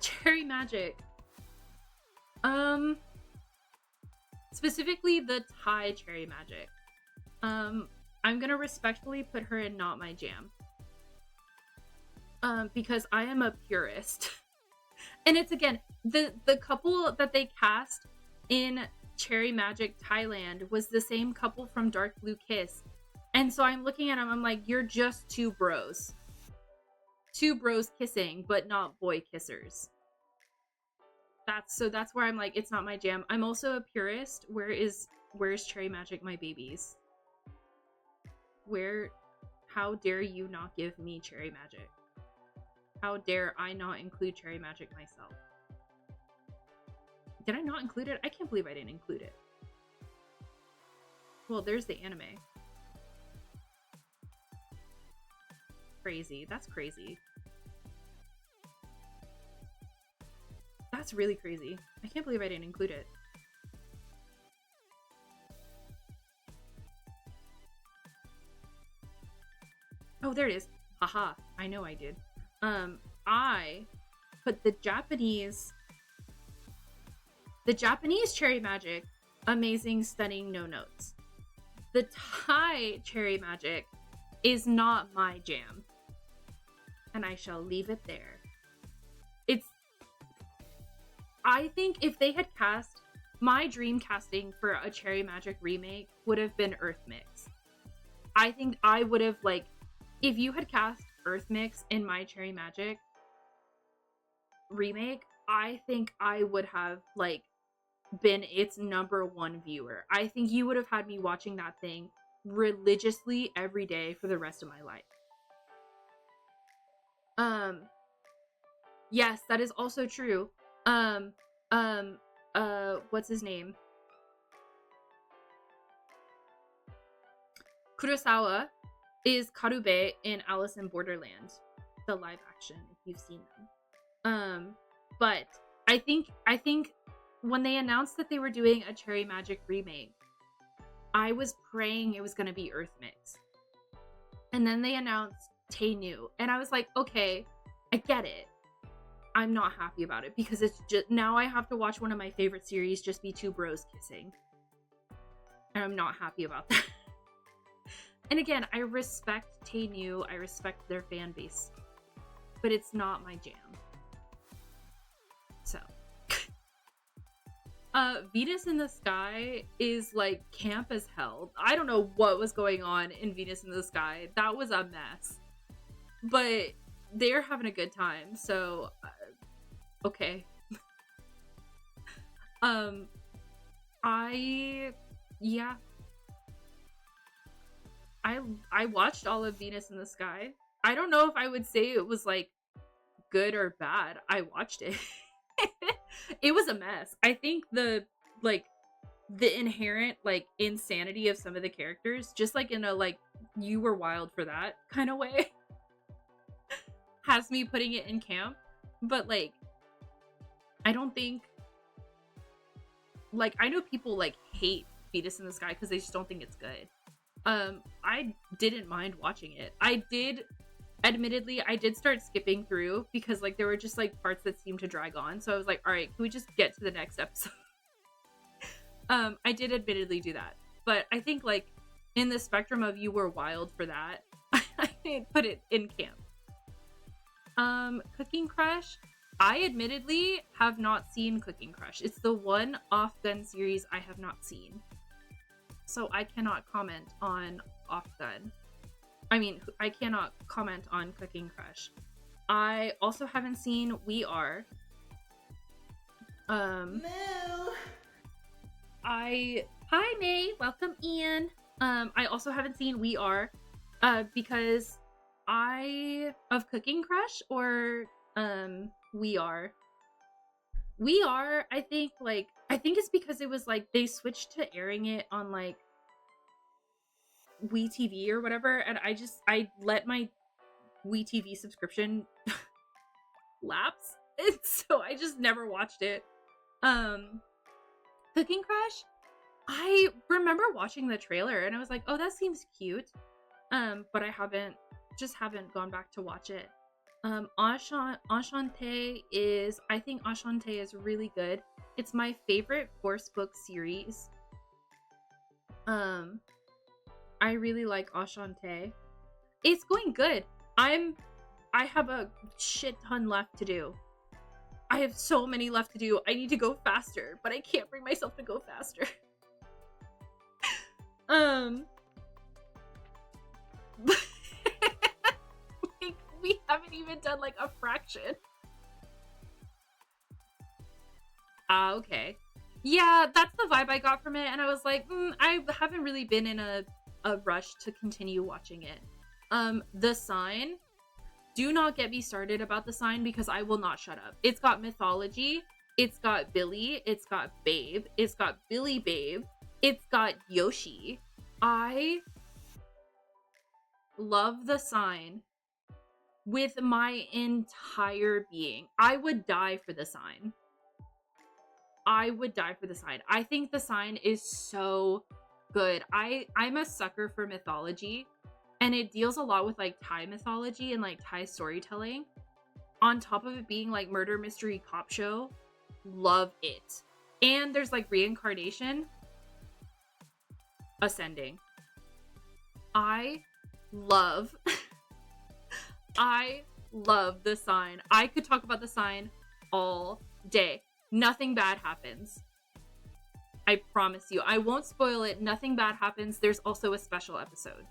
Cherry Magic. Specifically the Thai Cherry Magic. I'm gonna respectfully put her in not my jam. Because I am a purist. And it's, again, the couple that they cast in Cherry Magic Thailand was the same couple from Dark Blue Kiss. And so I'm looking at them, I'm like, you're just two bros. Two bros kissing, but not boy kissers. That's where I'm like, it's not my jam. I'm also a purist. Where's Cherry Magic my babies? How dare you not give me Cherry Magic? How dare I not include Cherry Magic myself? Did I not include it? I can't believe I didn't include it. Well, there's the anime. Crazy. That's crazy. That's really crazy. I can't believe I didn't include it. Oh, there it is. Haha. I know I did. I put the Japanese Cherry Magic, amazing, stunning, no notes. The Thai Cherry Magic is not my jam. And I shall leave it there. I think if they had cast, my dream casting for a Cherry Magic remake would have been Earth Mix. I think I would have, like, if you had cast Earth Mix in my Cherry Magic remake, I think I would have, like, been its #1 viewer. I think you would have had me watching that thing religiously every day for the rest of my life. Yes, that is also true. What's his name? Kurosawa is Karube in Alice in Borderland, the live action, if you've seen them. But I think when they announced that they were doing a Cherry Magic remake, I was praying it was going to be Earth Mix. And then they announced Tae-Nu, and I was like, okay, I get it. I'm not happy about it because it's just, now I have to watch one of my favorite series just be two bros kissing. And I'm not happy about that. And again, I respect Tae-Nu, I respect their fan base, but it's not my jam. So, Venus in the Sky is like camp as hell. I don't know what was going on in Venus in the Sky. That was a mess. But they're having a good time, so okay. I watched all of Venus in the Sky. I don't know if I would say it was like good or bad. I watched it. It was a mess. I think the inherent like insanity of some of the characters, just like in a like you were wild for that kind of way, has me putting it in camp. But like I don't think, like, I know people like hate Venus in the Sky because they just don't think it's good. I didn't mind watching it. Admittedly, I did start skipping through because like there were just like parts that seemed to drag on. So I was like, all right, can we just get to the next episode? I did admittedly do that. But I think like in the spectrum of you were wild for that, I didn't put it in camp. Cooking Crush. I admittedly have not seen Cooking Crush. It's the one Off-Gun series I have not seen. So I cannot comment on Off-Gun. I mean, I cannot comment on Cooking Crush. I also haven't seen We Are. Mel. Hi May, welcome Ian. I also haven't seen We Are, because of Cooking Crush or We Are. I think it's because it was like they switched to airing it on like WeTV or whatever, and I let my WeTV subscription lapse, and so I just never watched it. Cooking Crush, I remember watching the trailer and I was like, oh, that seems cute, but I haven't gone back to watch it. Enchante is really good. It's my favorite course book series. I really like Enchante. It's going good. I have a shit ton left to do. I have so many left to do. I need to go faster, but I can't bring myself to go faster. Like, we haven't even done like a fraction. Okay. Yeah, that's the vibe I got from it, and I was like, I haven't really been in a rush to continue watching it. The Sign. Do not get me started about The Sign because I will not shut up. It's got mythology. It's got Billy. It's got Babe. It's got Billy Babe. It's got Yoshi. I love The Sign with my entire being. I would die for The Sign. I think The Sign is so good. I'm a sucker for mythology, and it deals a lot with like Thai mythology and like Thai storytelling. On top of it being like murder mystery cop show, love it. And there's like reincarnation. Ascending. I love The Sign. I could talk about The Sign all day. Nothing bad happens. I promise you. I won't spoil it. Nothing bad happens. There's also a special episode.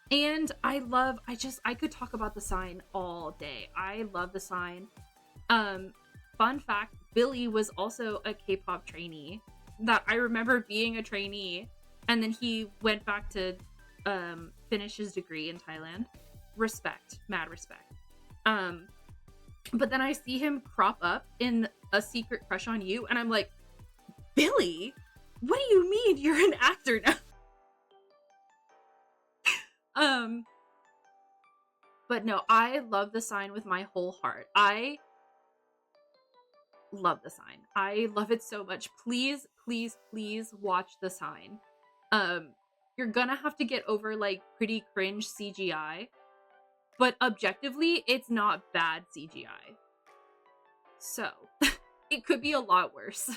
And I could talk about The Sign all day. I love The Sign. Fun fact, Billy was also a K-pop trainee. That I remember being a trainee, and then he went back to finish his degree in Thailand. Respect. Mad respect. But then I see him crop up in A Secret Crush on You, and I'm like, Billy? What do you mean you're an actor now? But no, I love The Sign with my whole heart. I love The Sign. I love it so much. Please, please, please watch The Sign. You're gonna have to get over like pretty cringe CGI, but objectively, it's not bad CGI. So, it could be a lot worse.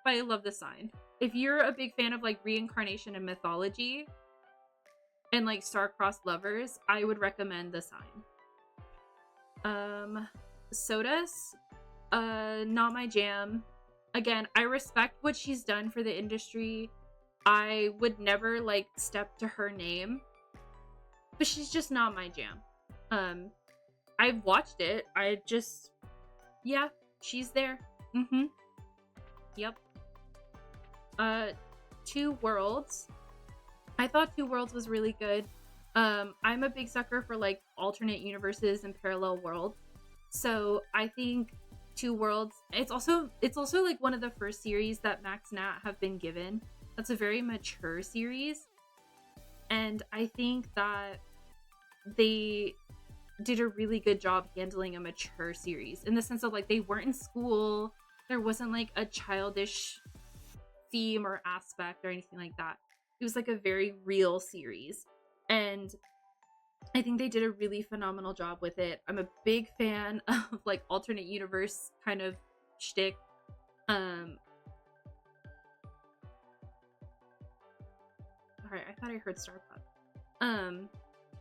But I love The Sign. If you're a big fan of like reincarnation and mythology and like star-crossed lovers, I would recommend The Sign. Sodas. not my jam. Again, I respect what she's done for the industry. I would never like step to her name, but she's just not my jam. I've watched it. I just, yeah, she's there. Yep. Two Worlds. I thought Two Worlds was really good. I'm a big sucker for like alternate universes and parallel worlds. So I think Two Worlds, it's also like one of the first series that Max Nat have been given. That's a very mature series. And I think that they did a really good job handling a mature series in the sense of like they weren't in school. There wasn't like a childish theme or aspect or anything like that. It was like a very real series. And I think they did a really phenomenal job with it. I'm a big fan of like alternate universe kind of shtick. Alright, I thought I heard Star Pup.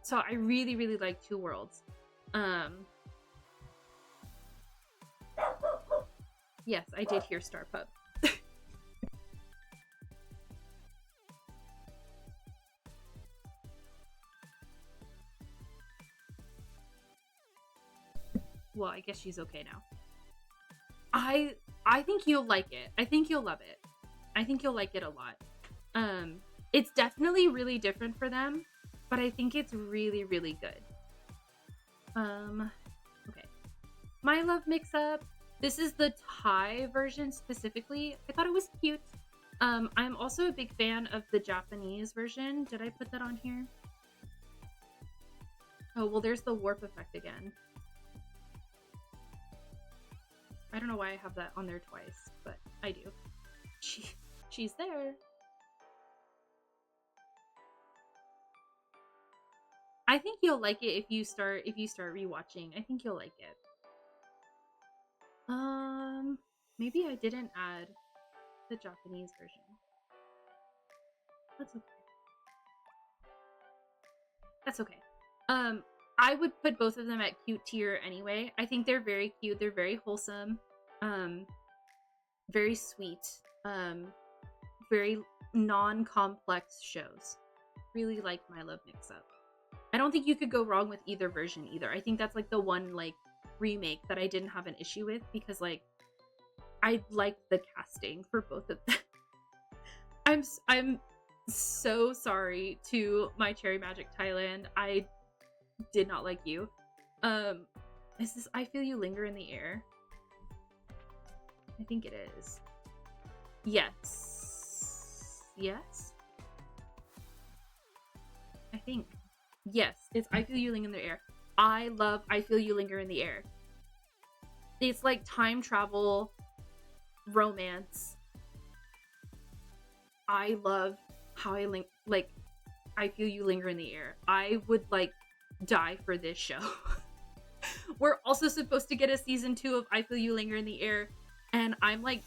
So I really, really like Two Worlds. Yes, I did hear Star Pup. Well, I guess she's okay now. I think you'll like it. I think you'll love it. I think you'll like it a lot. It's definitely really different for them, but I think it's really, really good. Okay. My Love Mix-Up. This is the Thai version specifically. I thought it was cute. I'm also a big fan of the Japanese version. Did I put that on here? Oh, well, there's the warp effect again. I don't know why I have that on there twice, but I do. She's there. I think you'll like it if you start rewatching. I think you'll like it. Maybe I didn't add the Japanese version. That's okay. That's okay. I would put both of them at cute tier anyway. I think they're very cute. They're very wholesome. Very sweet. Very non-complex shows. Really like My Love Mix-Up. I don't think you could go wrong with either version either. I think that's like the one like remake that I didn't have an issue with because like I liked the casting for both of them. I'm so sorry to my Cherry Magic Thailand. I did not like you. Is this I Feel You Linger in the Air? I think it is. Yes. Yes? I think. Yes, it's I Feel You Linger in the Air. I love I Feel You Linger in the Air. It's like time travel romance. I love how I I Feel You Linger in the Air. I would like die for this show. We're also supposed to get a season 2 of I Feel You Linger in the Air, and I'm like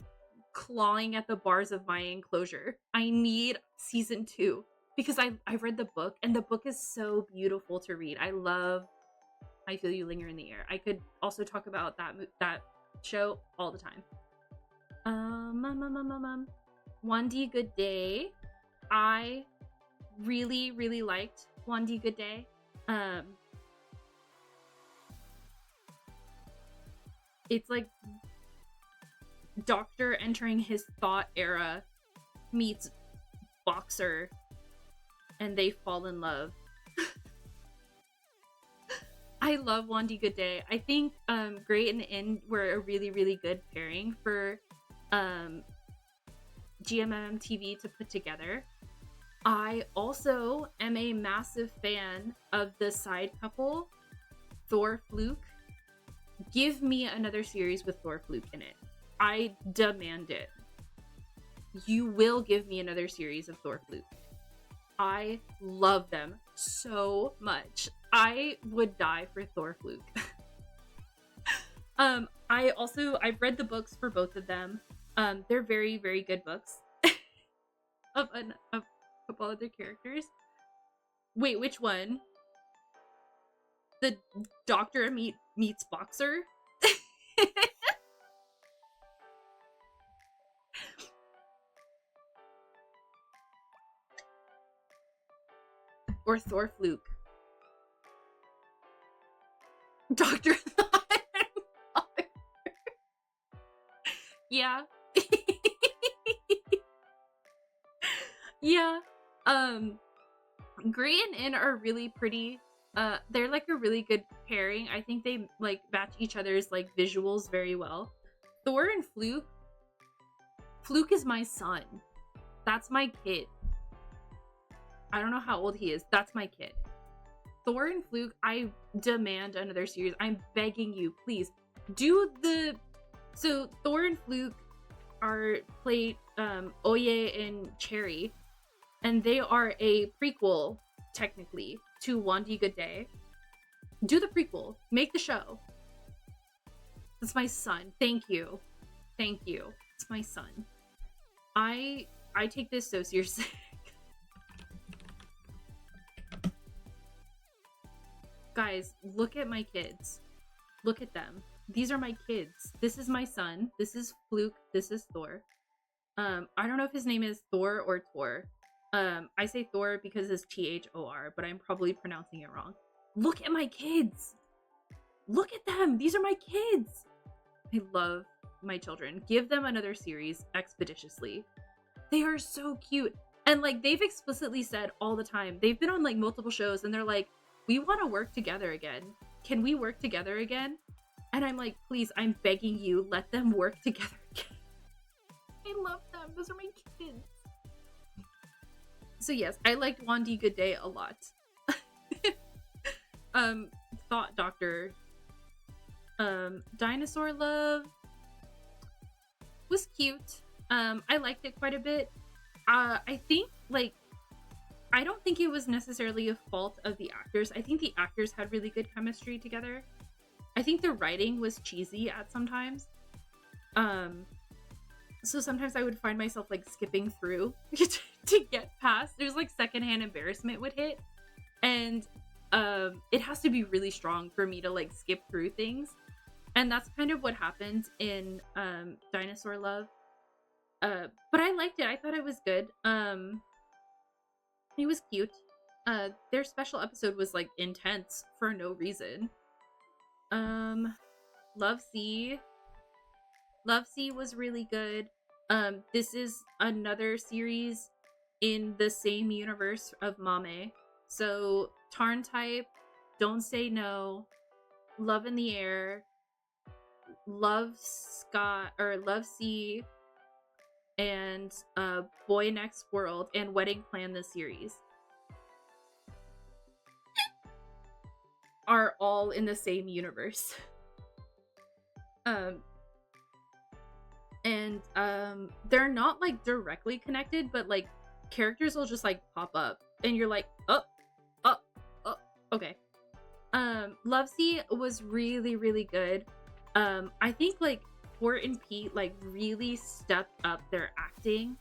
clawing at the bars of my enclosure. I need season 2 because I read the book, and the book is so beautiful to read. I love I Feel You Linger in the Air. I could also talk about that show all the time. Wandi Good Day. I really, really liked Wandi Good Day. It's like Doctor entering his thought era meets Boxer, and they fall in love. I love Wandi Good Day. I think Great and End were a really, really good pairing for GMM TV to put together. I also am a massive fan of the side couple, Thor Fluke. Give me another series with Thor Fluke in it. I demand it. You will give me another series of Thor Fluke. I love them so much. I would die for Thor Fluke. I've read the books for both of them. They're very, very good books. of a couple other characters. Wait, which one? The Doctor meets Boxer? Or Thor Fluke. Dr. Yeah. Yeah. Gray and In are really pretty. They're like a really good pairing. I think they like match each other's like visuals very well. Thor and Fluke. Fluke is my son. That's my kid. I don't know how old he is. That's my kid. Thor and Fluke, I demand another series. I'm begging you, please. Do the... So, Thor and Fluke are played Oye and Cherry, and they are a prequel, technically, to Wandy Good Day. Do the prequel. Make the show. That's my son. Thank you. Thank you. It's my son. I take this so seriously. Guys, look at my kids. Look at them. These are my kids. This is my son. This is Fluke. This is Thor. I don't know if his name is Thor or Tor. I say Thor because it's Thor, but I'm probably pronouncing it wrong. Look at my kids. Look at them. These are my kids. I love my children. Give them another series expeditiously. They are so cute. And like they've explicitly said all the time, they've been on like multiple shows and they're like, we want to work together again. Can we work together again? And I'm like, please, I'm begging you, let them work together again. I love them. Those are my kids. So yes, I liked Wandy Good Day a lot. Thought Doctor. Dinosaur Love was cute. I liked it quite a bit. I think like I don't think it was necessarily a fault of the actors. I think the actors had really good chemistry together. I think the writing was cheesy at sometimes. So sometimes I would find myself like skipping through to get past. There's like secondhand embarrassment would hit. And it has to be really strong for me to like skip through things. And that's kind of what happened in Dinosaur Love. But I liked it. I thought it was good. It was cute. Their special episode was like intense for no reason. Love Sea. Love Sea was really good. This is another series in the same universe of Mame. So Tarn Type, Don't Say No, Love in the Air, Love Sea, and Boy Next World and Wedding Plan the series are all in the same universe. They're not like directly connected, but like characters will just like pop up and you're like, oh, okay. Love Sea was really, really good. I think like Port and Pete like really stepped up their acting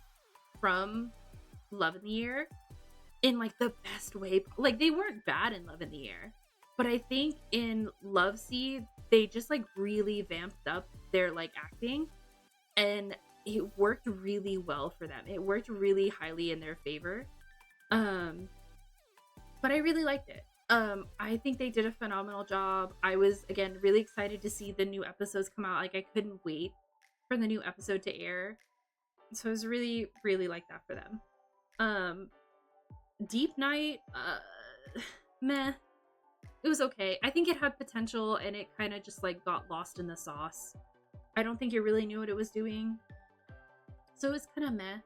from Love in the Air in like the best way. Like they weren't bad in Love in the Air, but I think in Love Sea they just like really vamped up their like acting, and it worked really well for them. It worked really highly in their favor. But I really liked it. I think they did a phenomenal job. I was, again, really excited to see the new episodes come out. Like, I couldn't wait for the new episode to air. So I was really, really like that for them. Deep Night, meh. It was okay. I think it had potential, and it kind of just, like, got lost in the sauce. I don't think it really knew what it was doing. So it was kind of meh.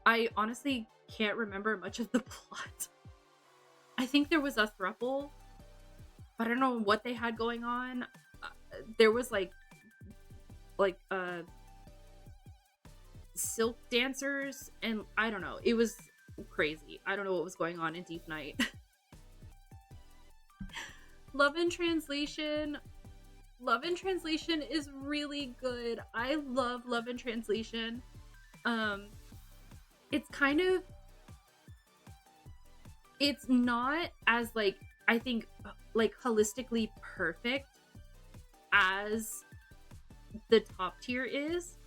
I honestly can't remember much of the plot. I think there was a throuple, but I don't know what they had going on. There was like silk dancers, and I don't know. It was crazy. I don't know what was going on in Deep Night. Love in Translation. Love in Translation is really good. I love Love in Translation. It's kind of, it's not as like, I think like holistically perfect as the top tier is,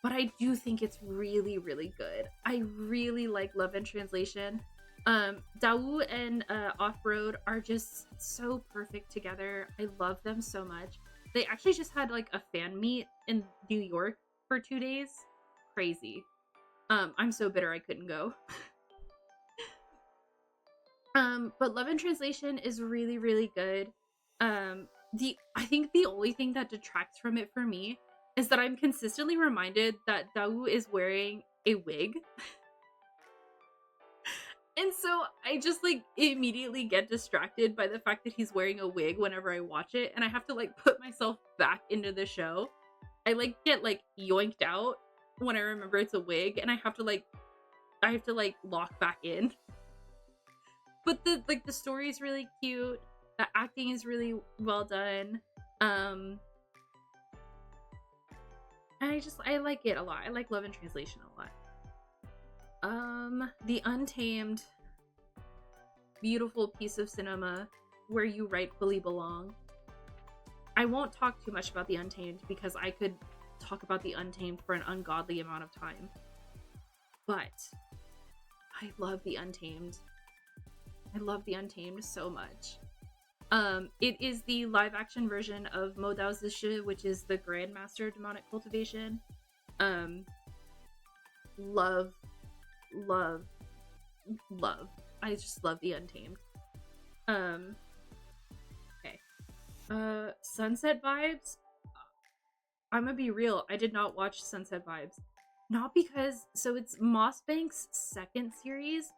but I do think it's really, really good. I really like Love and Translation. Dawu and Off-Road are just so perfect together. I love them so much. They actually just had like a fan meet in New York for 2 days. Crazy. I'm so bitter I couldn't go. But Love and Translation is really, really good. I think the only thing that detracts from it for me is that I'm consistently reminded that Dawu is wearing a wig. And so I just like immediately get distracted by the fact that he's wearing a wig whenever I watch it, and I have to like put myself back into the show. I like get like yoinked out when I remember it's a wig, and I have to like lock back in. But the story is really cute. The acting is really well done. And I like it a lot. I like Love and Translation a lot. The Untamed, beautiful piece of cinema where you rightfully belong. I won't talk too much about The Untamed because I could talk about The Untamed for an ungodly amount of time. But I love The Untamed. I love The Untamed so much. It is the live action version of Mo Dao Zishi, which is the Grandmaster Demonic Cultivation. Love. I just love The Untamed. Okay. Sunset Vibes. I'm gonna be real. I did not watch Sunset Vibes. Not because, so it's Mossbank's second series.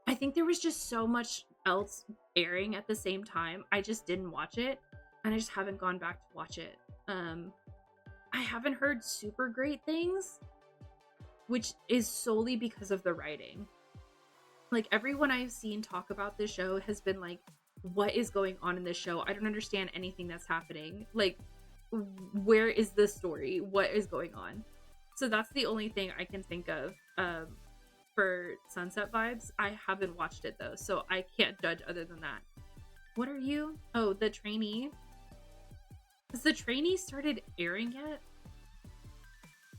I think there was just so much else airing at the same time. I just didn't watch it, and I just haven't gone back to watch it. I haven't heard super great things, which is solely because of the writing. Like, everyone I've seen talk about this show has been like, what is going on in this show? I don't understand anything that's happening. Like, where is the story? What is going on? So that's the only thing I can think of for Sunset Vibes. I haven't watched it though, so I can't judge other than that. What are you? Oh, The Trainee. Has The Trainee started airing yet?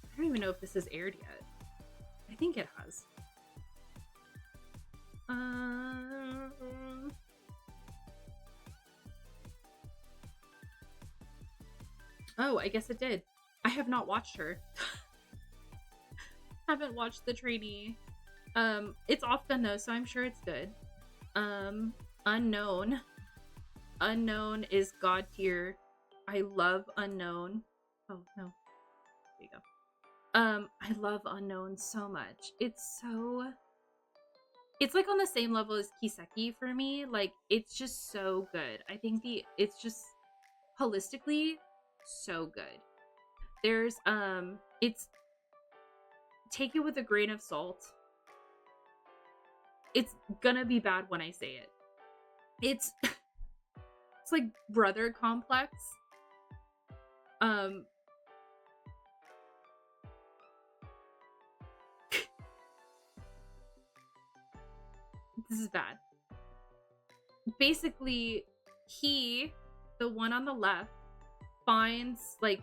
I don't even know if this has aired yet. I think it has. Oh, I guess it did. I have not watched her. Haven't watched The Trainee. It's often though, so I'm sure it's good. Unknown. Unknown is god tier. I love Unknown. Oh no. There you go. I love Unknown so much. It's like on the same level as Kiseki for me. Like, it's just so good. I think it's just holistically so good. There's it's, take it with a grain of salt. It's gonna be bad when I say it. It's it's like brother complex. This is bad. Basically, he, the one on the left, finds like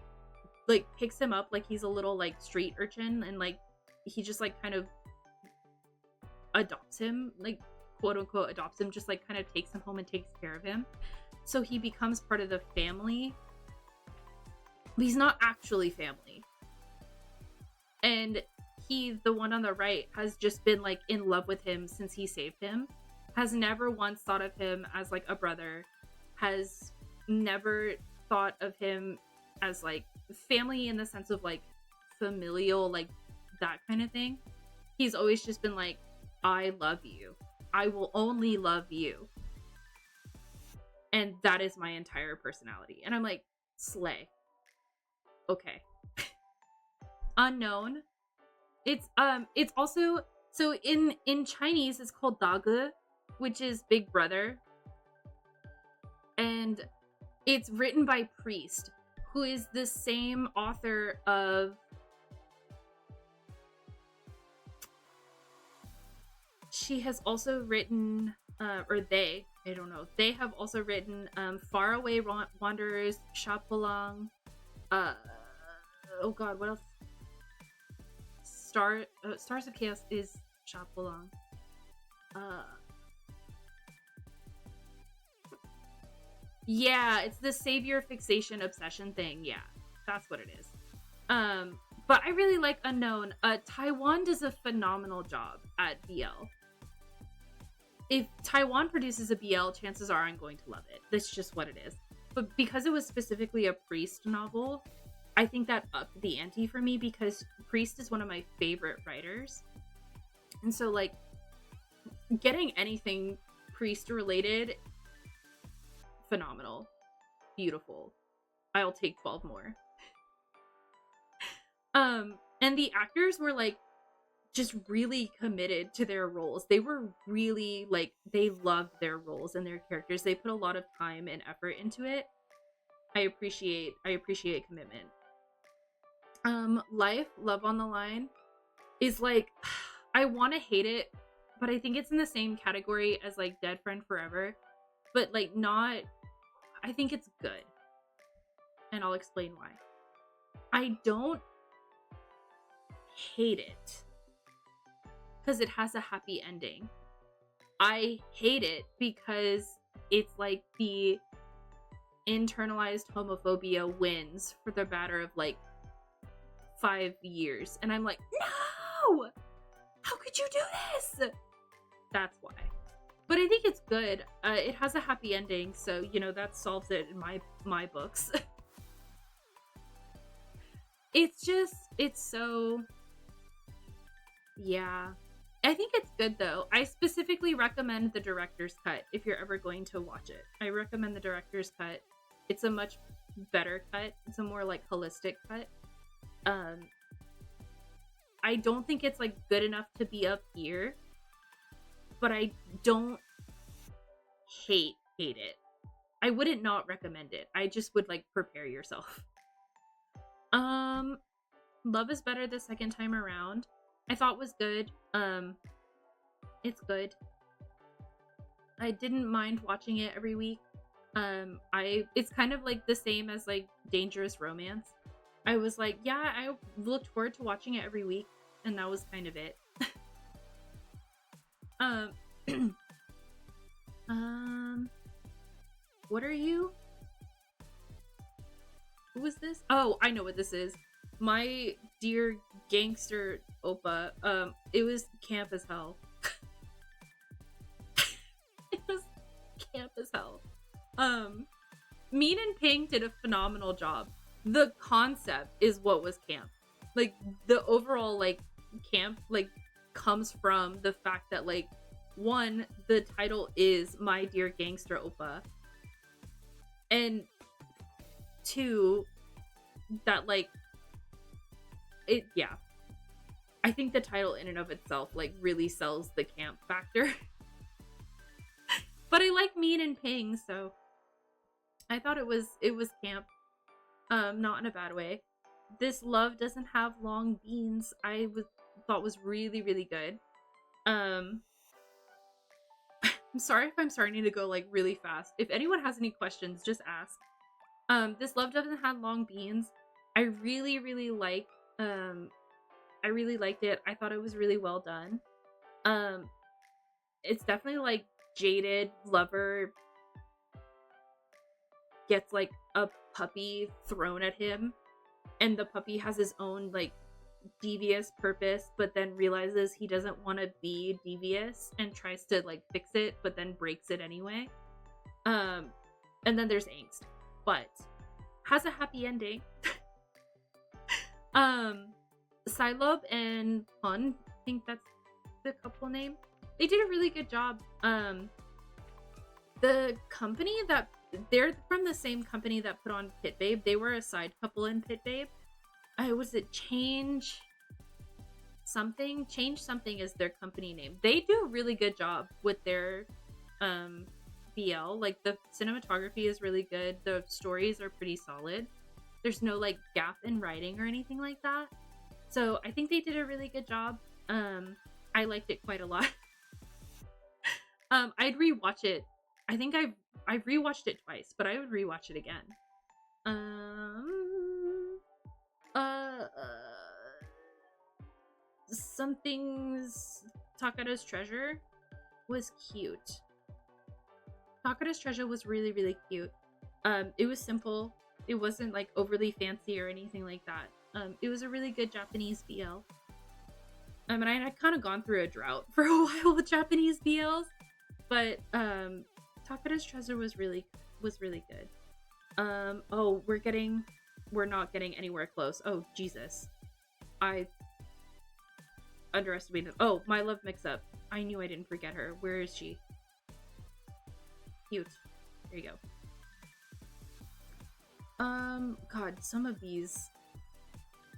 picks him up like he's a little like street urchin, and like he just like kind of adopts him, like quote unquote adopts him, just like kind of takes him home and takes care of him. So he becomes part of the family. But he's not actually family. And he, the one on the right, has just been like in love with him since he saved him. Has never once thought of him as like a brother. Has never thought of him as like family in the sense of like familial, like that kind of thing. He's always just been like, I love you. I will only love you. And that is my entire personality. And I'm like, slay. Okay. Unknown. It's also, so in Chinese it's called Dage, which is big brother. And it's written by Priest, who is the same author of she has also written or they, I don't know, they have also written Faraway Wanderers, Chapelang, oh god, what else? Stars of Chaos is shop belong. Yeah, it's the savior fixation obsession thing. Yeah, that's what it is. But I really like Unknown. Taiwan does a phenomenal job at BL. If Taiwan produces a BL, chances are I'm going to love it. That's just what it is. But because it was specifically a Priest novel, I think that upped the ante for me, because Priest is one of my favorite writers. And so, like, getting anything Priest related, phenomenal. Beautiful. I'll take 12 more. And the actors were, like, just really committed to their roles. They were really, like, they loved their roles and their characters. They put a lot of time and effort into it. I appreciate commitment. Love on the Line is, like, I want to hate it, but I think it's in the same category as, like, Dead Friend Forever, but, like, not, I think it's good. And I'll explain why. I don't hate it because it has a happy ending. I hate it because it's like the internalized homophobia wins for the matter of, like, 5 years. And I'm like, no! How could you do this? That's why. But I think it's good. It has a happy ending, so, you know, that solves it in my books. It's so... Yeah. I think it's good, though. I specifically recommend the director's cut if you're ever going to watch it. I recommend the director's cut. It's a much better cut. It's a more, like, holistic cut. I don't think it's, like, good enough to be up here, but I don't hate it. I wouldn't not recommend it. I just would, like, prepare yourself. Love is Better the second time around, I thought was good. It's good. I didn't mind watching it every week. It's kind of like the same as, like, Dangerous Romance. I was like, yeah, I looked forward to watching it every week, and that was kind of it. What are you? Who is this? Oh, I know what this is. My Dear Gangster Oppa. It was camp as hell. It was camp as hell. Mean and Ping did a phenomenal job. The concept is what was camp. Like, the overall, like, camp, like, comes from the fact that, like, one, the title is My Dear Gangster Oppa, and two, that, like, it, yeah, I think the title in and of itself, like, really sells the camp factor. But I like Mean and Ping, so I thought it was camp, not in a bad way. This Love Doesn't Have Long Beans, thought was really, really good. I'm sorry if I'm starting to go, like, really fast. If anyone has any questions, just ask. This Love Doesn't Have Long Beans, I really, really liked. I really liked it. I thought it was really well done. It's definitely, like, jaded lover gets, like, a puppy thrown at him, and the puppy has his own, like, devious purpose, but then realizes he doesn't want to be devious and tries to, like, fix it, but then breaks it anyway. And then there's angst, but has a happy ending. Silob and Pun, I think that's the couple name. They did a really good job. The company that they're from, the same company that put on Pit Babe. They were a side couple in Pit Babe. Was it Change Something? Change Something is their company name. They do a really good job with their BL. Like, the cinematography is really good. The stories are pretty solid. There's no, like, gap in writing or anything like that. So I think they did a really good job. I liked it quite a lot. I'd rewatch it. I think I've rewatched it twice, but I would rewatch it again. some things. Takara's Treasure was cute. Takara's Treasure was really, really cute. It was simple. It wasn't like overly fancy or anything like that. It was a really good Japanese BL. And I had kind of gone through a drought for a while with Japanese BLs, but Takara's Treasure was really good. Oh, we're not getting anywhere close. Oh, Jesus. I underestimated. Oh, My Love Mix-Up. I knew I didn't forget her. Where is she? Cute. There you go. God, some of these.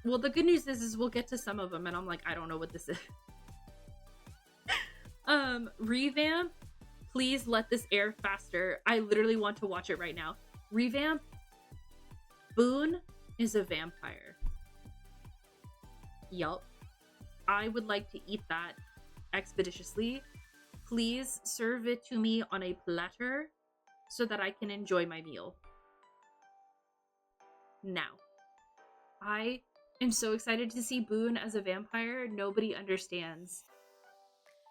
Well, the good news is we'll get to some of them, and I'm like, I don't know what this is. Revamp. Please let this air faster. I literally want to watch it right now. Revamp. Boone is a vampire. Yup. I would like to eat that expeditiously. Please serve it to me on a platter so that I can enjoy my meal. Now, I am so excited to see Boone as a vampire. Nobody understands.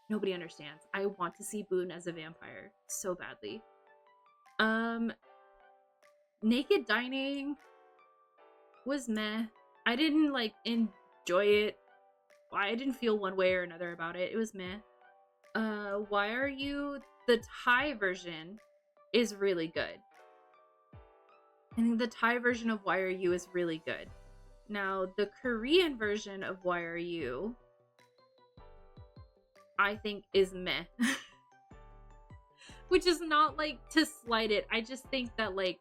Nobody understands. I want to see Boone as a vampire so badly. Naked Dining was meh. I didn't like enjoy it. I didn't feel one way or another about it. It was meh. Why Are You? The Thai version is really good. I think the Thai version of Why Are You is really good. Now, the Korean version of Why Are You, I think is meh. Which is not like to slight it. I just think that like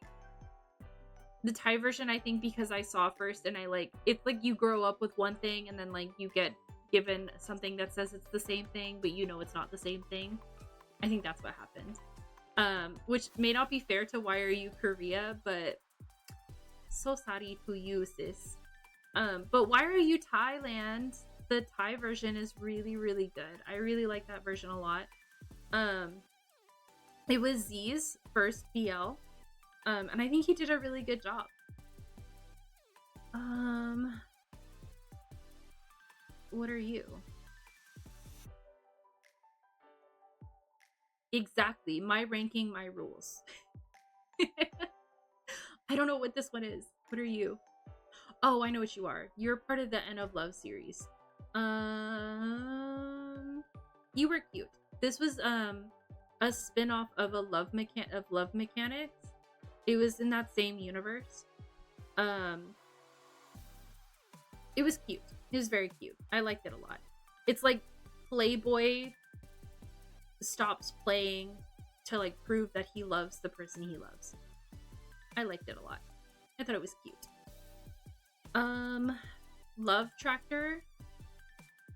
the Thai version, I think because I saw first and I like, it's like you grow up with one thing and then like you get given something that says it's the same thing, but you know it's not the same thing. I think that's what happened. Which may not be fair to Why Are You Korea, but so sorry to you, sis. But Why Are You Thailand? The Thai version is really, really good. I really like that version a lot. It was Z's first BL. And I think he did a really good job. What are you? Exactly. My ranking, my rules. I don't know what this one is. What are you? Oh, I know what you are. You're part of the End of Love series. You were cute. This was a spin-off of Love Mechanics. It was in that same universe. It was cute. It was very cute. I liked it a lot. It's like Playboy stops playing to like prove that he loves the person he loves. I liked it a lot. I thought it was cute. Love Tractor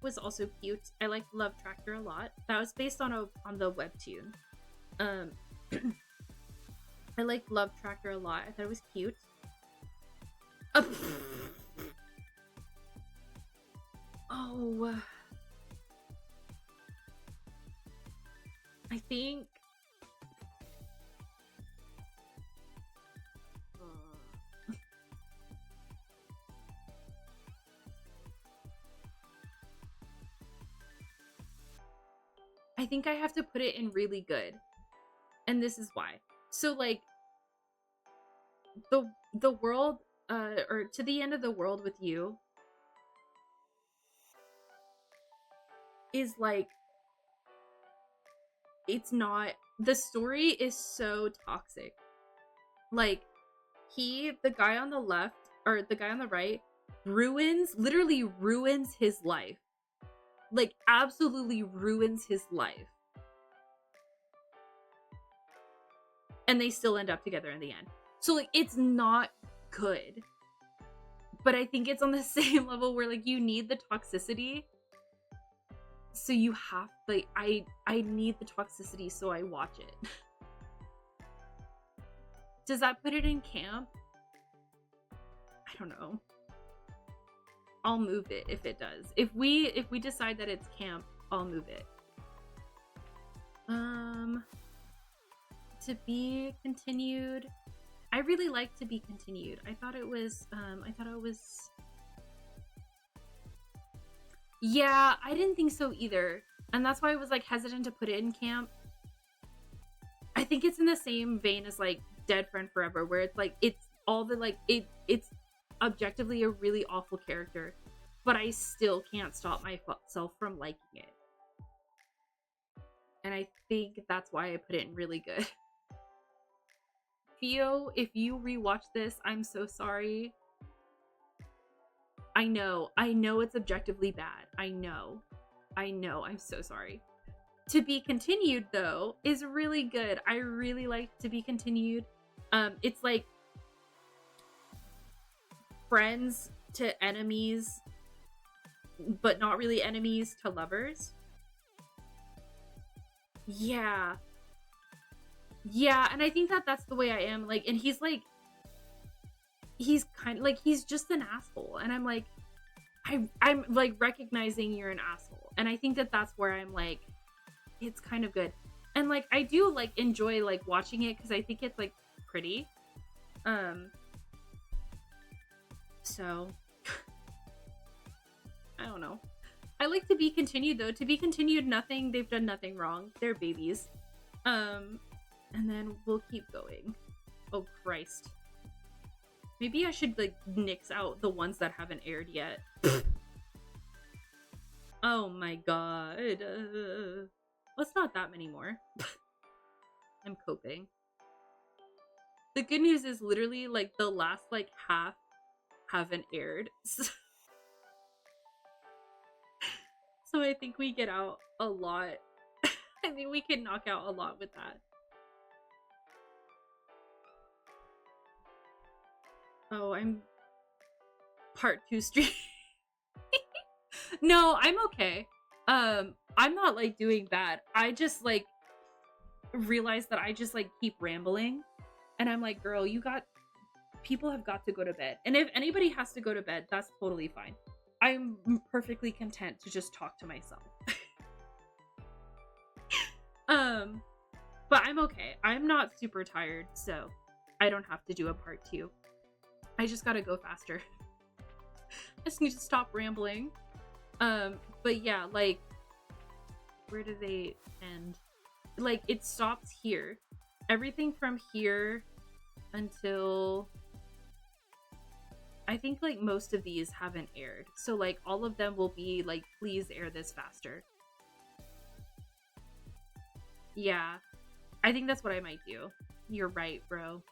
was also cute. I liked Love Tractor a lot. That was based on the webtoon. I liked Love Tractor a lot. I thought it was cute. Oh. I think... I think I have to put it in really good. And this is why. So, like, the world, or To the End of the World with You is like, it's not, the story is so toxic. Like, the guy on the left, or the guy on the right, literally ruins his life. Like, absolutely ruins his life. And they still end up together in the end. So, like, it's not good. But I think it's on the same level where, like, you need the toxicity. So you have, like, I need the toxicity, so I watch it. Does that put it in camp? I don't know. I'll move it if it does. If we decide that it's camp, I'll move it. To Be Continued. I really like To Be Continued. I thought it was Yeah, I didn't think so either. And that's why I was like hesitant to put it in camp. I think it's in the same vein as like Dead Friend Forever, where it's like it's all the like it's objectively a really awful character, but I still can't stop myself from liking it. And I think that's why I put it in really good. Theo, if you rewatch this, I'm so sorry. I know it's objectively bad. I know, I'm so sorry. To Be Continued, though, is really good. I really like To Be Continued. It's like friends to enemies, but not really enemies to lovers. Yeah. Yeah, and I think that that's the way I am. Like, and he's kind of like, he's just an asshole. And I'm like, I'm like recognizing you're an asshole. And I think that that's where I'm like, it's kind of good. And like, I do like enjoy like watching it because I think it's like pretty. So I don't know. I like To Be Continued though. To Be Continued, they've done nothing wrong. They're babies. And then we'll keep going. Oh Christ. Maybe I should like nix out the ones that haven't aired yet. Oh my god. What's not that many more? I'm coping. The good news is literally like the last like half haven't aired. So I think we get out a lot. I think we can knock out a lot with that. Oh, I'm part 2 stream. No, I'm okay. I'm not like doing bad. I just like realized that I just like keep rambling, and I'm like, girl, people have got to go to bed. And if anybody has to go to bed, that's totally fine. I'm perfectly content to just talk to myself. But I'm okay. I'm not super tired, so I don't have to do a part 2. I just gotta go faster. I just need to stop rambling. But yeah, like, where do they end? Like, it stops here. Everything from here until I think like most of these haven't aired. So like all of them will be like, please air this faster. Yeah. I think that's what I might do. You're right, bro.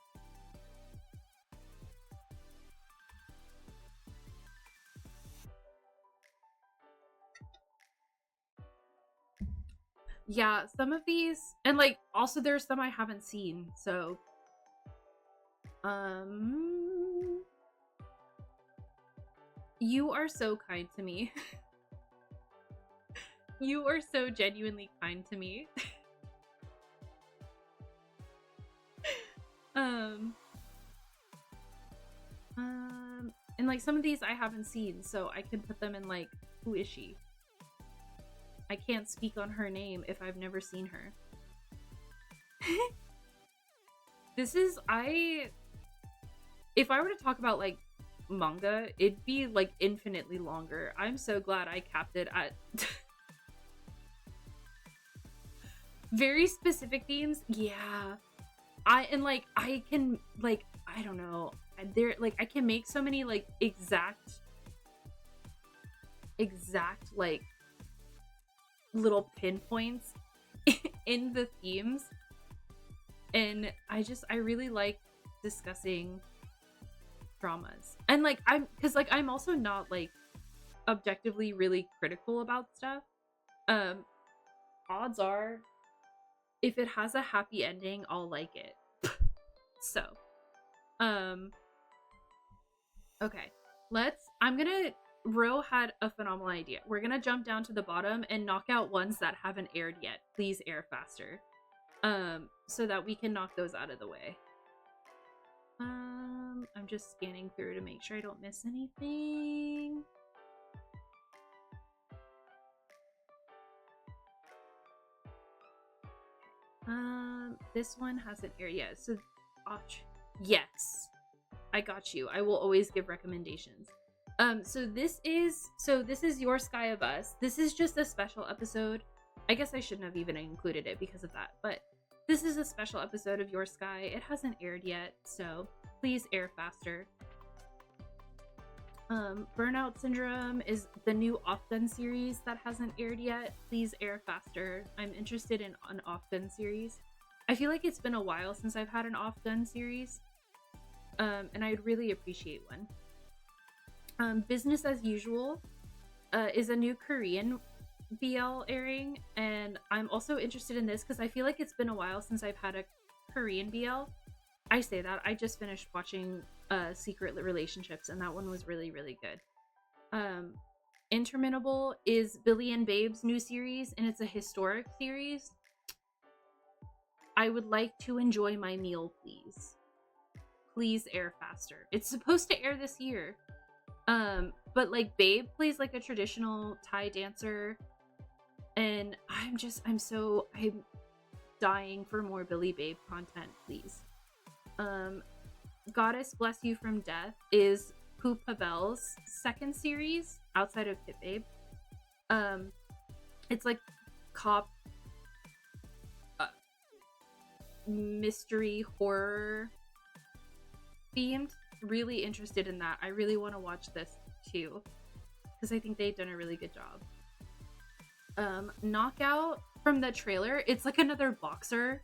Yeah, some of these, and like also there's some I haven't seen, so you are so kind to me. You are so genuinely kind to me. And like some of these I haven't seen, so I can put them in like, who is she? I can't speak on her name if I've never seen her. This is, if I were to talk about like manga, it'd be like infinitely longer. I'm so glad I capped it at very specific themes. Yeah. I can like, I don't know. There, like, I can make so many like exact like little pinpoints in the themes, and I really like discussing dramas. And like I'm also not like objectively really critical about stuff. Odds are if it has a happy ending, I'll like it. So okay, Ro had a phenomenal idea. We're gonna jump down to the bottom and knock out ones that haven't aired yet. Please air faster. So that we can knock those out of the way. I'm just scanning through to make sure I don't miss anything. This one hasn't aired yet, so yes, I got you. I will always give recommendations. So this is Your Sky of Us. This is just a special episode. I guess I shouldn't have even included it because of that, but this is a special episode of Your Sky. It hasn't aired yet, so please air faster. Burnout Syndrome is the new Off-Gun series that hasn't aired yet. Please air faster. I'm interested in an Off-Gun series. I feel like it's been a while since I've had an Off-Gun series, and I'd really appreciate one. Business as Usual is a new Korean BL airing, and I'm also interested in this because I feel like it's been a while since I've had a Korean BL. I say that, I just finished watching Secret Relationships, and that one was really, really good. Interminable is Billy and Babe's new series, and it's a historic series. I would like to enjoy my meal, please. Please air faster. It's supposed to air this year. But like Babe plays like a traditional Thai dancer, and I'm dying for more Billy Babe content, please. Goddess Bless You from Death is Poop Pavel's second series outside of Kit Babe. It's like cop mystery horror themed. Really interested in that. I really want to watch this too because I think they've done a really good job. Knockout, from the trailer, it's like another boxer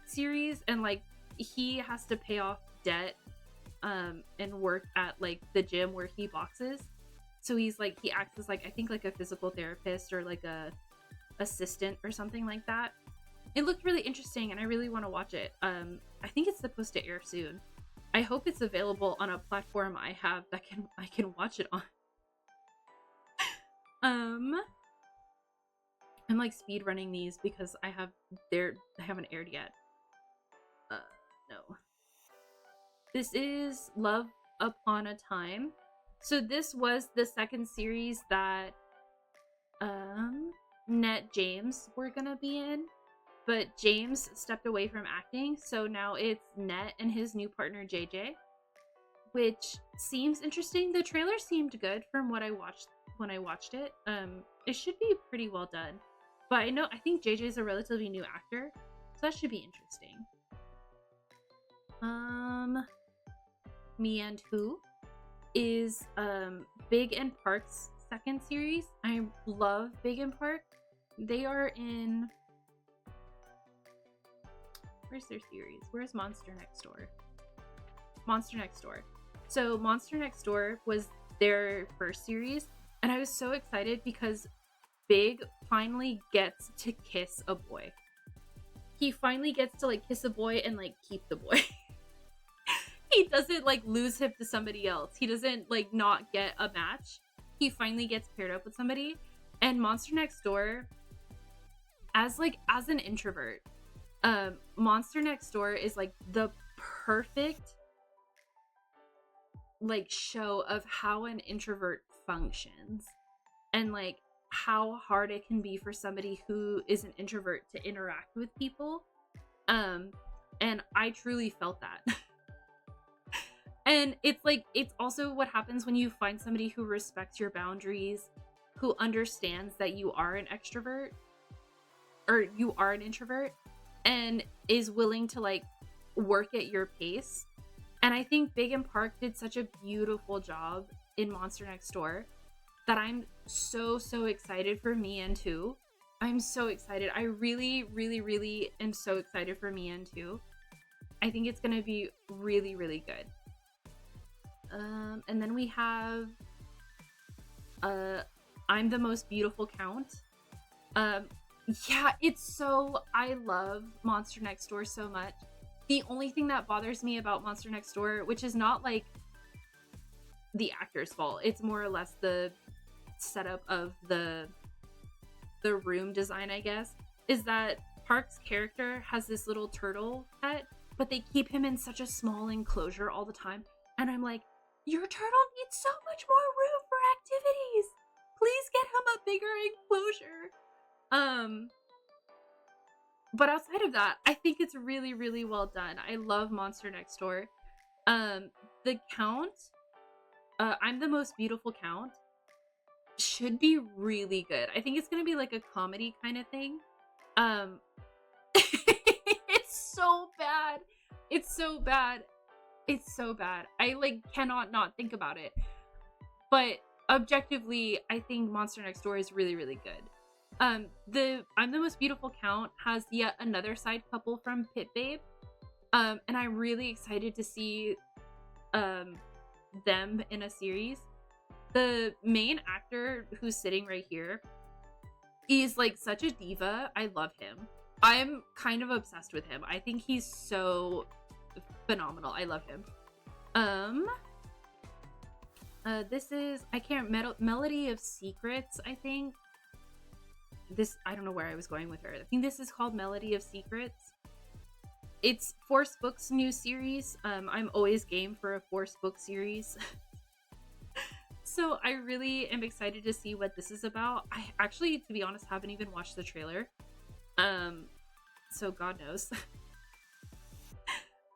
series, and like he has to pay off debt and work at like the gym where he boxes. So he acts as like, I think like a physical therapist or like a assistant or something like that. It looked really interesting and I really want to watch it. I think it's supposed to air soon. I hope it's available on a platform I have that I can watch it on. I'm like speed running these because I haven't aired yet. No. This is Love Upon a Time. So this was the second series that Net James were gonna be in, but James stepped away from acting, so now it's Net and his new partner JJ, which seems interesting. The trailer seemed good from what I watched when I watched it. It should be pretty well done, but I think JJ is a relatively new actor, so that should be interesting. Me and Who is Big and Park's second series. I love Big and Park. They are in, where's their series? Where's Monster Next Door? Monster Next Door. So Monster Next Door was their first series, and I was so excited because Big finally gets to kiss a boy. He finally gets to like kiss a boy and like keep the boy. He doesn't like lose him to somebody else. He doesn't like not get a match. He finally gets paired up with somebody. And Monster Next Door, as an introvert, Monster Next Door is like the perfect like show of how an introvert functions and like how hard it can be for somebody who is an introvert to interact with people. And I truly felt that. And it's also what happens when you find somebody who respects your boundaries, who understands that you are an extrovert or you are an introvert, and is willing to like work at your pace. And I think Big and Park did such a beautiful job in Monster Next Door that I'm so excited for Me and Two. I'm so excited. I really, really, really am so excited for Me and Two. I think it's gonna be really, really good. And then we have I'm the Most Beautiful Count. Yeah, I love Monster Next Door so much. The only thing that bothers me about Monster Next Door, which is not like the actor's fault, it's more or less the setup of the room design, I guess, is that Park's character has this little turtle pet, but they keep him in such a small enclosure all the time. And I'm like, your turtle needs so much more room for activities. Please get him a bigger enclosure. But outside of that, I think it's really, really well done. I love Monster Next Door. The Count I'm the Most Beautiful Count should be really good. I think it's gonna be like a comedy kind of thing. It's so bad. It's so bad. It's so bad. I like cannot not think about it. But objectively, I think Monster Next Door is really, really good. The I'm the Most Beautiful Count has yet another side couple from Pit Babe. And I'm really excited to see them in a series. The main actor who's sitting right here, he's like such a diva. I love him. I'm kind of obsessed with him. I think he's so phenomenal. I love him. This is Melody of Secrets, I think. I don't know where I was going with her. I think this is called Melody of Secrets. It's Force Books' new series. I'm always game for a Force book series. So I really am excited to see what this is about. I actually, to be honest, haven't even watched the trailer. So God knows.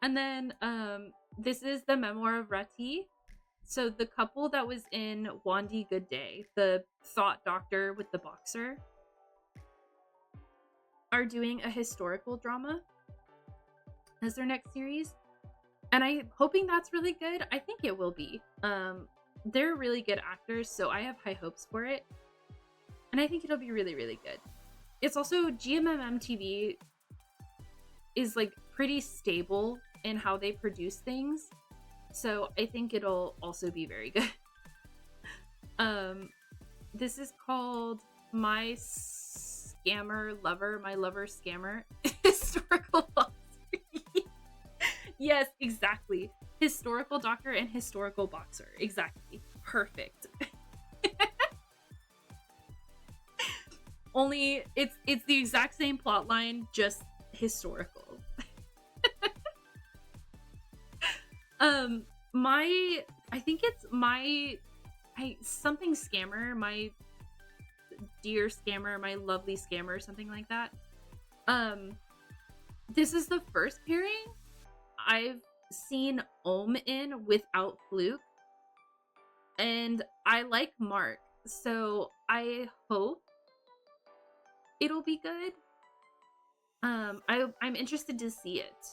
And then this is the Memoir of Rati. So the couple that was in Wandy Good Day, the thought doctor with the boxer, are doing a historical drama as their next series. And I'm hoping that's really good. I think it will be. They're really good actors, so I have high hopes for it. And I think it'll be really, really good. It's also GMM TV is like pretty stable in how they produce things. So I think it'll also be very good. This is called My Lover Scammer. Historical boxer. Yes, exactly. Historical doctor and historical boxer. Exactly. Perfect. Only it's the exact same plot line, just historical. I think it's something scammer, my dear scammer, my lovely scammer, something like that. This is the first pairing I've seen Ohm in without Fluke, and I like Mark, so I hope it'll be good. I'm interested to see it.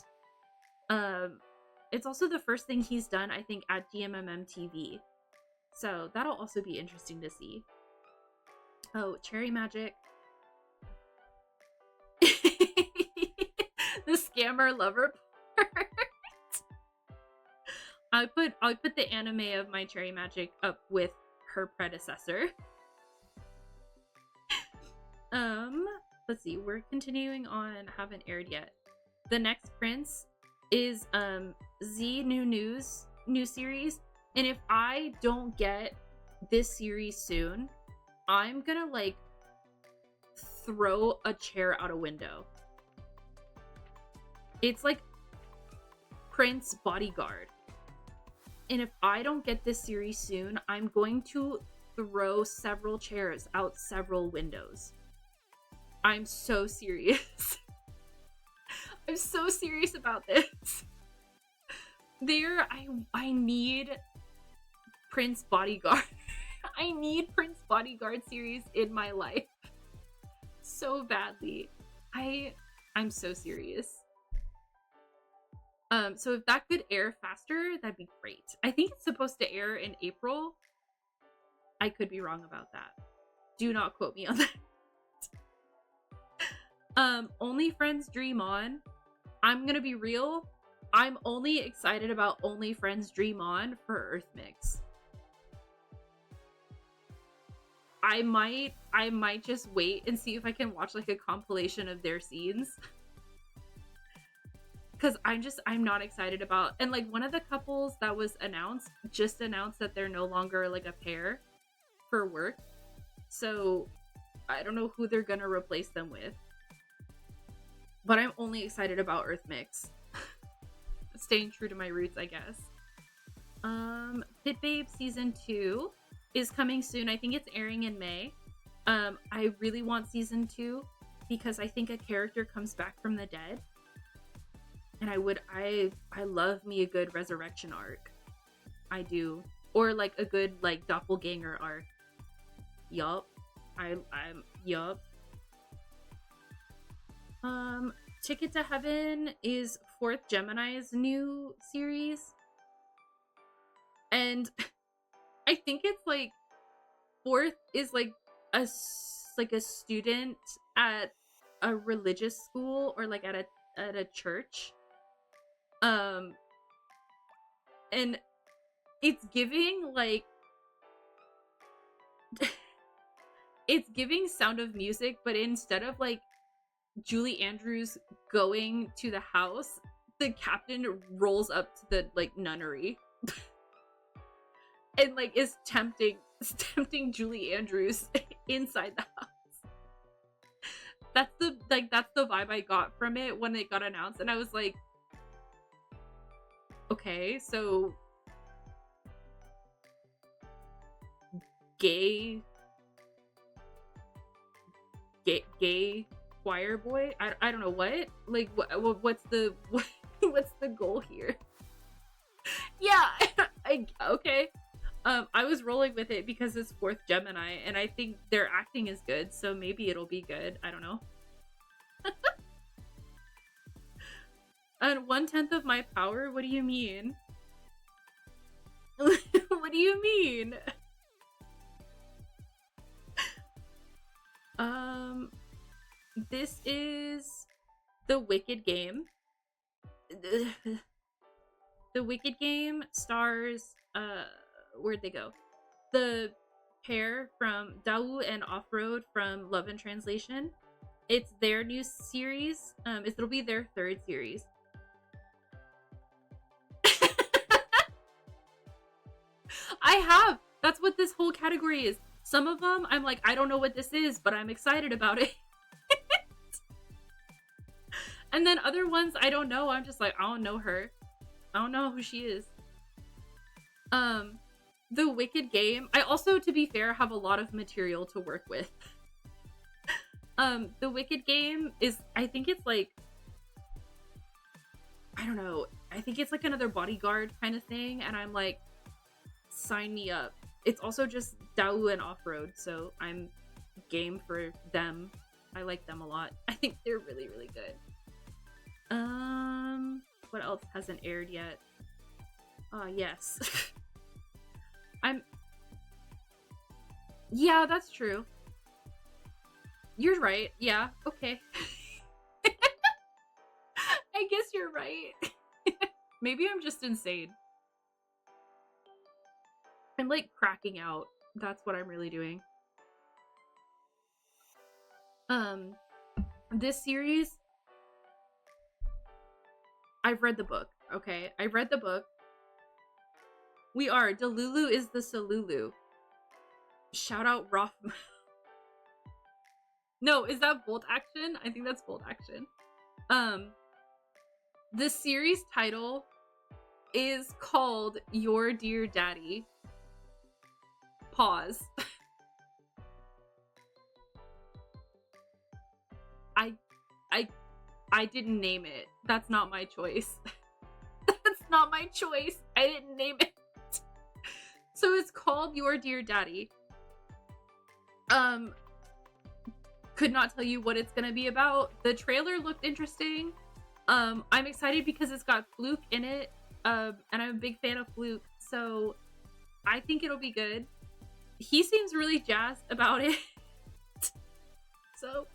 It's also the first thing he's done, I think, at GMM TV, so that'll also be interesting to see. Oh, Cherry Magic. The scammer lover part. I put the anime of My Cherry Magic up with her predecessor. Let's see, we're continuing on, haven't aired yet. The next Prince is Z new series, and if I don't get this series soon, I'm gonna like throw a chair out a window. It's like Prince Bodyguard. And if I don't get this series soon, I'm going to throw several chairs out several windows. I'm so serious. I'm so serious about this. I need Prince Bodyguard. I need Prince Bodyguard series in my life so badly. I'm so serious. So if that could air faster, that'd be great. I think it's supposed to air in April. I could be wrong about that. Do not quote me on that. Only Friends Dream On. I'm gonna be real. I'm only excited about Only Friends Dream On for Earth Mix. I might just wait and see if I can watch like a compilation of their scenes. Because I'm not excited about, and like one of the couples that was announced that they're no longer like a pair for work. So I don't know who they're gonna replace them with. But I'm only excited about Earth Mix. Staying true to my roots, I guess. Pit Babe season 2 is coming soon. I think it's airing in May. I really want season 2 because I think a character comes back from the dead. And I love me a good resurrection arc. I do. or like a good like doppelganger arc. Yup. I'm yup. Ticket to Heaven is Fourth Gemini's new series. And I think it's like Fourth is like a student at a religious school or like at a church. And it's giving like it's giving Sound of Music, but instead of like Julie Andrews going to the house, the captain rolls up to the like nunnery and like is tempting Julie Andrews inside the house. That's the vibe I got from it when it got announced, and I was like, okay, so gay choir boy. I don't know what. Like what's the what's the goal here? Yeah, okay. I was rolling with it because it's Fourth Gemini, and I think their acting is good, so maybe it'll be good. I don't know. And 1/10 of my power? What do you mean? What do you mean? This is The Wicked Game. The Wicked Game stars, where'd they go? The pair from Dao and Offroad from Love and Translation. It's their new series. It'll be their third series. I have. That's what this whole category is. Some of them, I'm like, I don't know what this is, but I'm excited about it. And then other ones, I don't know. I'm just like, I don't know her. I don't know who she is. The Wicked Game. I also, to be fair, have a lot of material to work with. The Wicked Game is, I think it's like, I don't know. I think it's like another bodyguard kind of thing. And I'm like, sign me up. It's also just Dao and Offroad, so I'm game for them. I like them a lot. I think they're really, really good. What else hasn't aired yet? Yes. Yeah, that's true. You're right. Yeah, okay. I guess you're right. Maybe I'm just insane. I'm like cracking out. That's what I'm really doing. This series, I've read the book, okay? I read the book. We are. Delulu is the Salulu. Shout out Roth. No, is that Bolt Action? I think that's Bolt Action. The series title is called Your Dear Daddy. Pause. I didn't name it. That's not my choice. That's not my choice. I didn't name it. So it's called Your Dear Daddy. Could not tell you what it's gonna be about. The trailer looked interesting. I'm excited because it's got Fluke in it. And I'm a big fan of Fluke, so I think it'll be good. He seems really jazzed about it. So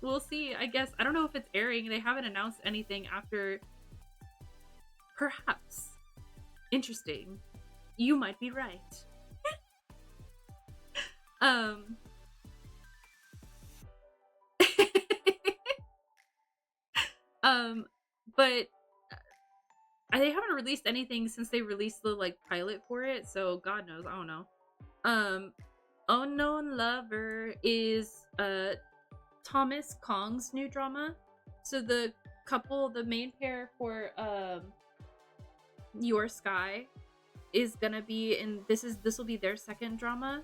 we'll see, I guess. I don't know if it's airing. They haven't announced anything after. Perhaps. Interesting. You might be right. But they haven't released anything since they released the like pilot for it, so God knows, I don't know. Unknown Lover is Thomas Kong's new drama. So the couple, the main pair for Your Sky is gonna be in this will be their second drama,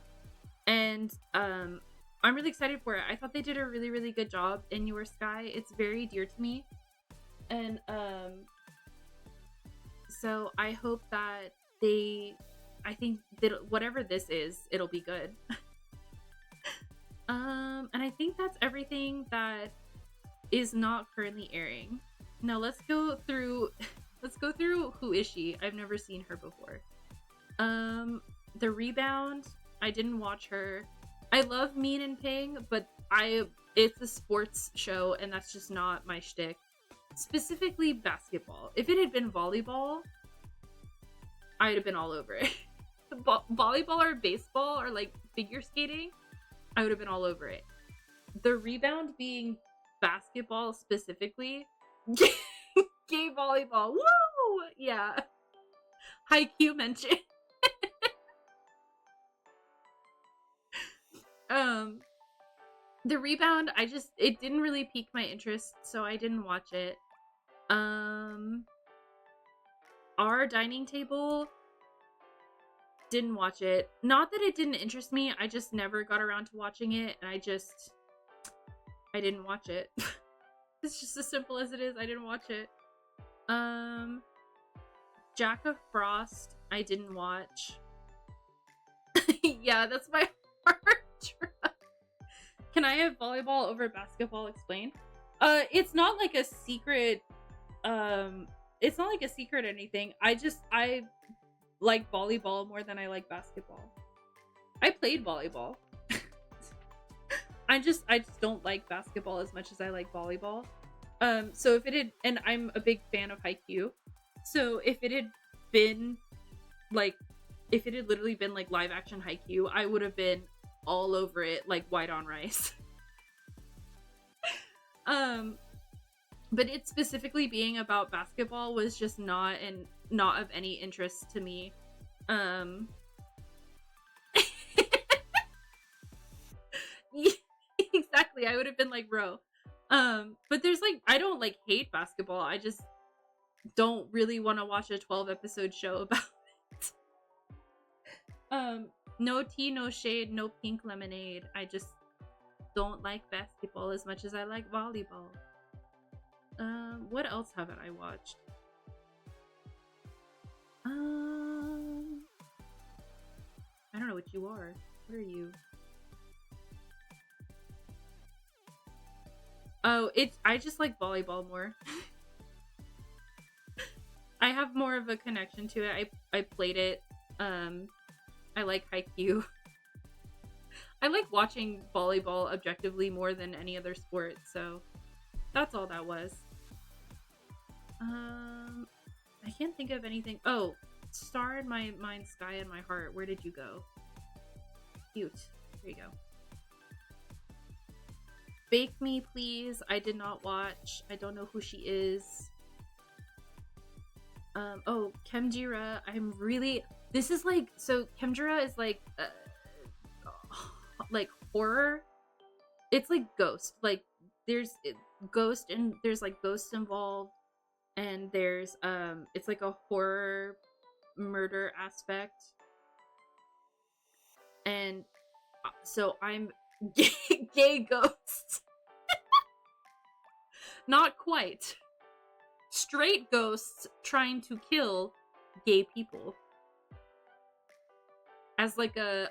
and I'm really excited for it. I thought they did a really, really good job in Your Sky. It's very dear to me, and so I hope that they I think that whatever this is, it'll be good. And I think that's everything that is not currently airing. Now let's go through Who Is She? I've never seen her before. The Rebound, I didn't watch her. I love Mean and Ping, but it's a sports show and that's just not my shtick. Specifically basketball. If it had been volleyball, I'd have been all over it. Volleyball or baseball or like figure skating, I would have been all over it. The Rebound being basketball specifically, gay volleyball, woo! Yeah. Haikyuu mention. The Rebound, it didn't really pique my interest, so I didn't watch it. Our Dining Table, didn't watch it. Not that it didn't interest me, I just never got around to watching it, and I didn't watch it. It's just as simple as it is. I didn't watch it. Jack of Frost, I didn't watch. Yeah, that's my hard drive. Can I have volleyball over basketball explained? It's not like a secret. It's not like a secret or anything. I like volleyball more than I like basketball. I played volleyball. I just don't like basketball as much as I like volleyball. So if it had, and I'm a big fan of Haikyuu, so if it had been like, if it had literally been like live action Haikyuu, I would have been all over it like white on rice. But it specifically being about basketball was just not of any interest to me. Exactly, I would have been like, bro. But there's like, I don't like hate basketball. I just don't really want to watch a 12 episode show about it. No tea, no shade, no pink lemonade. I just don't like basketball as much as I like volleyball. What else haven't I watched? I don't know what you are. What are you? Oh, I just like volleyball more. I have more of a connection to it. I played it. I like Haikyuu. I like watching volleyball objectively more than any other sport, so that's all that was. I can't think of anything. Oh, Star in My Mind, Sky in My Heart. Where did you go? Cute. There you go. Bake Me, Please. I did not watch. I don't know who she is. Oh, Chemjira. I'm really... This is like... So, Chemjira is like horror. It's like Ghost. Like, there's Ghost and there's like ghosts involved. And there's, it's like a horror murder aspect. And so I'm gay ghosts. Not quite. Straight ghosts trying to kill gay people. As like as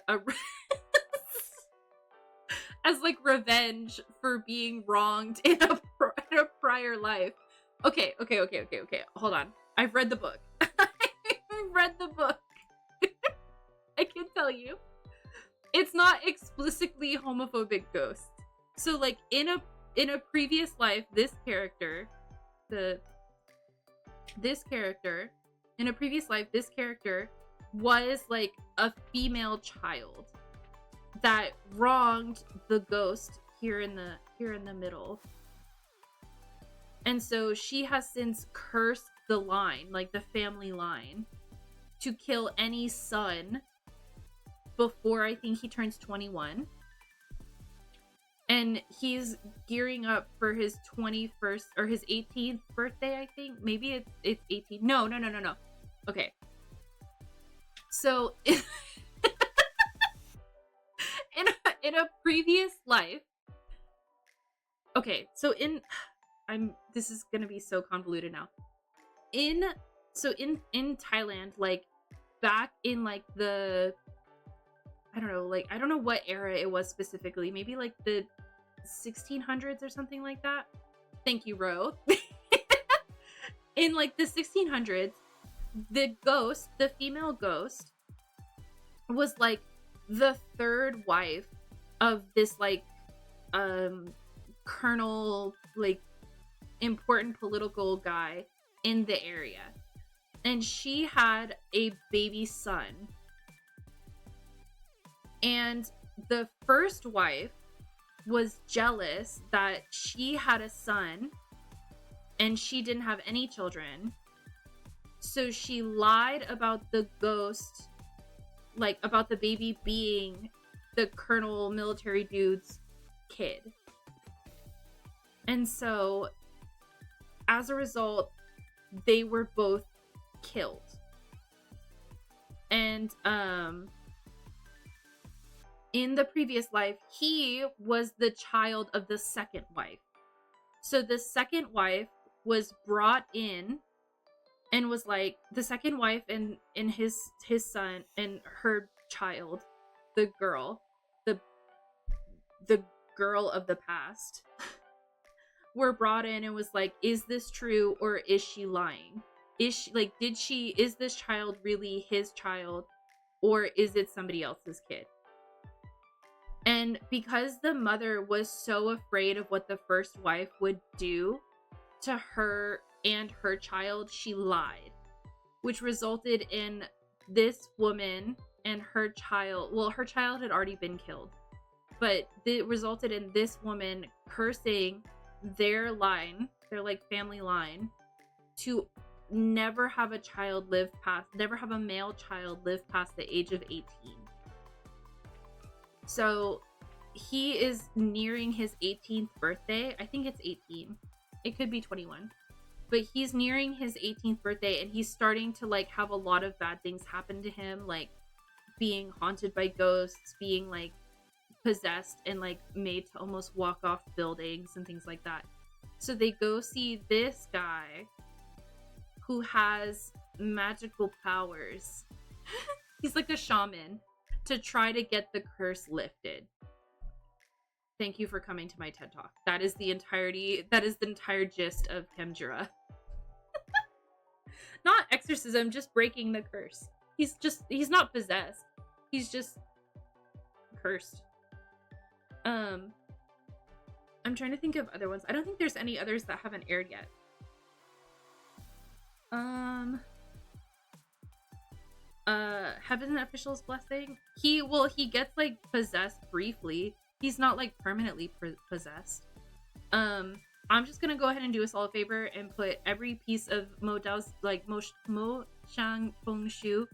like revenge for being wronged in a prior life. Okay. Hold on. I've read the book. I've read the book. I can tell you. It's not explicitly homophobic ghosts. So like in a previous life, this character was like a female child that wronged the ghost here in the middle. And so she has since cursed the line, like the family line, to kill any son before I think he turns 21. And he's gearing up for his 21st or his 18th birthday, I think. Maybe it's 18. No. Okay. So in a previous life. Okay, so this is gonna be so convoluted now. In Thailand, like back in like the, I don't know, like I don't know what era it was specifically, maybe like the 1600s or something like that. Thank you, Ro. In like the 1600s, the ghost, the female ghost, was like the third wife of this like colonel, like important political guy in the area, and she had a baby son, and the first wife was jealous that she had a son and she didn't have any children, so she lied about the ghost, like about the baby being the colonel military dude's kid. And so as a result, they were both killed. And in the previous life, he was the child of the second wife. So the second wife was brought in and was like, the second wife and his son and her child, the girl of the past, were brought in and was like, is this true or is she lying? Is she like, is this child really his child or is it somebody else's kid? And because the mother was so afraid of what the first wife would do to her and her child, she lied, which resulted in this woman and her child, well, her child had already been killed, but it resulted in this woman cursing their line, their like family line, to never have a male child live past the age of 18. So he is nearing his 18th birthday. I think it's 18. It could be 21. But he's nearing his 18th birthday and he's starting to like have a lot of bad things happen to him, like being haunted by ghosts, being like possessed and like made to almost walk off buildings and things like that. So they go see this guy who has magical powers. He's like a shaman, to try to get the curse lifted. Thank you for coming to my TED Talk. That is the entire gist of Kemjira. Not exorcism, just breaking the curse. He's not possessed. He's just cursed. I'm trying to think of other ones. I don't think there's any others that haven't aired yet. Heaven Official's Blessing. He gets like possessed briefly. He's not like permanently possessed. I'm just gonna go ahead and do us all a favor and put every piece of Mo Dao's like Mo Shang Feng Shu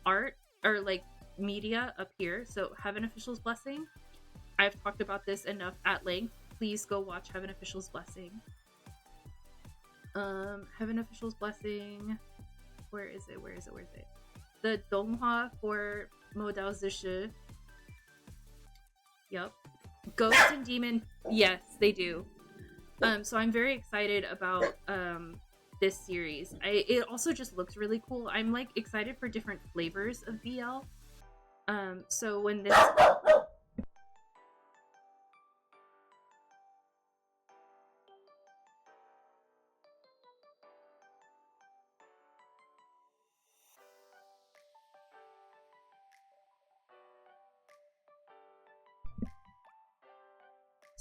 art or like media up here. So Heaven Official's Blessing. I've talked about this enough at length. Please go watch Heaven Official's Blessing. Heaven Official's Blessing. Where is it? The Donghua for Mo Dao Zishi. Yep. Ghost and Demon. Yes, they do. So I'm very excited about this series. It also just looks really cool. I'm like excited for different flavors of BL. So when this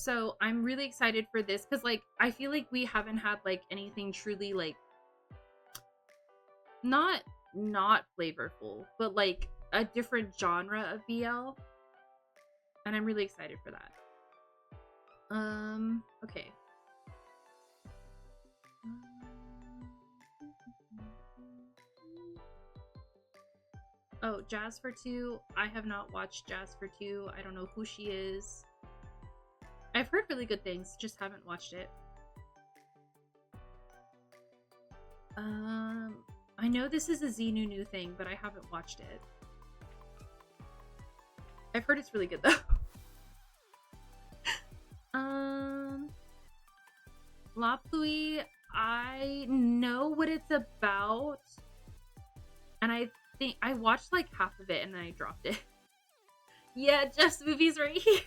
So I'm really excited for this because like I feel like we haven't had like anything truly like not flavorful, but like a different genre of BL. And I'm really excited for that. Okay. Oh, Jazz for Two. I have not watched Jazz for Two. I don't know who she is. I've heard really good things, just haven't watched it. I know this is a Xenu thing, but I haven't watched it. I've heard it's really good though. La Pluie, I know what it's about, and I think I watched like half of it and then I dropped it. Yeah, Jeff's movies right here.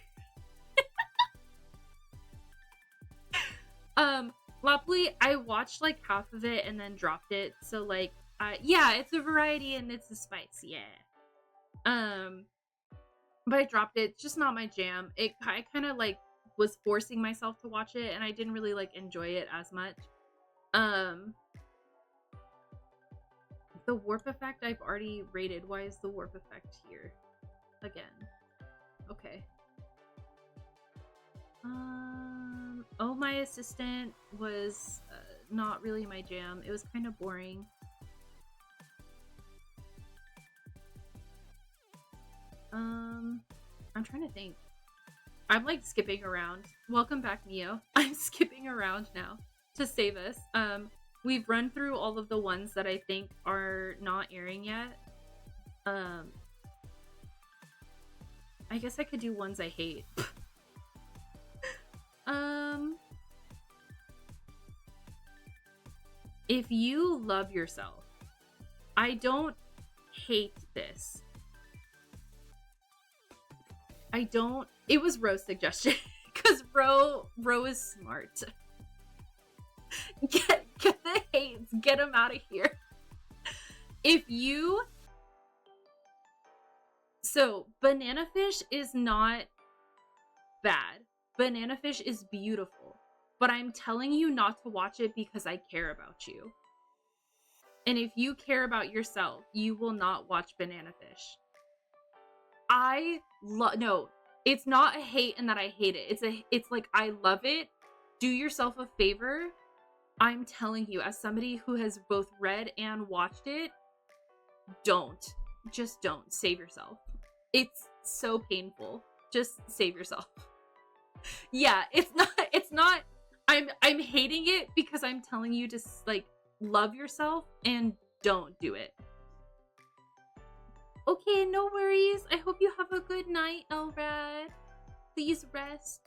Luckily, I watched like half of it and then dropped it. So like, yeah, it's a variety and it's a spice, yeah. But I dropped it. It's just not my jam. I kind of like was forcing myself to watch it, and I didn't really like enjoy it as much. The warp effect I've already rated. Why is the warp effect here again? Okay. Oh, my assistant was not really my jam. It was kind of boring. I'm trying to think. I'm like skipping around. Welcome back, Neo. I'm skipping around now to save us. We've run through all of the ones that I think are not airing yet. I guess I could do ones I hate. If you love yourself, I don't hate this. It was Ro's suggestion because Ro is smart. Get the hates, get them out of here. So Banana Fish is not bad. Banana Fish is beautiful, but I'm telling you not to watch it because I care about you. And if you care about yourself, you will not watch Banana Fish. No, it's not a hate and that I hate it. It's like I love it. Do yourself a favor. I'm telling you, as somebody who has both read and watched it, just don't. Save yourself. It's so painful. Just save yourself. Yeah, it's not I'm hating it because I'm telling you to like love yourself and don't do it. Okay, no worries. I hope you have a good night, Elrad. Please rest.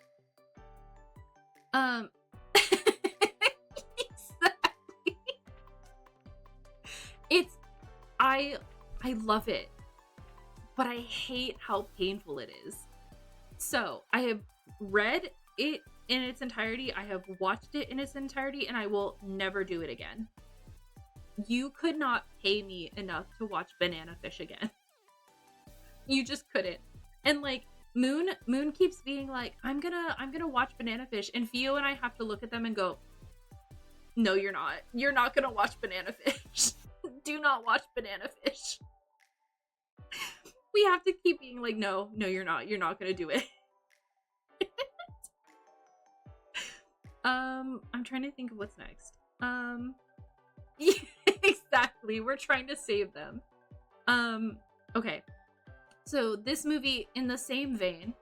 Exactly. I love it, but I hate how painful it is. So I have read it in its entirety. I have watched it in its entirety, and I will never do it again. You could not pay me enough to watch Banana Fish again. You just couldn't. And like Moon keeps being like, I'm gonna watch Banana Fish, and Fio and I have to look at them and go, no, you're not. You're not gonna watch Banana Fish. Do not watch Banana Fish. We have to keep being like, no, you're not. You're not gonna do it. I'm trying to think of what's next. Yeah, exactly. We're trying to save them. Okay. So this movie, in the same vein,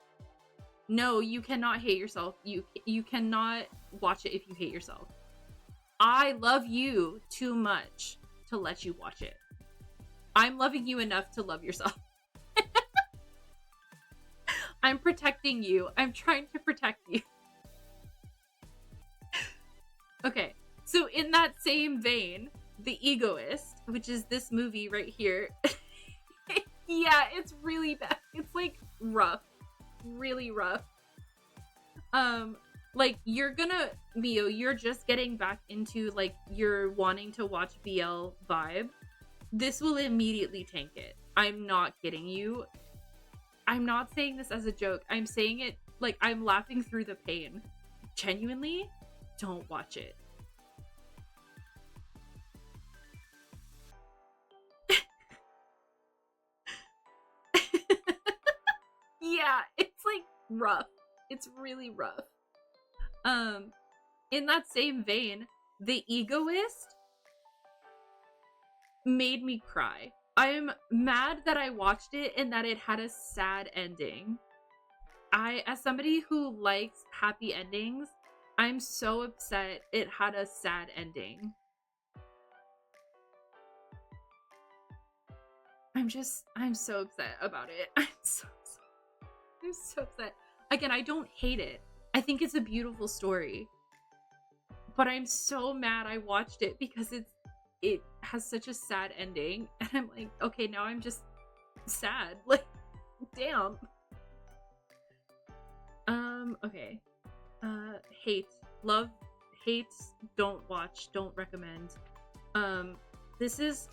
no, you cannot hate yourself. You cannot watch it if you hate yourself. I love you too much to let you watch it. I'm loving you enough to love yourself. I'm protecting you. I'm trying to protect you. Okay, so in that same vein, The Egoist, which is this movie right here. Yeah, it's really bad. It's like rough. Really rough. Like Mio, you're just getting back into like you're wanting to watch BL vibe. This will immediately tank it. I'm not kidding you. I'm not saying this as a joke. I'm saying it like I'm laughing through the pain. Genuinely, don't watch it. Yeah, it's like rough. It's really rough. In that same vein, The Egoist made me cry. I'm mad that I watched it and that it had a sad ending. As somebody who likes happy endings, I'm so upset it had a sad ending. I'm so upset about it. I'm so upset. Again, I don't hate it. I think it's a beautiful story. But I'm so mad I watched it because it has such a sad ending, and I'm like, okay, now I'm just sad. Like, damn. Okay. Hate. Love, hate, don't watch, don't recommend. This is,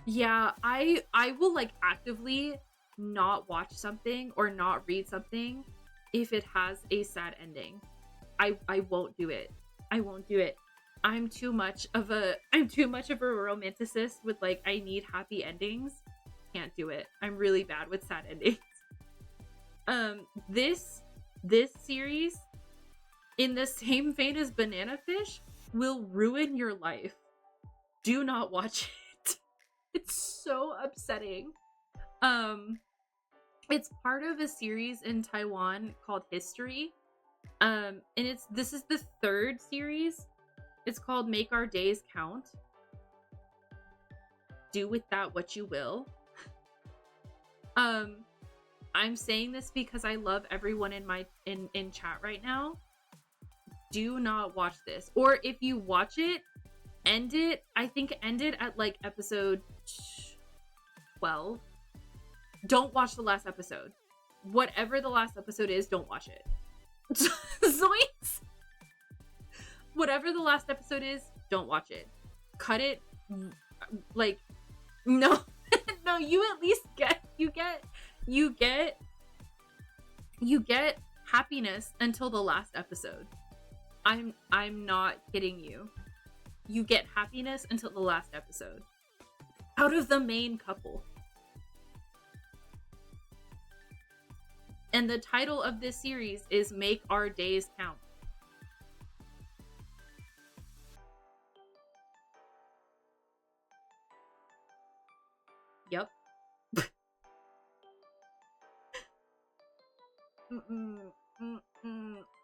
yeah, I will like actively not watch something or not read something if it has a sad ending. I won't do it. I won't do it. I'm too much of a romanticist with like, I need happy endings. Can't do it. I'm really bad with sad endings. This series, in the same vein as Banana Fish, will ruin your life. Do not watch it. It's so upsetting. It's part of a series in Taiwan called History. And this is the third series. It's called Make Our Days Count. Do with that what you will. I'm saying this because I love everyone in chat right now. Do not watch this. Or if you watch it, end it. I think end it at like episode 12. Don't watch the last episode. Whatever the last episode is, don't watch it. Zoinks! Whatever the last episode is, don't watch it. Cut it. Like, no. No, you at least get happiness until the last episode. I'm not kidding you. You get happiness until the last episode. Out of the main couple. And the title of this series is Make Our Days Count. Yep.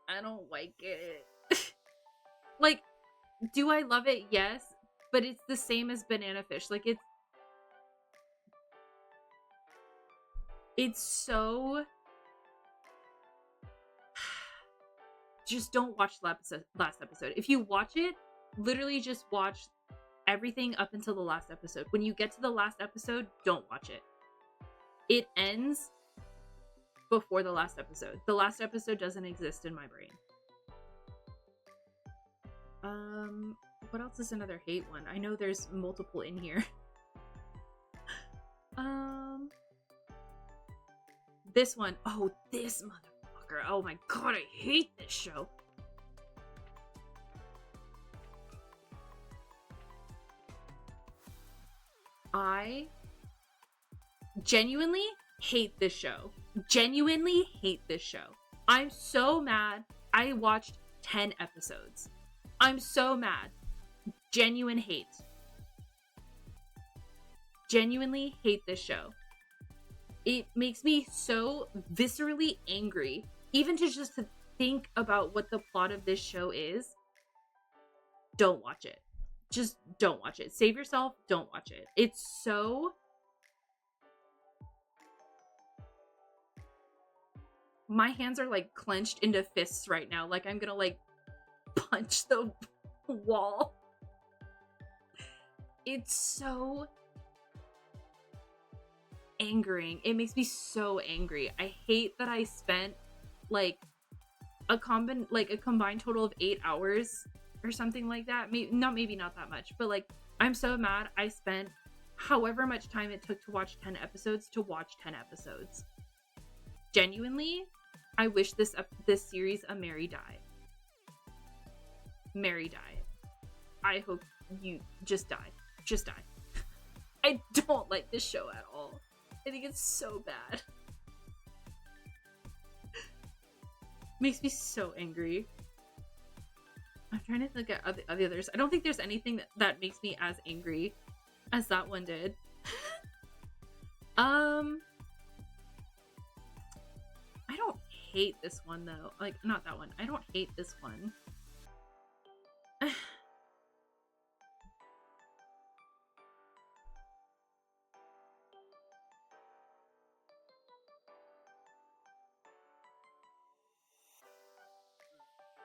I don't like it. Like, do I love it? Yes, but it's the same as Banana Fish. Like, it's so... Just don't watch the last episode. If you watch it, literally just watch everything up until the last episode. When you get to the last episode, don't watch it. It ends before the last episode. The last episode doesn't exist in my brain. What else is another hate one? I know there's multiple in here. This one. Oh, this motherfucker. Oh my god, I hate this show. I genuinely hate this show. Genuinely hate this show. I'm so mad. I watched 10 episodes. I'm so mad. Genuine hate. Genuinely hate this show. It makes me so viscerally angry. Even just to think about what the plot of this show is. Don't watch it. Just don't watch it. Save yourself. Don't watch it. It's so... My hands are like clenched into fists right now. Like I'm gonna like punch the wall. It's so angering. It makes me so angry. I hate that I spent like a combined total of 8 hours or something like that. Maybe not that much, but like I'm so mad I spent however much time it took to watch 10 episodes to watch 10 episodes. Genuinely, I wish this series a merry die. Merry die. I hope you just die. Just die. I don't like this show at all. I think it's so bad. Makes me so angry. I'm trying to think of the others. I don't think there's anything that makes me as angry as that one did. I don't hate this one though. Like, not that one. I don't hate this one.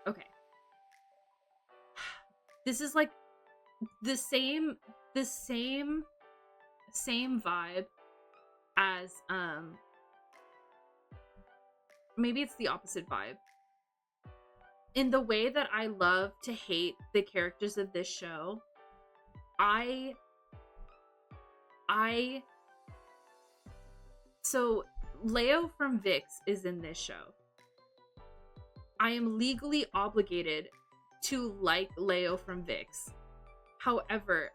Okay. This is like the same vibe as maybe it's the opposite vibe. In the way that I love to hate the characters of this show, so Leo from VIX is in this show. I am legally obligated to like Leo from VIX. However,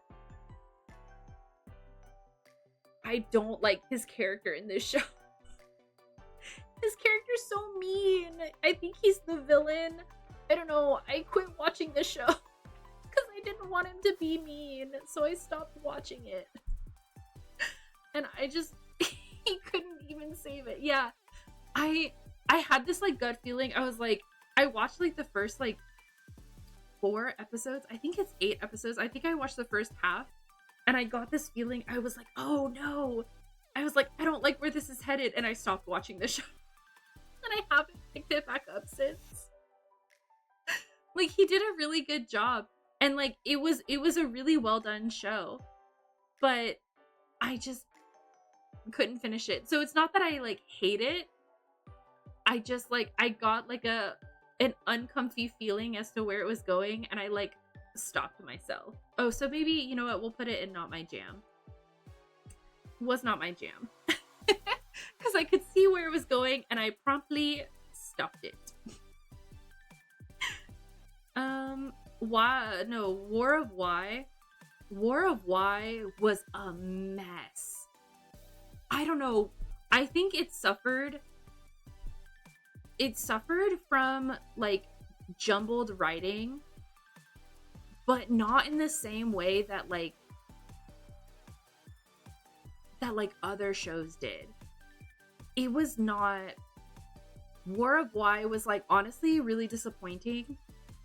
I don't like his character in this show. His character's so mean. I think he's the villain. I don't know. I quit watching the show because I didn't want him to be mean. So I stopped watching it. And I just, he couldn't even save it. Yeah. I had this like gut feeling. I was like, I watched like the first like 4 episodes. I think it's 8 episodes. I think I watched the first half and I got this feeling. I was like, oh no. I was like, I don't like where this is headed. And I stopped watching the show. And I haven't picked it back up since. Like, he did a really good job. And like, it was a really well done show. But I just couldn't finish it. So it's not that I like hate it. I just like, I got like an uncomfy feeling as to where it was going, and I like stopped myself. Oh, so maybe, you know what, we'll put it in not my jam. Was not my jam. Because I could see where it was going and I promptly stopped it. War of Y. War of Y was a mess. I don't know. I think it suffered from like jumbled writing, but not in the same way that like other shows did. It was not. War of Y was like honestly really disappointing,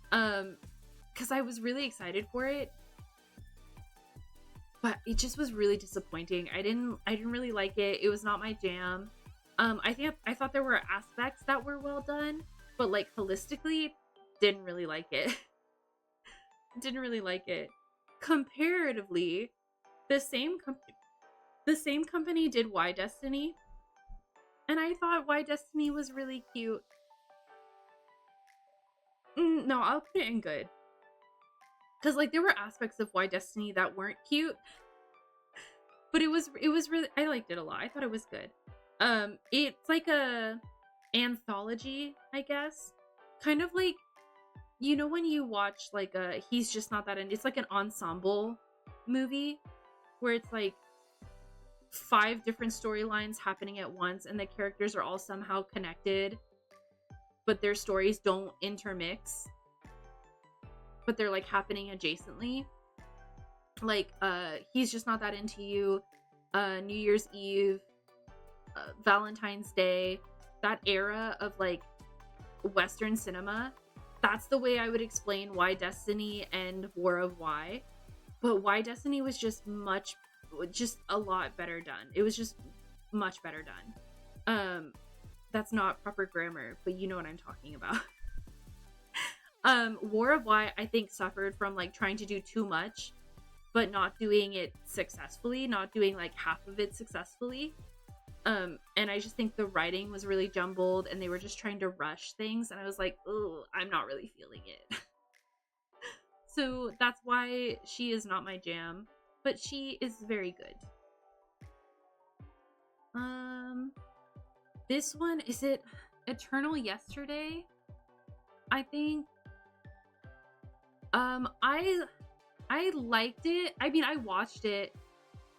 because I was really excited for it, but it just was really disappointing. I didn't really like it. It was not my jam. I thought there were aspects that were well done, but like holistically, didn't really like it. Didn't really like it. Comparatively, the same company did Y Destiny, and I thought Y Destiny was really cute. No, I'll put it in good. Because like there were aspects of Y Destiny that weren't cute, but it was really, I liked it a lot. I thought it was good. It's like a anthology, I guess. Kind of like, you know, when you watch like He's Just Not That Into. It's like an ensemble movie where it's like 5 different storylines happening at once and the characters are all somehow connected, but their stories don't intermix, but they're like happening adjacently. Like He's Just Not That Into You, New Year's Eve, Valentine's Day, that era of like Western cinema. That's the way I would explain Y Destiny and War of Y. But Y Destiny was just a lot better done. It was just much better done. That's not proper grammar, but you know what I'm talking about. War of Y, I think, suffered from like trying to do too much, but not doing it successfully, not doing like half of it successfully. And I just think the writing was really jumbled and they were just trying to rush things, and I was like, oh, I'm not really feeling it. So that's why she is not my jam, but she is very good. This one, is it Eternal Yesterday? I think. I liked it. I mean, I watched it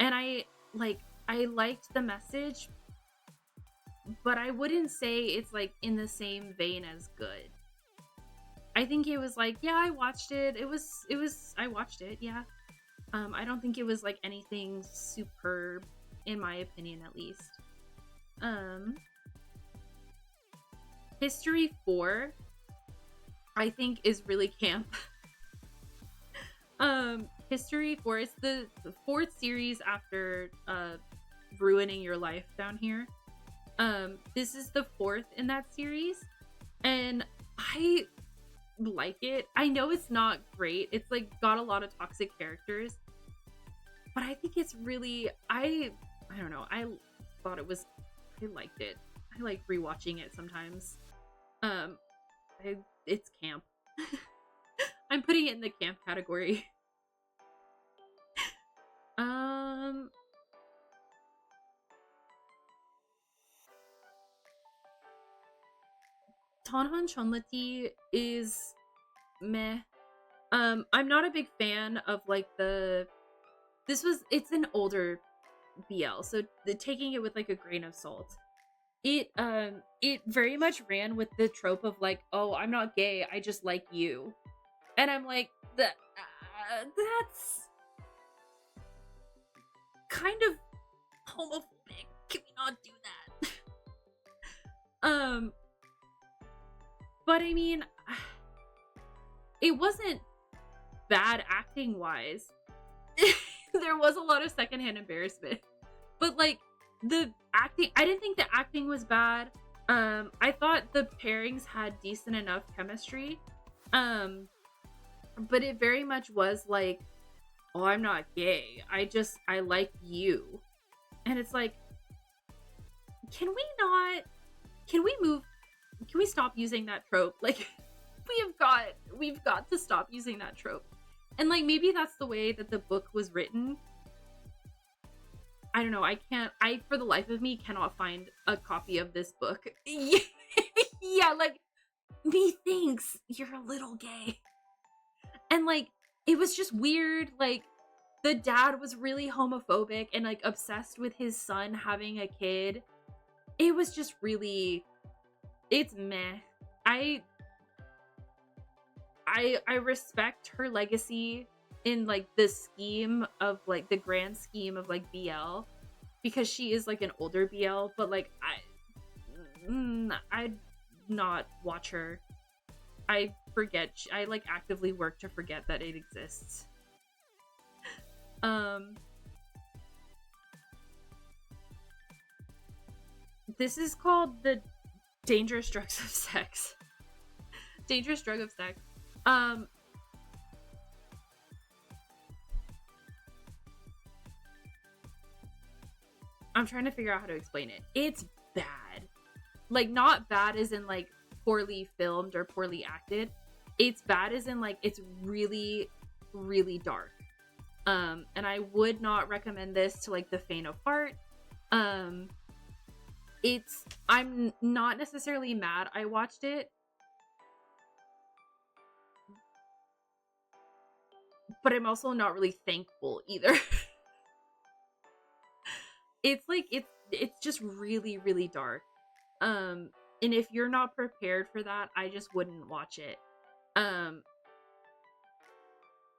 and I liked the message, but I wouldn't say it's like in the same vein as good. I think it was like, yeah, I watched it. I watched it. Yeah. I don't think it was like anything superb, in my opinion, at least. History 4, I think, is really camp. History 4 is the 4th series after Ruining Your Life Down Here. This is the 4th in that series, and like it. I know it's not great. It's like got a lot of toxic characters, but I think it's really I don't know. I thought it was I liked it. I like rewatching it sometimes. It's camp. I'm putting it in the camp category. Tonhan Chonlati is meh. I'm not a big fan of like it's an older BL, so taking it with like a grain of salt. It very much ran with the trope of like, oh, I'm not gay, I just like you. And I'm like, that's kind of homophobic. Can we not do that? But I mean, it wasn't bad acting wise. There was a lot of secondhand embarrassment, but like the acting, I didn't think the acting was bad. I thought the pairings had decent enough chemistry, but it very much was like, oh, I'm not gay, I like you. And it's like, can we stop using that trope? Like, we've got to stop using that trope. And like, maybe that's the way that the book was written. I don't know. I for the life of me cannot find a copy of this book. Yeah, like, methinks you're a little gay. And like, it was just weird. Like, the dad was really homophobic and like obsessed with his son having a kid. It was just really, it's meh. I respect her legacy in like the scheme of like the grand scheme of like BL, because she is like an older BL, but like I'd not watch her. I forget. I like actively work to forget that it exists. This is called the Dangerous Drugs of Sex. Dangerous Drug of Sex. I'm trying to figure out how to explain it. It's bad. Like, not bad as in like poorly filmed or poorly acted. It's bad as in like it's really, really dark. And I would not recommend this to like the faint of heart. I'm not necessarily mad I watched it, but I'm also not really thankful either. It's like it's just really, really dark. And if you're not prepared for that, I just wouldn't watch it.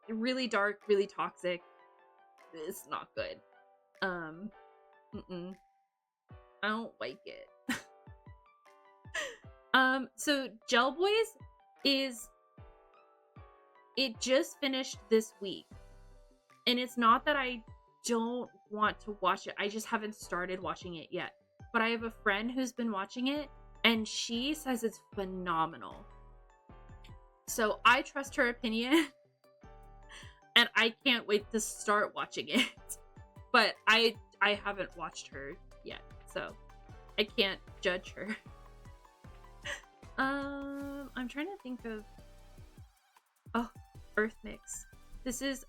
Really dark, really toxic. It's not good. I don't like it. So Gel Boys it just finished this week. And it's not that I don't want to watch it, I just haven't started watching it yet. But I have a friend who's been watching it, and she says it's phenomenal. So I trust her opinion, and I can't wait to start watching it. But I haven't watched her yet, so I can't judge her. I'm trying to think of... Oh, Earth Mix. This is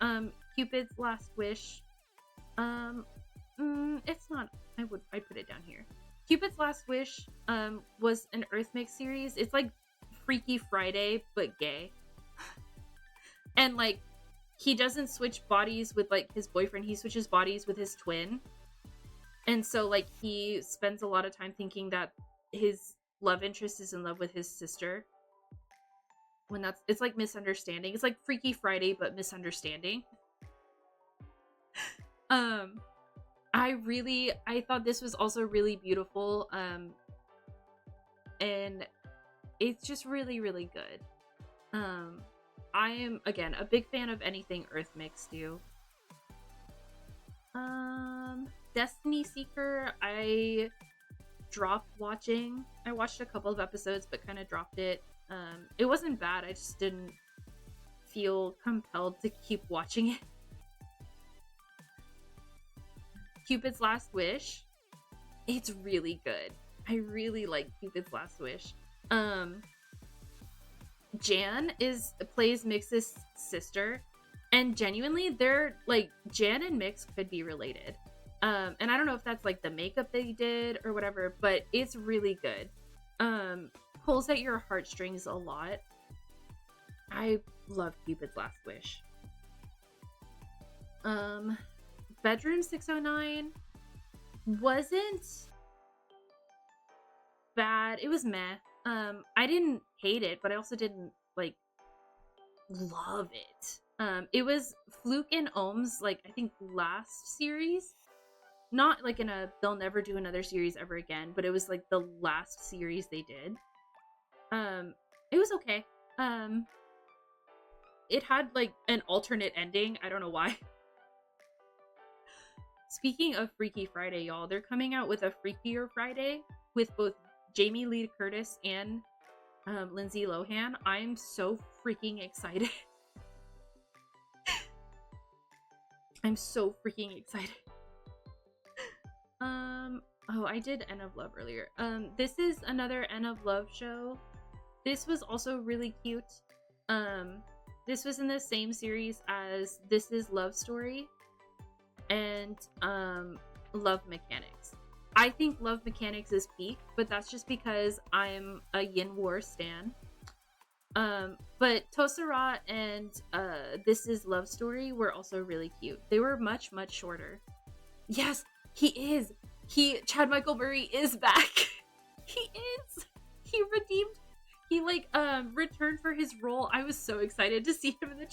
Cupid's Last Wish. It's not. I put it down here. Cupid's Last Wish was an Earth Mix series. It's like Freaky Friday but gay. And like, he doesn't switch bodies with like his boyfriend, he switches bodies with his twin. And so like, he spends a lot of time thinking that his love interest is in love with his sister, when it's like misunderstanding. It's like Freaky Friday but misunderstanding. I thought this was also really beautiful, and it's just really, really good. I am, again, a big fan of anything Earth Mix do. Destiny Seeker, I dropped watching. I watched a couple of episodes but kind of dropped it. It wasn't bad, I just didn't feel compelled to keep watching it. Cupid's Last Wish, it's really good. I really like Cupid's Last Wish. Jan plays Mix's sister, and genuinely they're like, Jan and Mix could be related. And I don't know if that's like the makeup they did or whatever, but it's really good. Pulls at your heartstrings a lot. I love Cupid's Last Wish. Bedroom 609 wasn't bad. It was meh. I didn't hate it, but I also didn't like love it. It was Fluke and Ohm's, like, I think last series. Not like in a they'll never do another series ever again, but it was like the last series they did. It was okay. It had like an alternate ending. I don't know why. Speaking of Freaky Friday, y'all, they're coming out with a Freakier Friday with both Jamie Lee Curtis and Lindsay Lohan. I'm so freaking excited. I'm so freaking excited. Oh, I did End of Love earlier. This is another End of Love show. This was also really cute. This was in the same series as This Is Love Story and Love Mechanics. I think Love Mechanics is peak, but that's just because I'm a Yin War stan. But Tosara and This Is Love Story were also really cute. They were much shorter. Yes, he is. Chad Michael Murray is back. He is. He redeemed. He like returned for his role. I was so excited to see him in the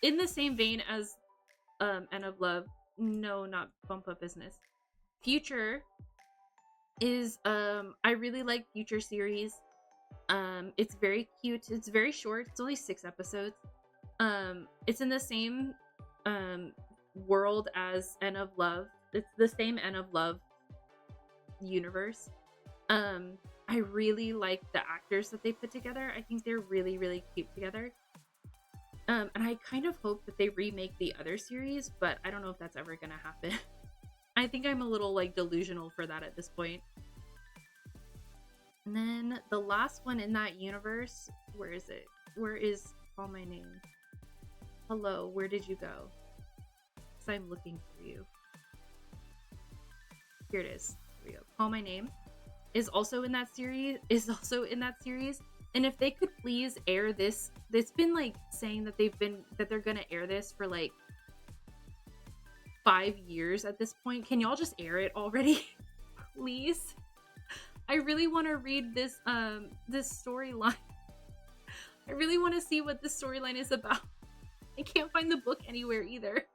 in the same vein as End of Love. No, not Bump Up Business. Future is I really like Future series. It's very cute. It's very short. It's only 6 episodes. It's in the same world as End of Love. It's the same End of Love universe. I really like the actors that they put together. I think they're really cute together. And I kind of hope that they remake the other series, but I don't know if that's ever gonna happen. I think I'm a little like delusional for that at this point. And then the last one in that universe, where is it? Where is Call My Name? Hello, where did you go? Because I'm looking for you. Here it is. Here we go. Call My Name is also in that series. And if they could please air this, it's been like saying that they're gonna air this for like 5 years at this point. Can y'all just air it already? Please? I really want to read this storyline. I really want to see what this storyline is about. I can't find the book anywhere either.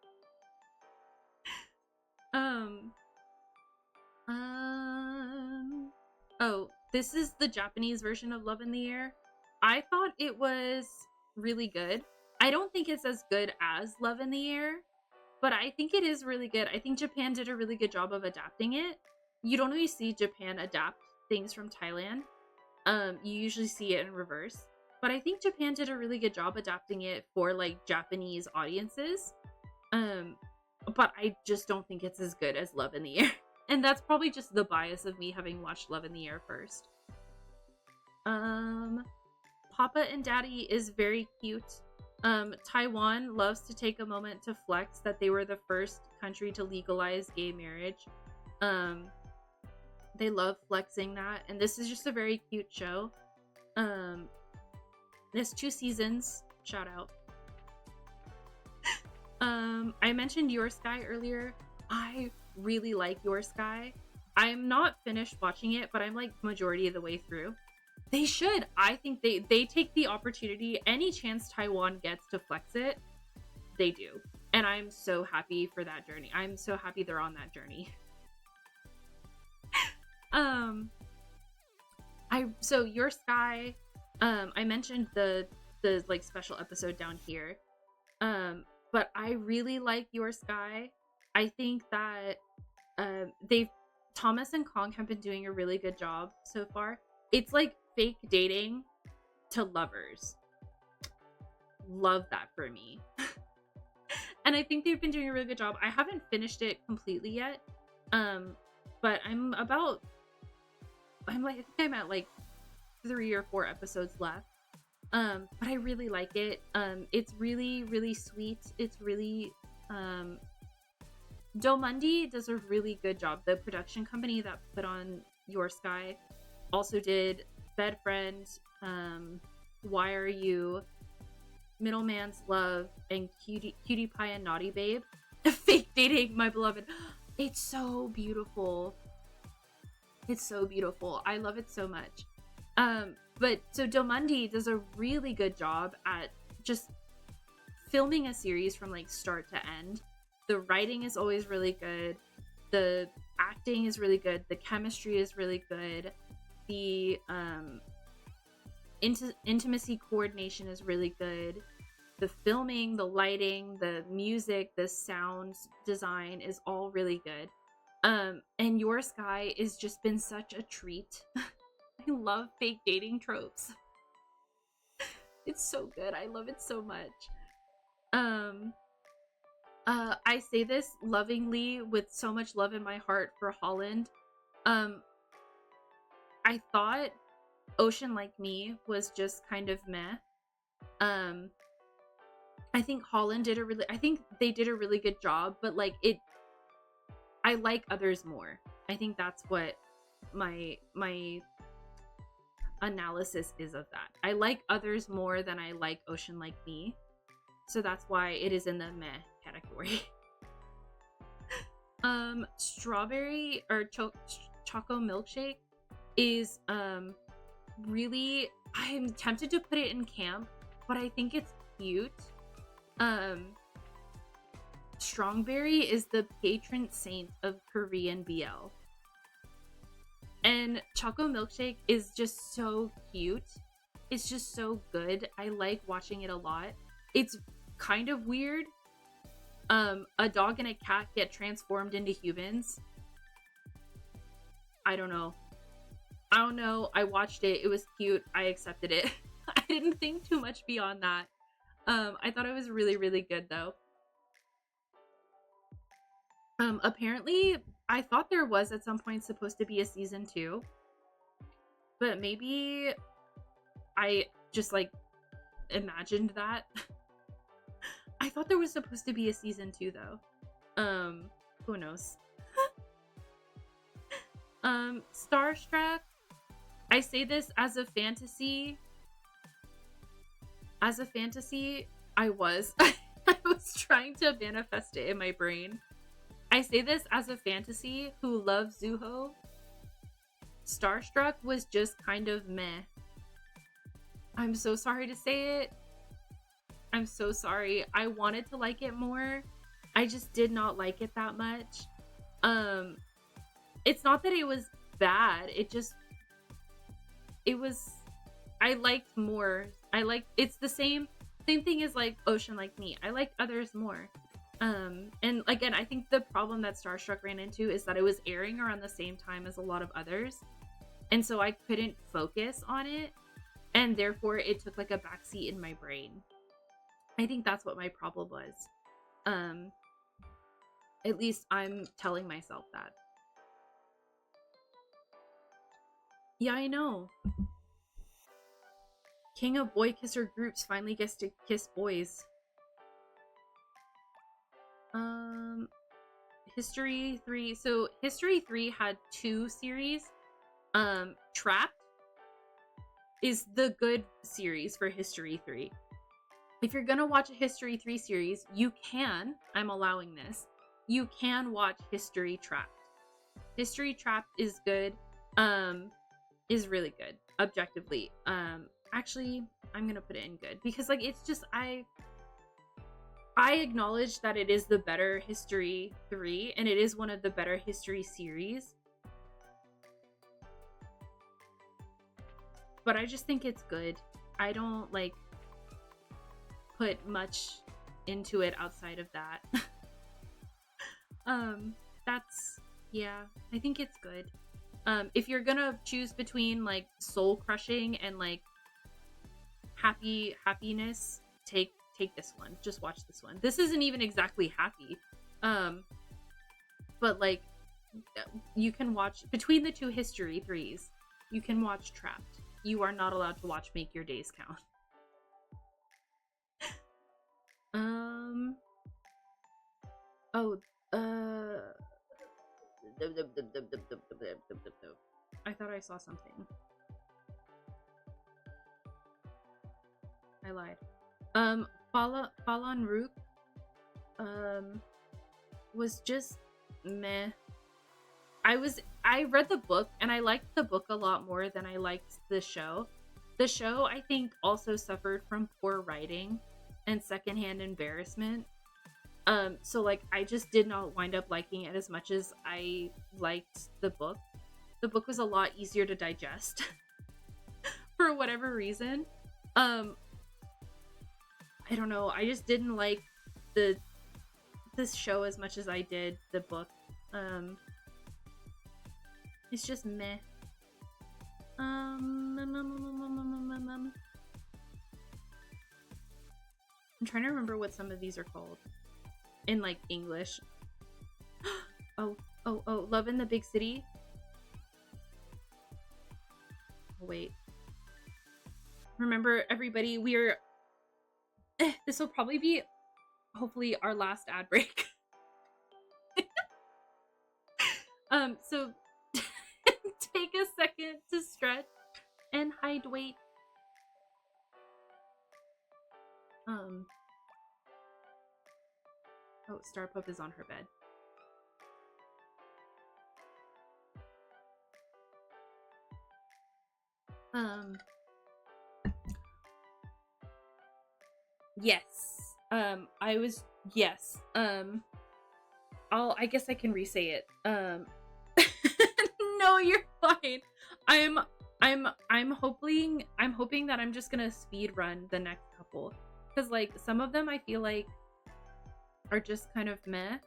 Oh, this is the Japanese version of Love in the Air. I thought it was really good. I don't think it's as good as Love in the Air, but I think it is really good. I think Japan did a really good job of adapting it. You don't always see Japan adapt things from Thailand. You usually see it in reverse. But I think Japan did a really good job adapting it for like Japanese audiences. But I just don't think it's as good as Love in the Air. And that's probably just the bias of me having watched Love in the Air first. Papa and Daddy is very cute. Taiwan loves to take a moment to flex that they were the first country to legalize gay marriage. They love flexing that, and this is just a very cute show. There's 2 seasons. Shout out. I mentioned Your Sky earlier. I really like Your Sky. I'm not finished watching it, but I'm like majority of the way through. They should. I think they take the opportunity. Any chance Taiwan gets to flex it, they do. And I'm so happy for that journey. I'm so happy they're on that journey. So Your Sky, I mentioned the like special episode down here. But I really like Your Sky. I think that they've Thomas and Kong have been doing a really good job so far. It's like fake dating to lovers. Love that for me. And I think they've been doing a really good job. I haven't finished it completely yet. But I'm at like 3 or 4 episodes left. But I really like it. It's really, really sweet. It's really, Domundi does a really good job. The production company that put on Your Sky also did Bed Friend, Why Are You, Middleman's Love, and Cutie Pie and Naughty Babe. Fake dating, my beloved. It's so beautiful. It's so beautiful. I love it so much. But so Domundi does a really good job at just filming a series from like start to end. The writing is always really good. The acting is really good. The chemistry is really good. The intimacy coordination is really good. The filming, the lighting, the music, the sound design is all really good. And Your Sky has just been such a treat. I love fake dating tropes. It's so good. I love it so much. I say this lovingly with so much love in my heart for Holland. I thought Ocean Like Me was just kind of meh. I think they did a really good job, but like I like others more. I think that's what my analysis is of that. I like others more than I like Ocean Like Me. So that's why it is in the meh category. Strawberry or Choco Milkshake is really, I'm tempted to put it in camp, but I think it's cute. Strongberry is the patron saint of Korean BL. And Choco Milkshake is just so cute. It's just so good. I like watching it a lot. It's kind of weird. A dog and a cat get transformed into humans. I don't know. I watched it. It was cute. I accepted it. I didn't think too much beyond that. I thought it was really, really good though. Apparently, I thought there was at some point supposed to be a season 2. But maybe I just like imagined that. I thought there was supposed to be a season 2 though. Who knows? Starstruck. I say this as a fantasy. As a fantasy, I was trying to manifest it in my brain. I say this as a fantasy who loves Zuho. Starstruck was just kind of meh. I'm so sorry to say it. I'm so sorry. I wanted to like it more. I just did not like it that much. It's not that it was bad. I liked more. It's the same thing as like Ocean Like Me. I liked others more. And again, I think the problem that Starstruck ran into is that it was airing around the same time as a lot of others. And so I couldn't focus on it. And therefore it took like a backseat in my brain. I think that's what my problem was. At least I'm telling myself that. Yeah, I know. King of boy kisser groups finally gets to kiss boys. History 3. So History 3 had 2 series. Trapped is the good series for History 3. If you're gonna watch a History 3 series, you can, I'm allowing this, you can watch History Trapped. History Trapped is good, is really good, objectively. Actually, I'm gonna put it in good, because like, it's just, I acknowledge that it is the better History 3, and it is one of the better History series. But I just think it's good. I don't, like, put much into it outside of that. Yeah, I think it's good. If you're gonna choose between like soul crushing and like happiness, take this one. Just watch this one. This isn't even exactly happy. But like you can watch between the two history threes, you can watch Trapped. You are not allowed to watch Make Your Days Count. Oh, I thought I saw something. I lied. Fallen Rook was just meh. I read the book and I liked the book a lot more than I liked the show. The show, I think, also suffered from poor writing and secondhand embarrassment. So like I just did not wind up liking it as much as I liked the book. The book was a lot easier to digest for whatever reason. I don't know. I just didn't like this show as much as I did the book. It's just meh. I'm trying to remember what some of these are called in like English. Oh, Love in the Big City. Oh, wait. Remember, everybody, we're this will probably be hopefully our last ad break. So take a second to stretch and hydrate. Oh, Star Pup is on her bed. Yes. Yes. I guess I can re-say it. No, you're fine. I'm hoping that I'm just gonna speed run the next couple, because like some of them I feel like are just kind of meh,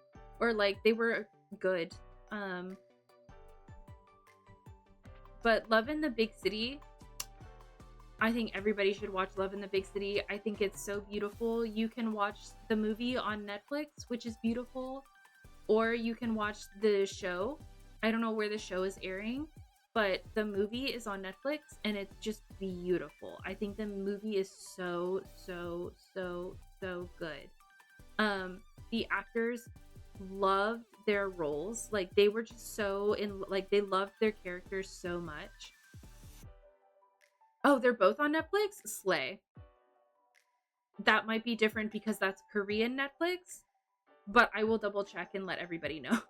or like they were good. But Love in the Big City, I think everybody should watch Love in the Big City. I think it's so beautiful. You can watch the movie on Netflix, which is beautiful, or you can watch the show. I don't know where the show is airing, but the movie is on Netflix and it's just beautiful. I think the movie is so good. The actors loved their roles. Like they were just so like they loved their characters so much. Oh, they're both on Netflix? Slay. That might be different because that's Korean Netflix, but I will double check and let everybody know.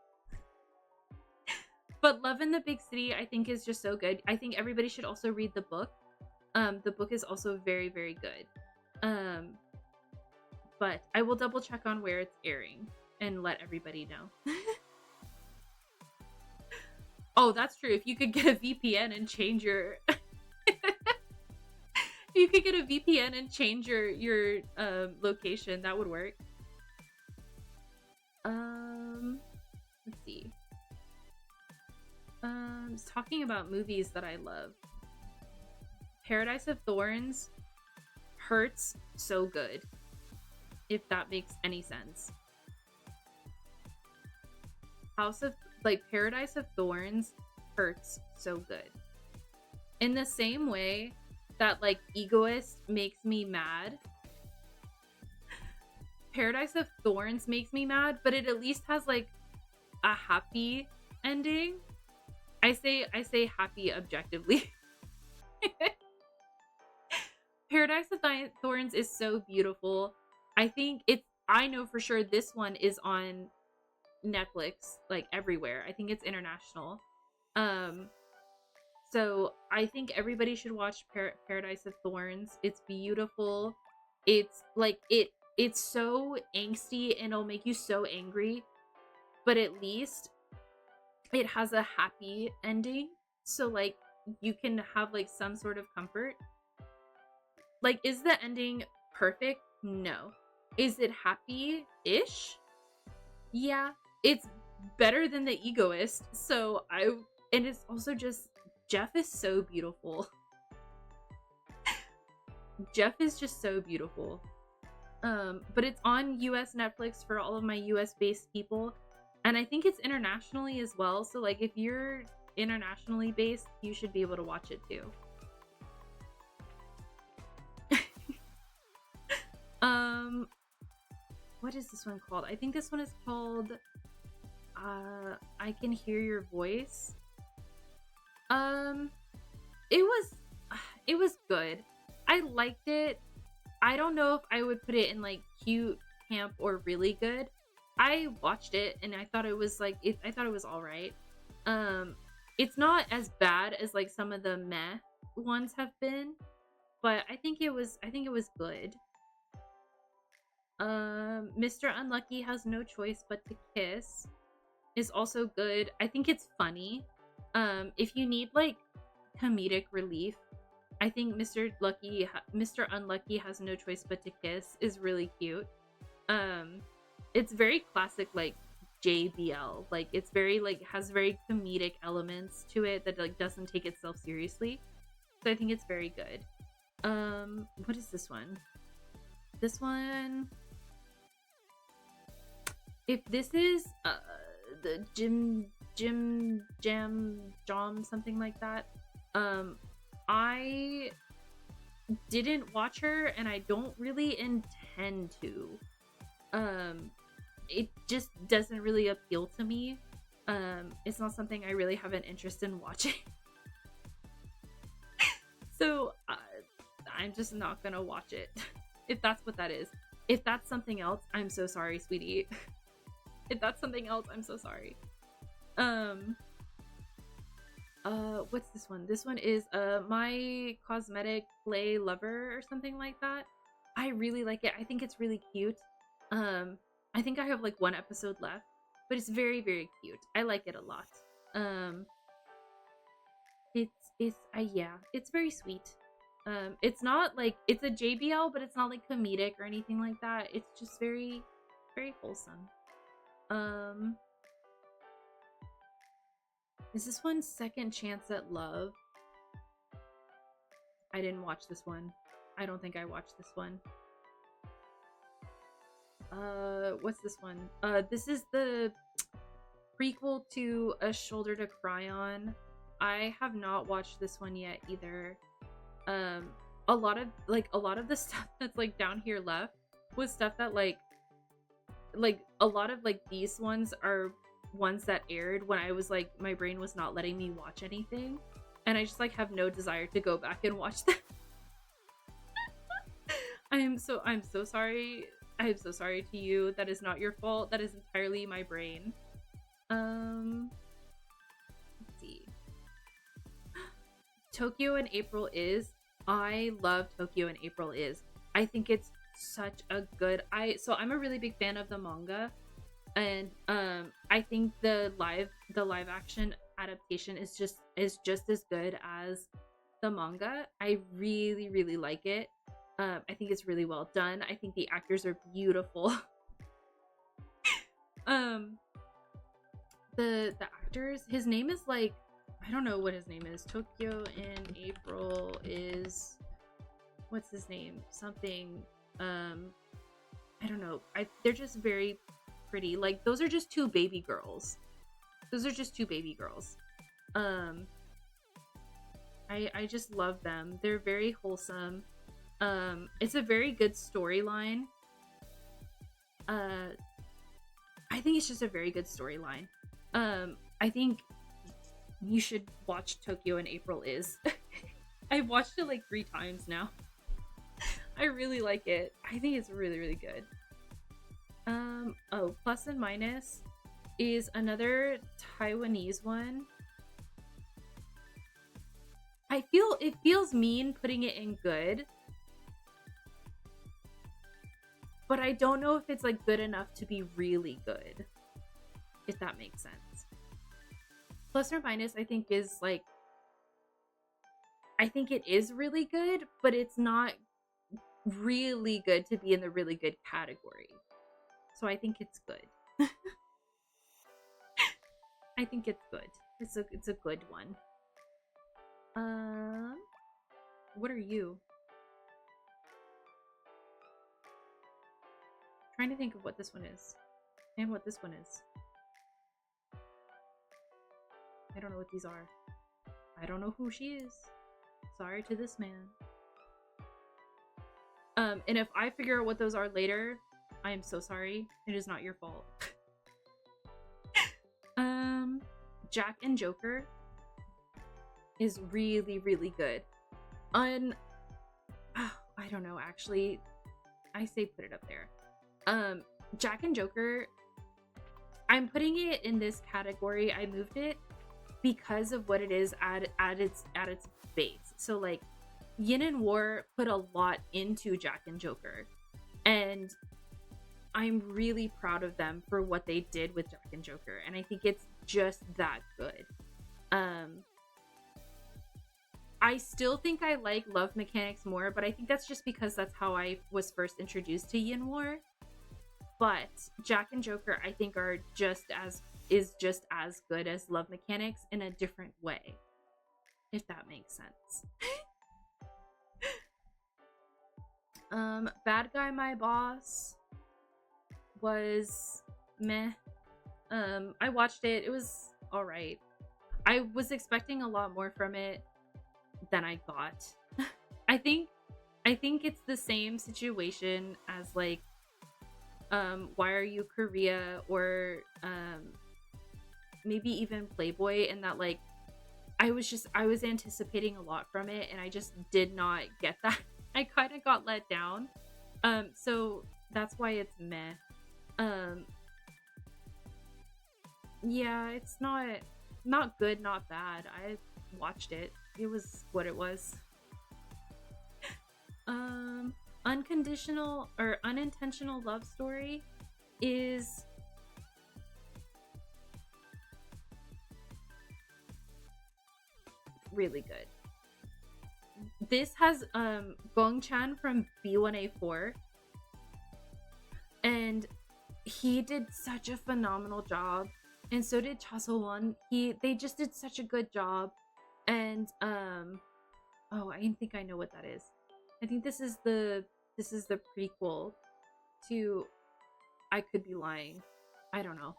But Love in the Big City, I think, is just so good. I think everybody should also read the book. The book is also very, very good. But I will double check on where it's airing and let everybody know. Oh, that's true. If you could get a VPN and change your... If you could get a VPN and change your location, that would work. Let's see. Talking about movies that I love. Paradise of Thorns hurts so good, if that makes any sense. Paradise of Thorns hurts so good. In the same way that like Egoist makes me mad, Paradise of Thorns makes me mad, but it at least has like a happy ending. I say happy objectively. Paradise of Thorns is so beautiful. I know for sure this one is on Netflix, like everywhere. I think it's international. So I think everybody should watch Paradise of Thorns. It's beautiful. It's like it's so angsty and it'll make you so angry, but at least it has a happy ending, so like you can have like some sort of comfort. Like, is the ending perfect? No. Is it happy-ish? Yeah. It's better than The Egoist. So and it's also just, Jeff is so beautiful. Jeff is just so beautiful. But it's on US Netflix for all of my US based people. And I think it's internationally as well. So like if you're internationally based, you should be able to watch it too. What is this one called? I think this one is called I Can Hear Your Voice. It was good. I liked it. I don't know if I would put it in like cute, camp, or really good. I watched it and I thought it was like I thought it was all right. It's not as bad as like some of the meh ones have been, but I think it was good. Mr. Unlucky Has No Choice But to Kiss is also good. I think it's funny. If you need like comedic relief, I think Mr. Unlucky Has No Choice But to Kiss is really cute. It's very classic like JBL. Like it's very like has very comedic elements to it that like doesn't take itself seriously. So I think it's very good. What is this one? This one, if this is the Jim Jam something like that, I didn't watch her and I don't really intend to. It just doesn't really appeal to me. It's not something I really have an interest in watching. So I'm just not gonna watch it. If that's what that is. If that's something else, I'm so sorry, sweetie. If that's something else, I'm so sorry. What's this one? This one is My Cosmetic Play Lover or something like that. I really like it. I think it's really cute. I think I have like one episode left, but it's very, very cute. I like it a lot. Yeah, it's very sweet. It's not like it's a JBL, but it's not like comedic or anything like that. It's just very, very wholesome. Is this one Second Chance at Love? I didn't watch this one. I don't think I watched this one. What's this one? This is the prequel to A Shoulder to Cry On. I have not watched this one yet either. A lot of the stuff that's like down here left was stuff that like a lot of like these ones are ones that aired when I was like my brain was not letting me watch anything, and I just like have no desire to go back and watch them. I'm so sorry. I am so sorry to you. That is not your fault. That is entirely my brain. Let's see. Tokyo in April Is. I love Tokyo in April Is. I think it's such a good I'm a really big fan of the manga, and I think the live action adaptation is just as good as the manga. I really, really like it. I think it's really well done. I think the actors are beautiful. The actors, his name is like, I don't know what his name is. Tokyo in April Is, what's his name? Something, I don't know. They're just very pretty. Like, those are just two baby girls. I just love them. They're very wholesome. It's a very good storyline. I think it's just a very good storyline. I think you should watch Tokyo in April Is. I've watched it like 3 times now. I really like it. I think it's really, really good. Oh, Plus and Minus is another Taiwanese one. I feel it feels mean putting it in good, but I don't know if it's like good enough to be really good, if that makes sense. Plus or Minus, I think is like, I think it is really good, but it's not really good to be in the really good category. So I think it's good. I think it's good. It's a good one. What are you? Trying to think of what this one is and what this one is. I don't know what these are. I don't know who she is. Sorry to this man. And if I figure out what those are later, I am so sorry. It is not your fault. Jack and Joker is really, really good. I don't know, actually. I say put it up there. Jack and Joker, I'm putting it in this category. I moved it because of what it is at its base. So like Yin and War put a lot into Jack and Joker, and I'm really proud of them for what they did with Jack and Joker, and I think it's just that good. I still think I like Love Mechanics more, but I think that's just because that's how I was first introduced to Yin War. But Jack and Joker, I think, are just as good as Love Mechanics in a different way, if that makes sense. Bad Guy My Boss was meh. I watched it. It was all right. I was expecting a lot more from it than I got. I think it's the same situation as like Why Are You Korea, or maybe even Playboy, in that like I was anticipating a lot from it and I just did not get that. I kind of got let down. So that's why it's meh. Yeah, it's not good, not bad. I watched it. It was what it was. Unconditional or Unintentional Love Story is really good. This has Gong Chan from B1A4, and he did such a phenomenal job, and so did Cha So-won. They just did such a good job. And oh, I think I know what that is. I think this is the prequel to I Could Be Lying. I don't know.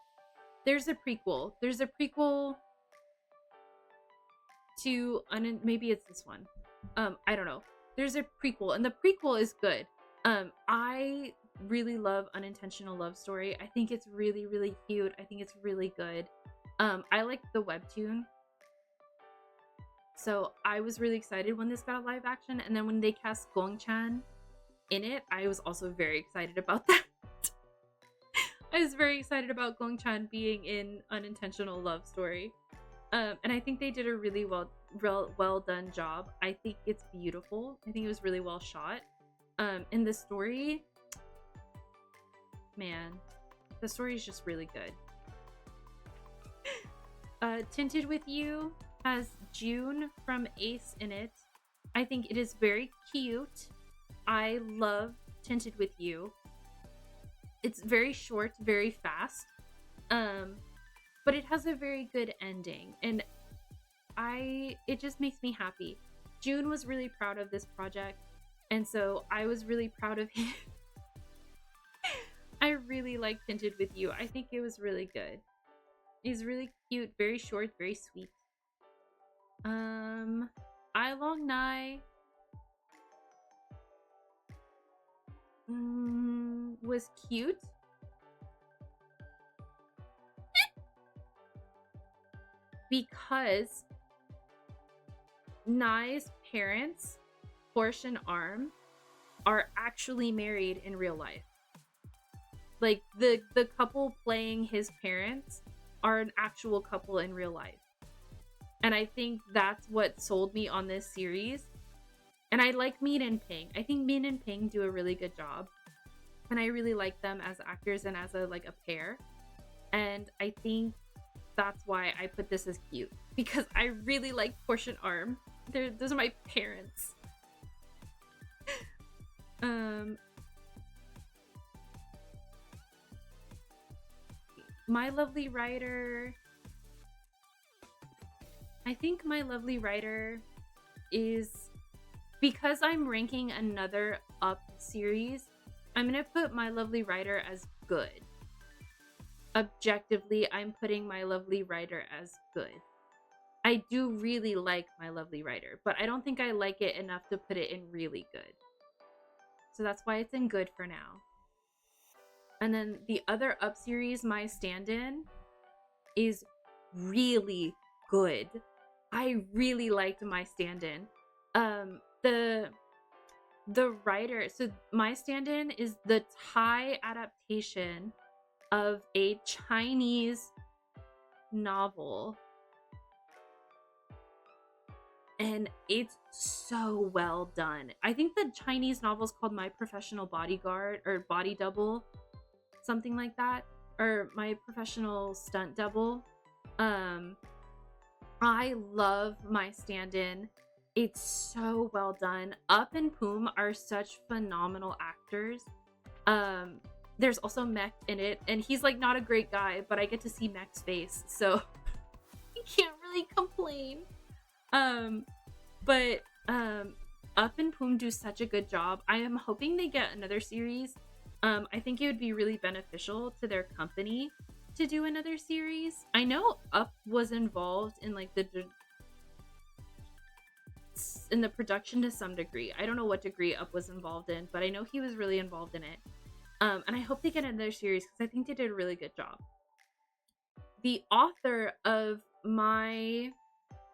There's a prequel. There's a prequel to maybe it's this one. I don't know. There's a prequel, and the prequel is good. I really love Unintentional Love Story. I think it's really, really cute. I think it's really good. I like the webtoon. So I was really excited when this got a live action, and then when they cast Gong Chan in it, I was also very excited about that. I was very excited about Gong Chan being in Unintentional Love Story. And I think they did a really well done job. I think it's beautiful. I think it was really well shot. And the story, man, the story is just really good. Tinted with You has June from Ace in it. I think it is very cute. I love Tinted with You. It's very short, very fast. But it has a very good ending, and it just makes me happy. June was really proud of this project, and so I was really proud of him. I really like Tinted with You. I think it was really good. It's really cute, very short, very sweet. I Long Nai was cute. Because Nai's parents, Porsche and Arm, are actually married in real life. Like the couple playing his parents are an actual couple in real life. And I think that's what sold me on this series. And I like Min and Ping. I think Min and Ping do a really good job. And I really like them as actors and as a pair. And I think that's why I put this as cute, because I really like Porsche and Arm. Those are my parents. My Lovely Writer I think my lovely writer is, because I'm ranking another Up series, I'm gonna put my lovely writer as good. Objectively, I'm putting my lovely writer as good. I do really like my lovely writer, but I don't think I like it enough to put it in really good. So that's why it's in good for now. And then the other Up series, my stand-in, is really good. I really liked my stand-in. The writer, so my stand-in is the Thai adaptation of a Chinese novel, and it's so well done. I think the Chinese novel is called My Professional Bodyguard or Body Double, something like that, or My Professional Stunt Double. I love my stand-in. It's so well done. Up and Poom are such phenomenal actors. There's also Mech in it, and he's like not a great guy, but I get to see Mech's face, so you can't really complain. But Up and Poom do such a good job. I am hoping they get another series. I think it would be really beneficial to their company to do another series. I know Up was involved in like the production to some degree. I don't know what degree Up was involved in, but I know he was really involved in it. And I hope they get another series because I think they did a really good job. The author of My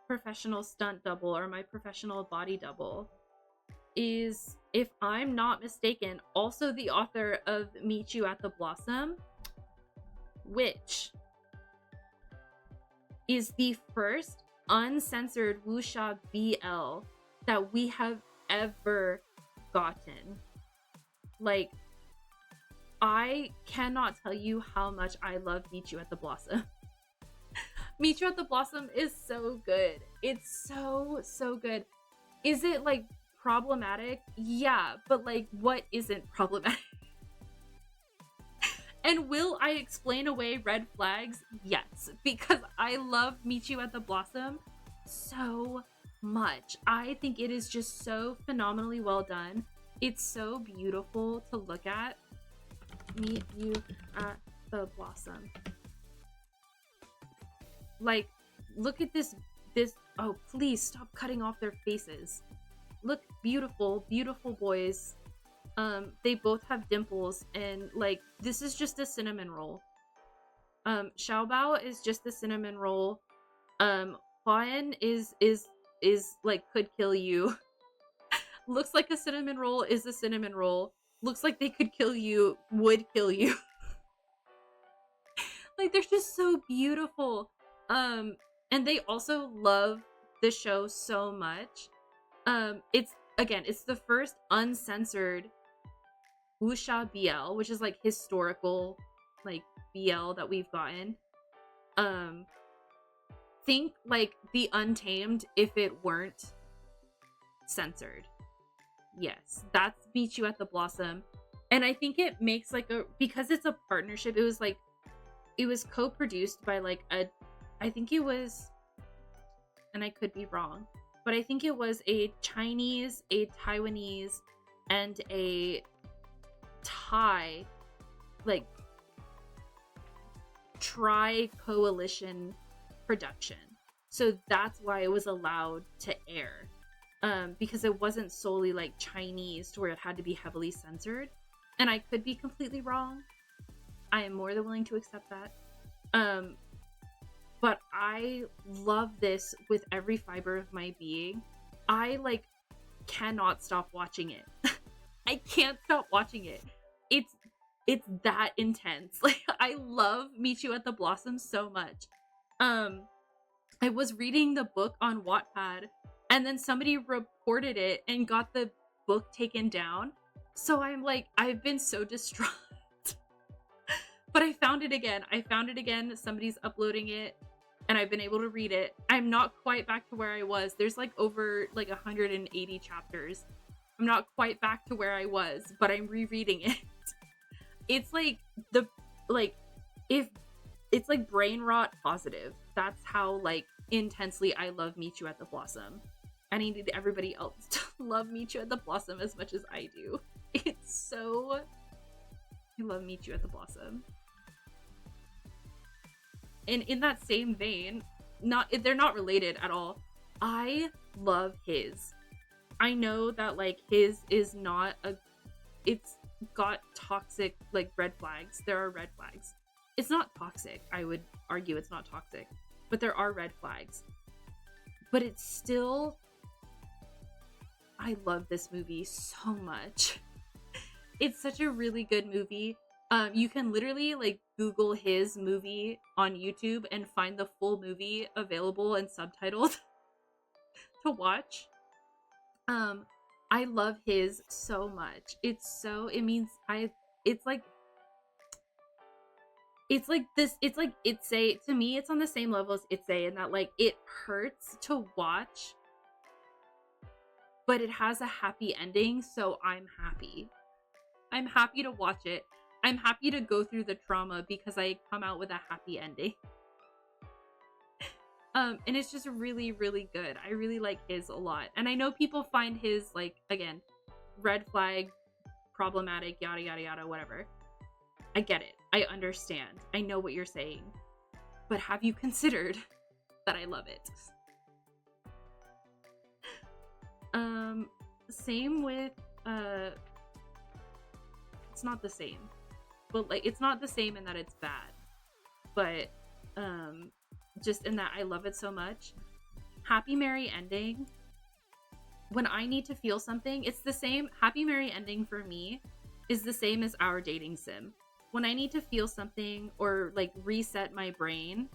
Professional Stunt Double or My Professional Body Double is, if I'm not mistaken, also the author of Meet You at the Blossom, which is the first uncensored wuxia BL that we have ever gotten. Like, I cannot tell you how much I love Meet You at the Blossom. Meet You at the Blossom is so good. It's so good. Is it like problematic? Yeah, but like what isn't problematic? And will I explain away red flags? Yes, because I love Meet You at the Blossom so much. I think it is just so phenomenally well done. It's so beautiful to look at. Meet You at the Blossom. Like, look at this, oh, please stop cutting off their faces. Look, beautiful boys. They both have dimples, and like, this is just a cinnamon roll. Xiaobao is just a cinnamon roll. Huan is like, could kill you. Looks like a cinnamon roll is a cinnamon roll. Looks like they could kill you, would kill you. Like, they're just so beautiful. And they also love the show so much. It's the first uncensored wuxia BL, which is like historical like BL that we've gotten. Think like The Untamed if it weren't censored. Yes, that's Meet You at the Blossom. And I think it makes like because it's a partnership, it was co-produced by like I think it was, and I could be wrong, but I think it was a Chinese, a Taiwanese, and a Thai, like, tri-coalition production. So that's why it was allowed to air. Because it wasn't solely like Chinese to where it had to be heavily censored. And I could be completely wrong. I am more than willing to accept that. But I love this with every fiber of my being. I like cannot stop watching it. I can't stop watching it. It's that intense. Like, I love Meet You at the Blossom so much. I was reading the book on Wattpad, and then somebody reported it and got the book taken down. So I'm like, I've been so distraught. But I found it again. Somebody's uploading it, and I've been able to read it. I'm not quite back to where I was. There's like over like 180 chapters. I'm not quite back to where I was, but I'm rereading it. It's like if it's like brain rot positive. That's how like intensely I love Meet You at the Blossom. I need everybody else to love Meet You at the Blossom as much as I do. It's so... I love Meet You at the Blossom. And in that same vein, they're not related at all. I love His. I know that like His is not a... It's got toxic like red flags. There are red flags. It's not toxic. I would argue it's not toxic. But there are red flags. But it's still... I love this movie so much. It's such a really good movie. You can literally like Google His movie on YouTube and find the full movie available and subtitled to watch. I love His so much. It's like this, it's like It's A, to me it's on the same level as It's A in that like it hurts to watch, but it has a happy ending, so I'm happy. I'm happy to watch it. I'm happy to go through the trauma because I come out with a happy ending. And it's just really, really good. I really like His a lot. And I know people find His, like, again, red flag, problematic, yada, yada, yada, whatever. I get it. I understand. I know what you're saying. But have you considered that I love it? Same with, it's not the same. But, like, it's not the same in that it's bad. But, just in that I love it so much. Happy Merry Ending. When I need to feel something, it's the same. Happy Merry Ending for me is the same as Our Dating Sim. When I need to feel something or like reset my brain,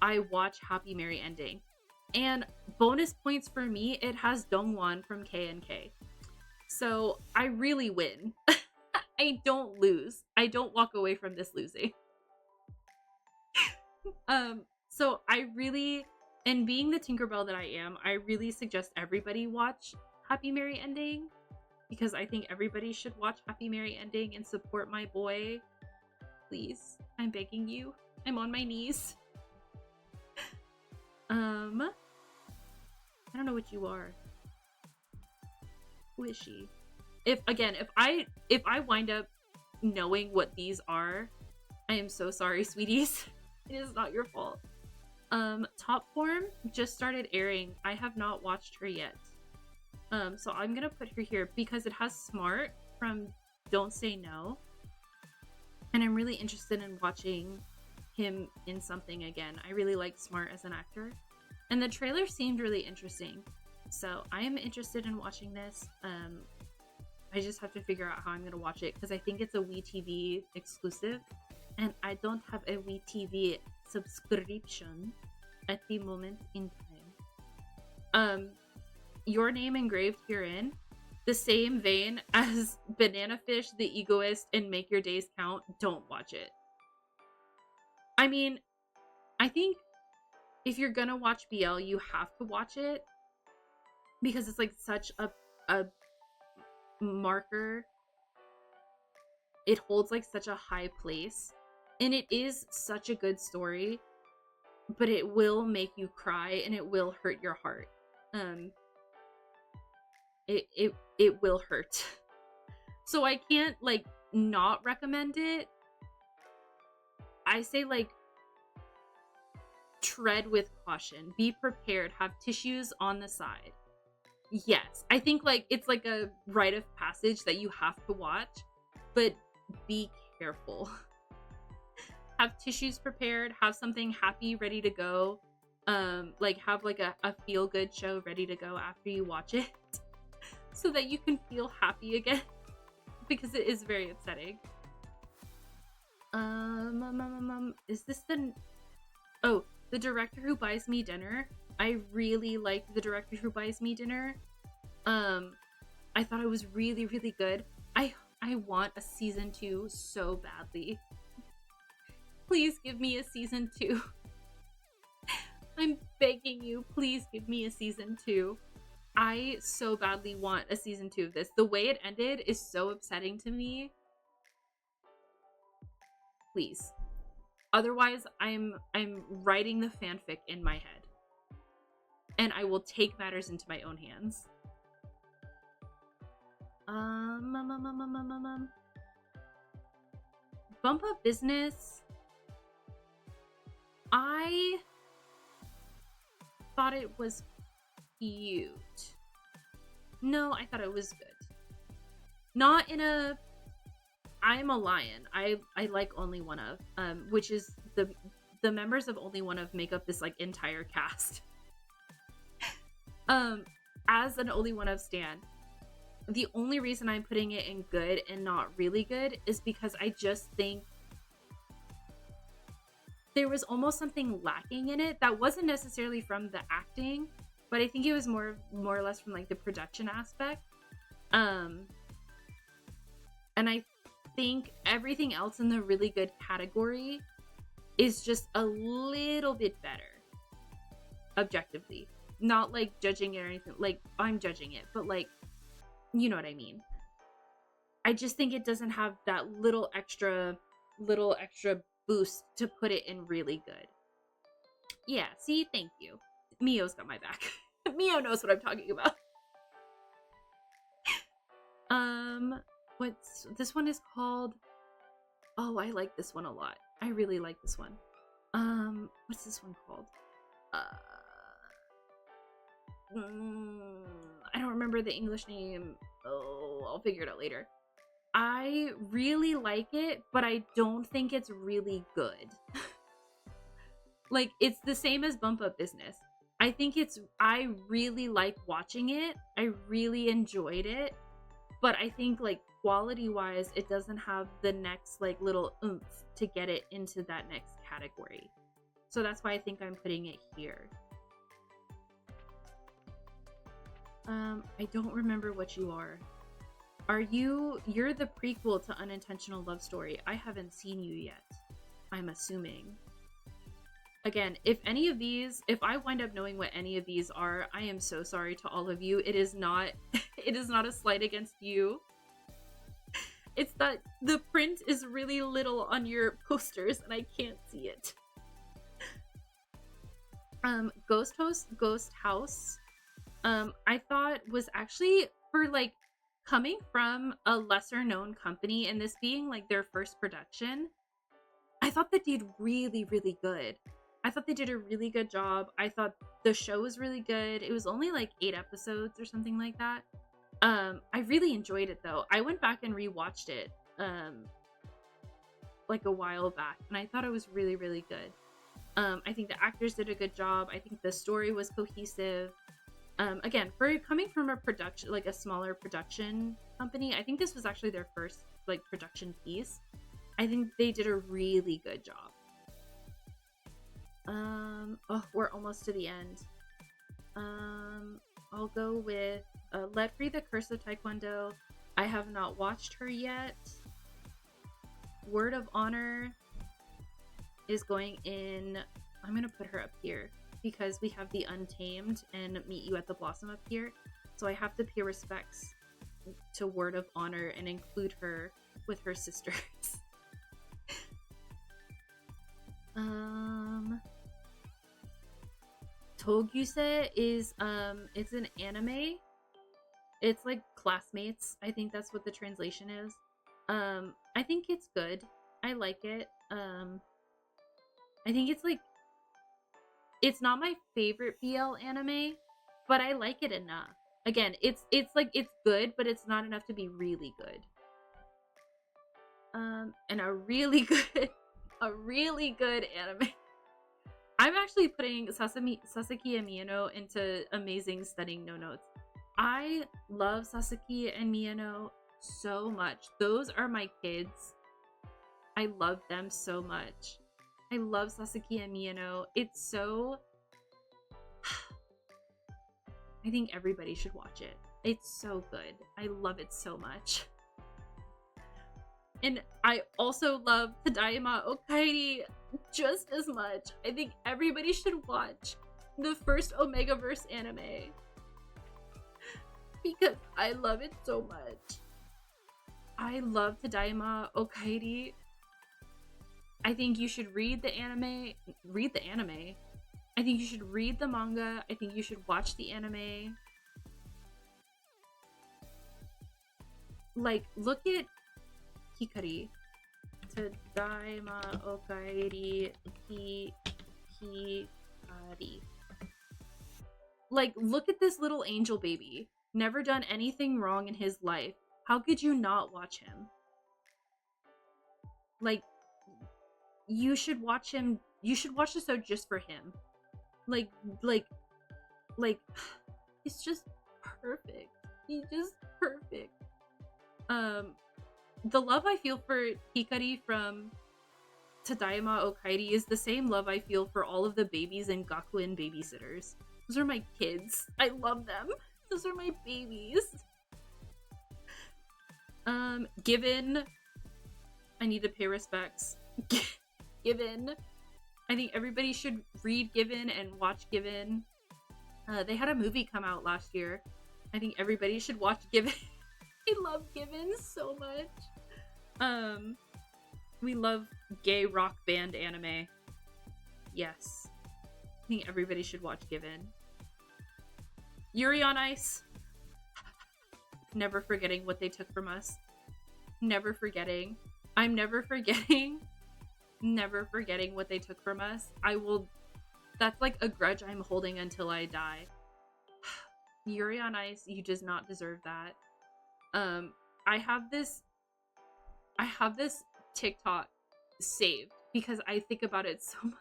I watch Happy Merry Ending. And bonus points for me, it has Dongwon from K&K. So I really win. I don't lose. I don't walk away from this losing. So I really, and being the Tinkerbell that I am, I really suggest everybody watch Happy Merry Ending, because I think everybody should watch Happy Merry Ending and support my boy. Please, I'm begging you. I'm on my knees. I don't know what you are. Who is she? If I wind up knowing what these are, I am so sorry, sweeties. It is not your fault. Top Form just started airing. I have not watched her yet. So I'm gonna put her here because it has Smart from Don't Say No. And I'm really interested in watching him in something again. I really like Smart as an actor. And the trailer seemed really interesting. So I am interested in watching this. I just have to figure out how I'm gonna watch it because I think it's a WeTV exclusive. And I don't have a WeTV subscription at the moment in time. Your Name Engraved Herein, the same vein as Banana Fish, The Egoist, and Make Your Days Count. Don't watch it. I mean, I think if you're gonna watch BL, you have to watch it because it's like such a marker. It holds like such a high place, and it is such a good story, but it will make you cry and it will hurt your heart. It will hurt. So I can't like not recommend it. I say like tread with caution, be prepared, have tissues on the side. Yes, I think like it's like a rite of passage that you have to watch, but be careful. Have tissues prepared, have something happy ready to go. Like have like a feel-good show ready to go after you watch it so that you can feel happy again because it is very upsetting. Is this the Director Who Buys Me Dinner? I really liked The Director Who Buys Me Dinner. I thought it was really, really good. I want a season 2 so badly. Please give me a season 2. I'm begging you, please give me a season 2. I so badly want a season 2 of this. The way it ended is so upsetting to me. Please. Otherwise, I'm writing the fanfic in my head. And I will take matters into my own hands. Bump Up Business. I thought it was cute. No, I thought it was good. Not in a I'm a lion. I like Only One Of, which is the members of Only One Of make up this like entire cast. As an Only One Of stan, the only reason I'm putting it in good and not really good is because I just think there was almost something lacking in it that wasn't necessarily from the acting, but I think it was more or less from like the production aspect. And I think everything else in the really good category is just a little bit better, objectively. Not like judging it or anything, like I'm judging it, but like, you know what I mean. I just think it doesn't have that little extra boost to put it in really good. Yeah, see, thank you. Mio's got my back. Mio knows what I'm talking about. What's this one is called? Oh, I like this one a lot. I really like this one. What's this one called? I don't remember the English name. Oh, I'll figure it out later. I really like it, but I don't think it's really good. Like, it's the same as Bump Up Business. I really like watching it. I really enjoyed it. But I think, like, quality-wise, it doesn't have the next, like, little oomph to get it into that next category. So that's why I think I'm putting it here. I don't remember what you are. You're the prequel to Unintentional Love Story. I haven't seen you yet, I'm assuming. Again, if I wind up knowing what any of these are, I am so sorry to all of you. It is not a slight against you. It's that the print is really little on your posters and I can't see it. Ghost House, I thought was actually, for like coming from a lesser known company and this being like their first production, I thought they did really, really good. I thought they did a really good job. I thought the show was really good. It was only like 8 episodes or something like that. I really enjoyed it though. I went back and rewatched it like a while back and I thought it was really, really good. I think the actors did a good job. I think the story was cohesive. Again, for coming from a production, like a smaller production company, I think this was actually their first like production piece. I think they did a really good job. Oh, we're almost to the end. I'll go with Let Free the Curse of Taekwondo. I have not watched her yet. Word of Honor is going in. I'm gonna put her up here because we have the Untamed and Meet You at the Blossom up here, so I have to pay respects to Word of Honor and include her with her sisters. Toguse is it's an anime. It's like classmates. I think that's what the translation is. I think it's good. I like it. I think it's like, it's not my favorite BL anime, but I like it enough. Again, it's like, it's good, but it's not enough to be really good. And a really good anime. I'm actually putting Sasaki and Miyano into amazing, stunning no notes. I love Sasaki and Miyano so much. Those are my kids. I love them so much. I love Sasaki and Miyano. It's so... I think everybody should watch it. It's so good. I love it so much. And I also love Tadaima Okairi just as much. I think everybody should watch the first Omegaverse anime because I love it so much. I love Tadaima Okairi. I think you should read the anime. I think you should read the manga. I think you should watch the anime. Like, look at Hikari. Tadaima okaeri Hikari. Like, look at this little angel baby. Never done anything wrong in his life. How could you not watch him? Like, you should watch him. You should watch the show just for him. Like, it's just perfect. He's just perfect. The love I feel for Hikari from Tadaima Okaeri is the same love I feel for all of the babies in Gakuen babysitters. Those are my kids. I love them. Those are my babies. Given, I need to pay respects. Given, I think everybody should read Given and watch Given. They had a movie come out last year. I think everybody should watch Given. I love Given so much. We love gay rock band anime. Yes. I think everybody should watch Given. Yuri on Ice. Never forgetting what they took from us. Never forgetting. I'm never forgetting. Never forgetting what they took from us. I will. That's like a grudge I'm holding until I die. Yuri on Ice, you does not deserve that. I have this TikTok saved because I think about it so much.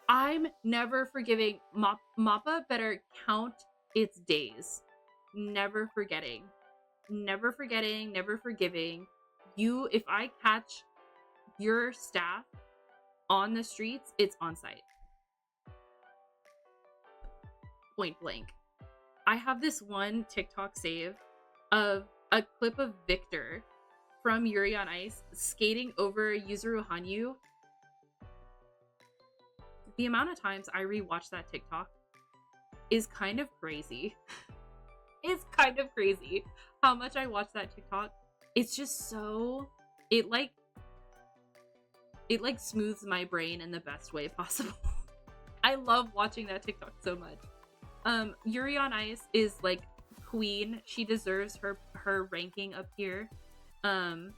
I'm never forgiving. Mappa better count its days. Never forgetting. Never forgetting. Never forgiving. You, if I catch your staff on the streets, it's on site. Point blank. I have this one TikTok save of a clip of Victor from Yuri on Ice skating over Yuzuru Hanyu. The amount of times I rewatch that TikTok is kind of crazy. It's kind of crazy how much I watch that TikTok. It's just so, it like smooths my brain in the best way possible. I love watching that TikTok so much. Yuri on Ice is like queen. She deserves her ranking up here. I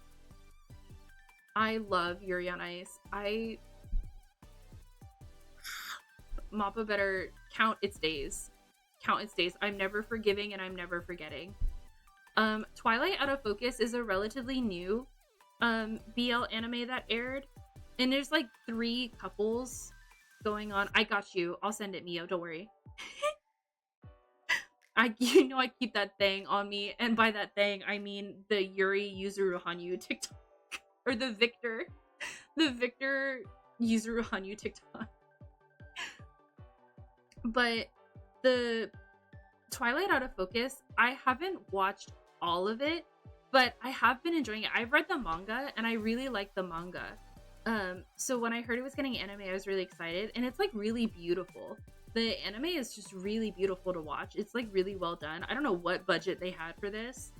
love Yuri on Ice. Mappa better count its days. Count its days. I'm never forgiving and I'm never forgetting. Twilight Out of Focus is a relatively new BL anime that aired. And there's like 3 couples going on. I got you. I'll send it, Mio. Don't worry. I keep that thing on me. And by that thing, I mean the Yuri Yuzuru Hanyu TikTok. Or the Victor Yuzuru Hanyu TikTok. But the Twilight Out of Focus, I haven't watched all of it, but I have been enjoying it. I've read the manga and I really like the manga. So when I heard it was getting anime, I was really excited, and it's like really beautiful. The anime is just really beautiful to watch. It's like really well done. I don't know what budget they had for this,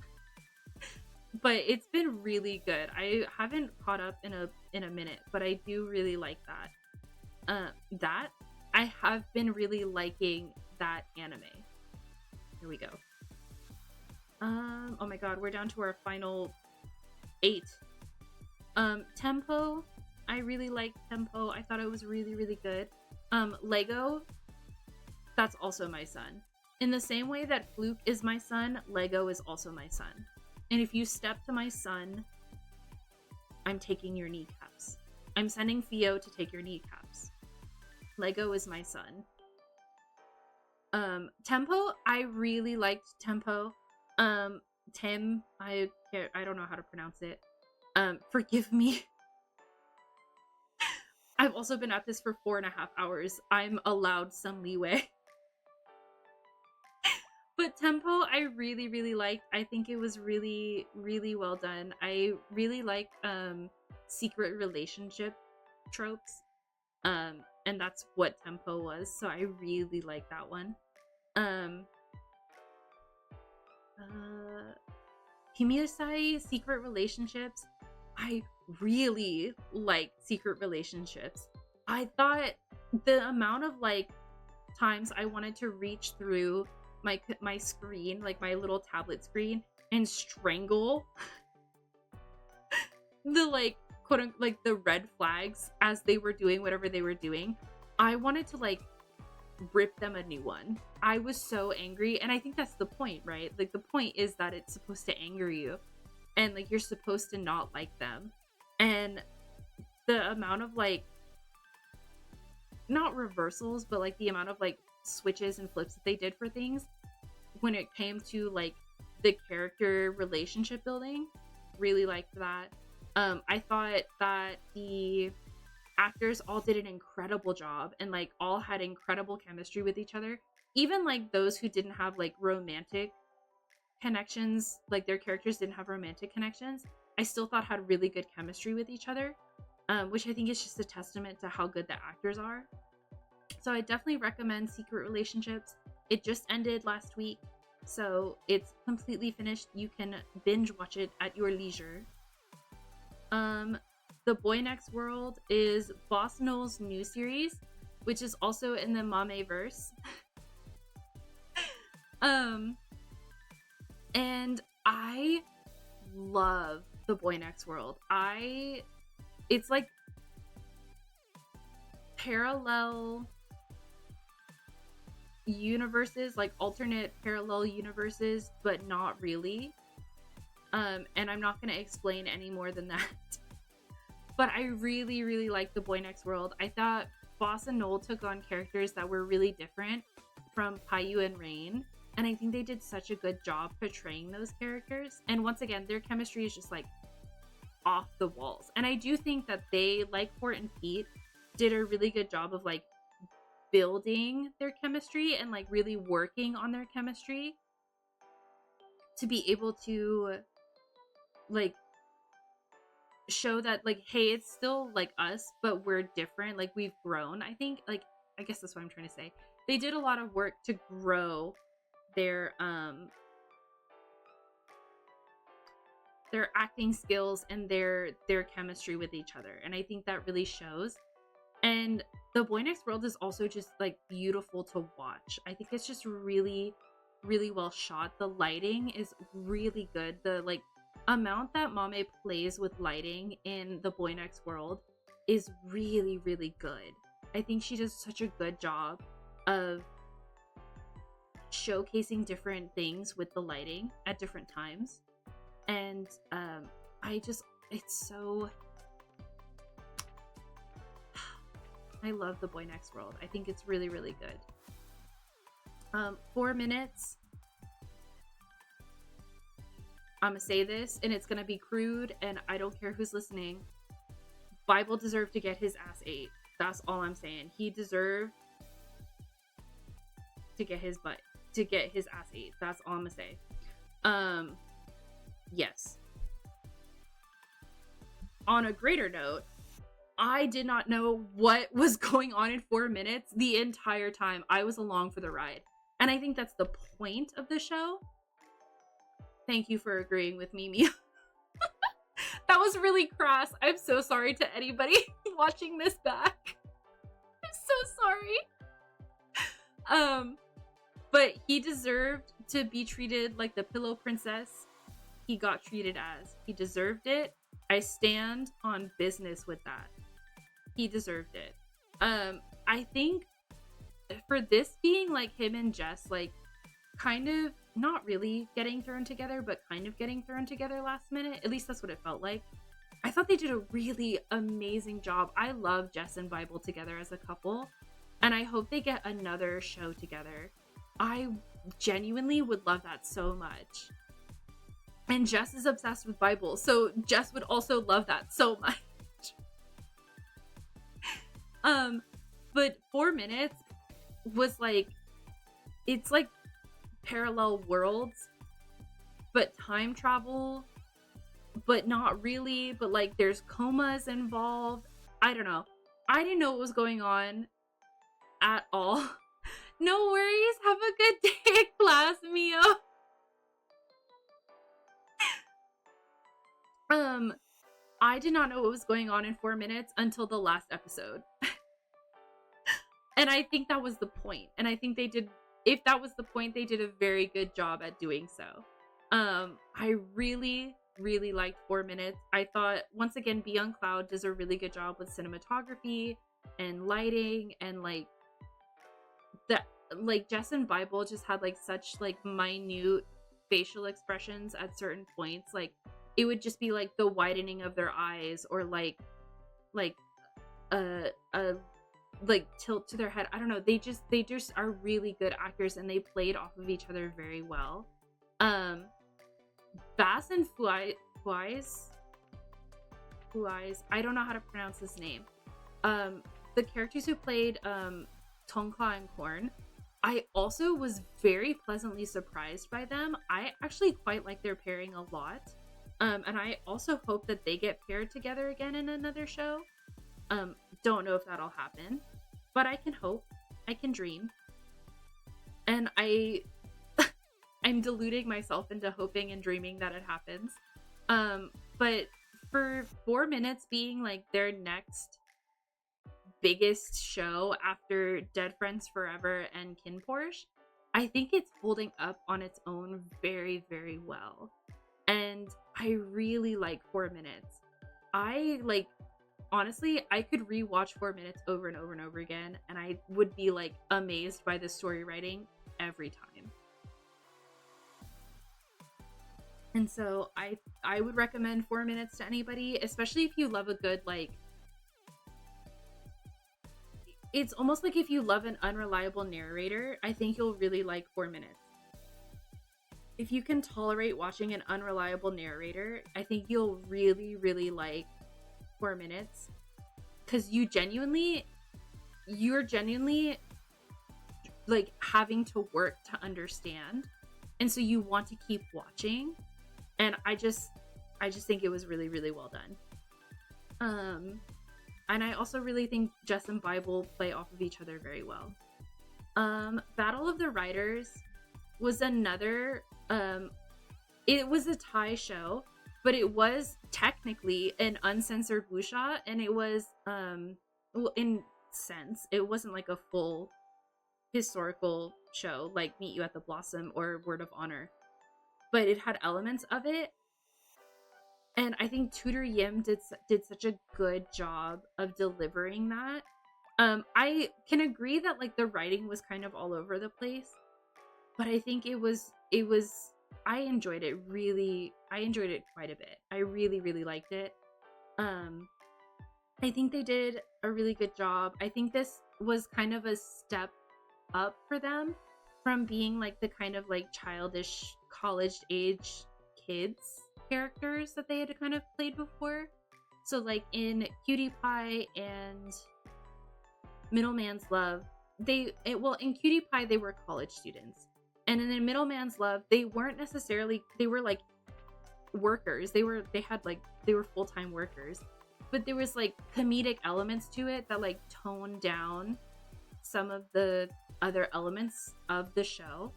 but it's been really good. I haven't caught up in a minute, but I do really like that. I have been really liking that anime. Here we go. Oh my god, we're down to our final 8. Tempo. I really like Tempo. I thought it was really, really good. Lego. That's also my son. In the same way that Fluke is my son, Lego is also my son. And if you step to my son, I'm taking your kneecaps. I'm sending Theo to take your kneecaps. Lego is my son. Tempo, I really liked Tempo. Tim, I don't know how to pronounce it. Forgive me. I've also been at this for 4.5 hours. I'm allowed some leeway. But Tempo, I really, really liked. I think it was really, really well done. I really like secret relationship tropes. And that's what Tempo was. So I really like that one. Himyosai secret relationships. I really liked secret relationships. I thought the amount of like times I wanted to reach through my screen, like my little tablet screen, and strangle the like quote unquote, like the red flags as they were doing whatever they were doing. I wanted to like rip them a new one. I was so angry, and I think that's the point, right? Like the point is that it's supposed to anger you, and like you're supposed to not like them. And the amount of like, not reversals, but like the amount of like switches and flips that they did for things when it came to like the character relationship building, really liked that. I thought that the actors all did an incredible job and like all had incredible chemistry with each other. Even like those who didn't have like romantic connections, like their characters didn't have romantic connections, I still thought had really good chemistry with each other, which I think is just a testament to how good the actors are. So I definitely recommend Secret Relationships. It just ended last week, so it's completely finished. You can binge watch it at your leisure. The Boy Next World is Boss Noel's new series, which is also in the Mame-verse. And I love The Boy Next World. It's like parallel universes, like alternate parallel universes, but not really. And I'm not going to explain any more than that. But I really, really like The Boy Next World. I thought Boss and Noel took on characters that were really different from Caillou and Rain. And I think they did such a good job portraying those characters. And once again, their chemistry is just like off the walls. And I do think that they, like Fort and Pete, did a really good job of like building their chemistry and like really working on their chemistry to be able to like show that like, hey, it's still like us, but we're different, like we've grown. I think, like, I guess that's what I'm trying to say. They did a lot of work to grow their acting skills and their chemistry with each other, and I think that really shows. And The Boy Next World is also just like beautiful to watch. I think it's just really, really well shot. The lighting is really good. The like amount that Mame plays with lighting in The Boy Next World is really, really good. I think she does such a good job of showcasing different things with the lighting at different times. And it's so, I love The Boy Next World. I think it's really, really good. 4 minutes. I'm gonna say this, and it's gonna be crude, and I don't care who's listening. Bible deserved to get his ass ate. That's all I'm saying. He deserved to get his ass ate. That's all I'm gonna say. Yes. On a greater note, I did not know what was going on in 4 minutes the entire time. I was along for the ride. And I think that's the point of the show. Thank you for agreeing with me, Mia. That was really crass. I'm so sorry to anybody watching this back. I'm so sorry. But he deserved to be treated like the pillow princess he got treated as. He deserved it. I stand on business with that. He deserved it. I think for this being like him and Jess, like kind of not really getting thrown together, but kind of getting thrown together last minute. At least that's what it felt like. I thought they did a really amazing job. I love Jess and Bible together as a couple, and I hope they get another show together. I genuinely would love that so much. And Jess is obsessed with Bible, so Jess would also love that so much. But 4 minutes was like, it's like parallel worlds, but time travel, but not really, but like there's comas involved. I don't know. I didn't know what was going on at all. No worries. Have a good day at class, Mia. I did not know what was going on in 4 minutes until the last episode. And I think that was the point. And I think they did, if that was the point, they did a very good job at doing so. I really, really liked 4 minutes. I thought, once again, Beyond Cloud does a really good job with cinematography and lighting, and like Jess and Bible just had like such like minute facial expressions at certain points. Like it would just be like the widening of their eyes, or like a like tilt to their head. I don't know. They just are really good actors, and they played off of each other very well. Bass and Fuais, I don't know how to pronounce his name. The characters who played Tongkla and Korn, I also was very pleasantly surprised by them. I actually quite like their pairing a lot. And I also hope that they get paired together again in another show. Don't know if that'll happen, but I can hope. I can dream. And I'm deluding myself into hoping and dreaming that it happens. But for 4 minutes being like their next biggest show after Dead Friends Forever and Kin Porsche, I think it's holding up on its own very, very well. And I really like 4 minutes. Honestly, I could rewatch 4 minutes over and over and over again, and I would be like amazed by the story writing every time. And so I would recommend 4 minutes to anybody, especially if you love a good, like, it's almost like if you love an unreliable narrator, I think you'll really like 4 minutes. If you can tolerate watching an unreliable narrator, I think you'll really, really like 4 minutes. Because you're genuinely like having to work to understand. And so you want to keep watching. And I just think it was really, really well done. And I also really think Jess and Bible play off of each other very well. Battle of the Writers was another, it was a Thai show, but it was technically an uncensored wuxia, and it was, well, in sense, it wasn't like a full historical show like Meet You at the Blossom or Word of Honor, but it had elements of it. And I think Tudor Yim did such a good job of delivering that. I can agree that like the writing was kind of all over the place, but I think it was I enjoyed it quite a bit. I really, really liked it. I think they did a really good job. I think this was kind of a step up for them from being like the kind of like childish college age kids characters that they had kind of played before. So like in Cutie Pie and Middleman's Love, in Cutie Pie they were college students, and in Middleman's Love they weren't necessarily, they were like workers. They were full-time workers, but there was like comedic elements to it that like toned down some of the other elements of the show,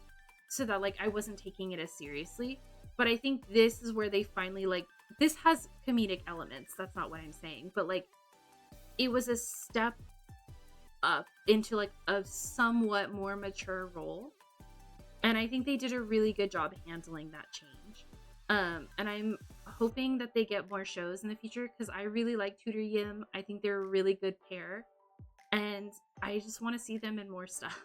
so that like I wasn't taking it as seriously. But I think this is where they finally, like, this has comedic elements, that's not what I'm saying, but like it was a step up into like a somewhat more mature role, and I think they did a really good job handling that change. And I'm hoping that they get more shows in the future, because I really like Tudor Yim. I think they're a really good pair, and I just want to see them in more stuff.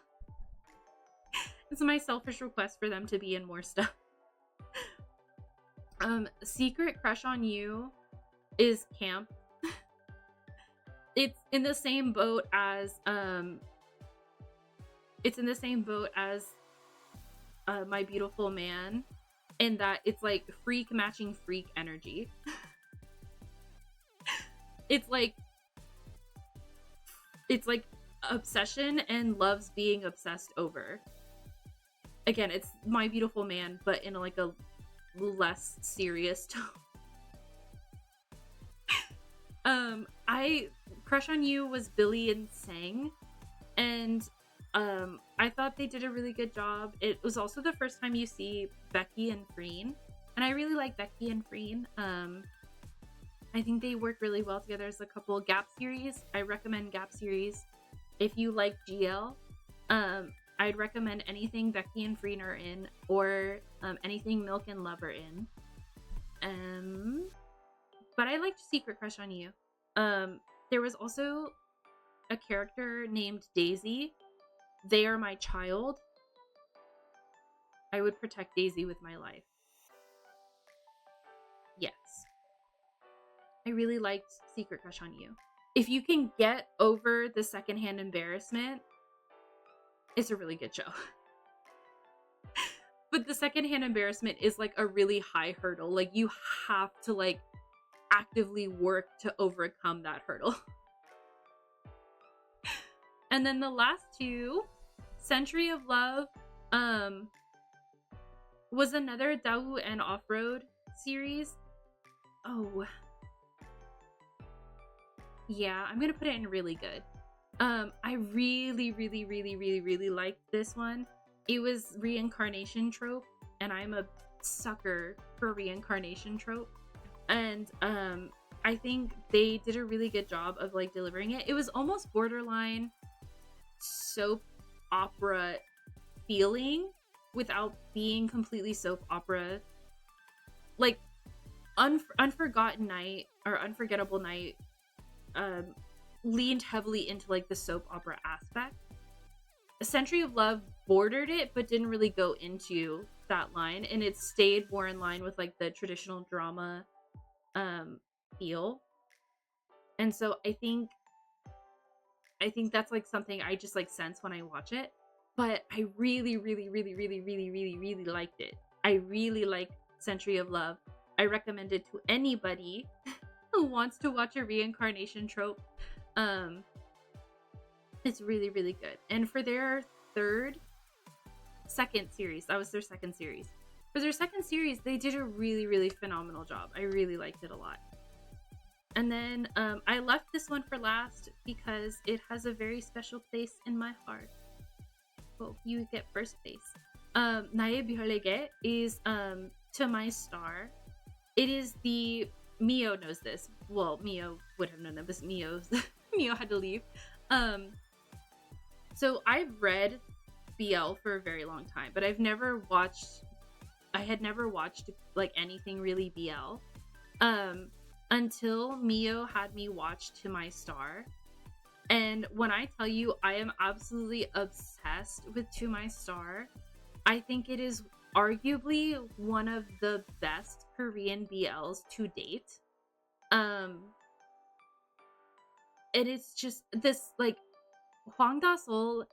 It's my selfish request for them to be in more stuff. Secret Crush on You is camp. It's in the same boat as My Beautiful Man, in that it's like freak matching freak energy. It's like obsession and loves being obsessed over. Again, it's My Beautiful Man, but in like a less serious tone. I Crush on You was Billy and Sang, and I thought they did a really good job. It was also the first time you see Becky and Freen, and I really like Becky and Freen. I think they work really well together as a couple. Gap series, I recommend Gap series. If you like GL, I'd recommend anything Becky and Freen are in, or anything Milk and Love are in. But I liked Secret Crush on You. There was also a character named Daisy. They are my child. I would protect Daisy with my life. Yes. I really liked Secret Crush on You. If you can get over the secondhand embarrassment, it's a really good show. But the secondhand embarrassment is like a really high hurdle. Like, you have to like actively work to overcome that hurdle. And then the last two, Century of Love, was another Dawu and Off-Road series. Oh. Yeah, I'm gonna put it in really good. I really liked this one. It was reincarnation trope, and I'm a sucker for reincarnation trope. And I think they did a really good job of like delivering it. It was almost borderline soap opera feeling without being completely soap opera. Like Unforgotten Night or Unforgettable Night leaned heavily into like the soap opera aspect. A Century of Love bordered it but didn't really go into that line, and it stayed more in line with like the traditional drama feel. And so I think that's like something I just like sense when I watch it. But I really liked it. I really liked Century of Love. I recommend it to anybody who wants to watch a reincarnation trope. It's really good. And for their second series, that was their second series. For their second series, they did a really phenomenal job. I really liked it a lot. And then I left this one for last because it has a very special place in my heart. Well, you get first place. 나의 별에게 is To My Star. It is the Mio knows this. Well, Mio would have known that, but Mio had to leave. So I've read BL for a very long time, but I had never watched like anything really BL. Until Mio had me watch To My Star. And when I tell you I am absolutely obsessed with To My Star, I think it is arguably one of the best Korean BLs to date. And it's just this, like, Hwang Da-sol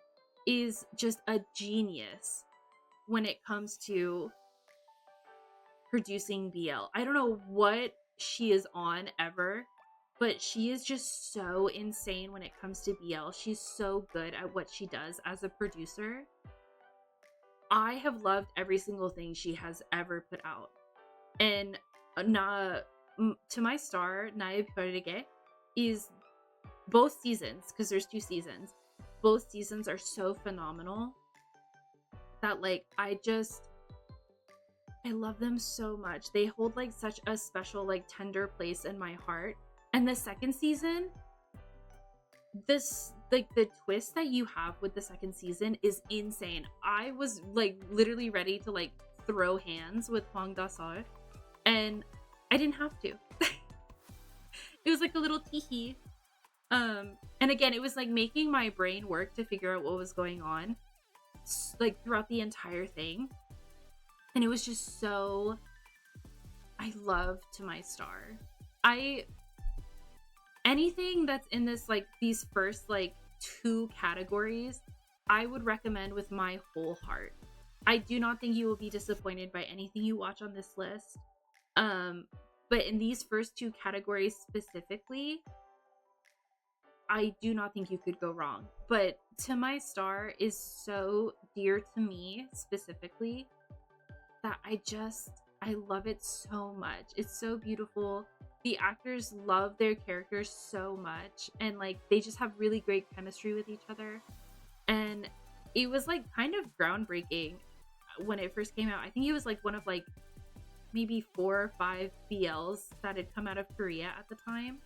is just a genius when it comes to producing BL. I don't know what she is on ever, but she is just so insane when it comes to BL. She's so good at what she does as a producer. I have loved every single thing she has ever put out. And To My Star, 나의 별에게, is both seasons, because there's 2 seasons. Both seasons are so phenomenal that, like, I love them so much. They hold like such a special, like, tender place in my heart. And the second season, this, like, the twist that you have with the second season is insane. I was like literally ready to like throw hands with Hwang Da-sol, and I didn't have to. It was like a little teehee. And again, it was like making my brain work to figure out what was going on, like, throughout the entire thing. And it was just so, I love To My Star. Anything that's in this, like, these first, like, 2 categories, I would recommend with my whole heart. I do not think you will be disappointed by anything you watch on this list. But in these first 2 categories specifically, I do not think you could go wrong. But To My Star is so dear to me specifically that I love it so much. It's so beautiful. The actors love their characters so much, and like they just have really great chemistry with each other. And it was like kind of groundbreaking when it first came out. I think it was like one of like maybe 4 or 5 BLs that had come out of Korea at the time.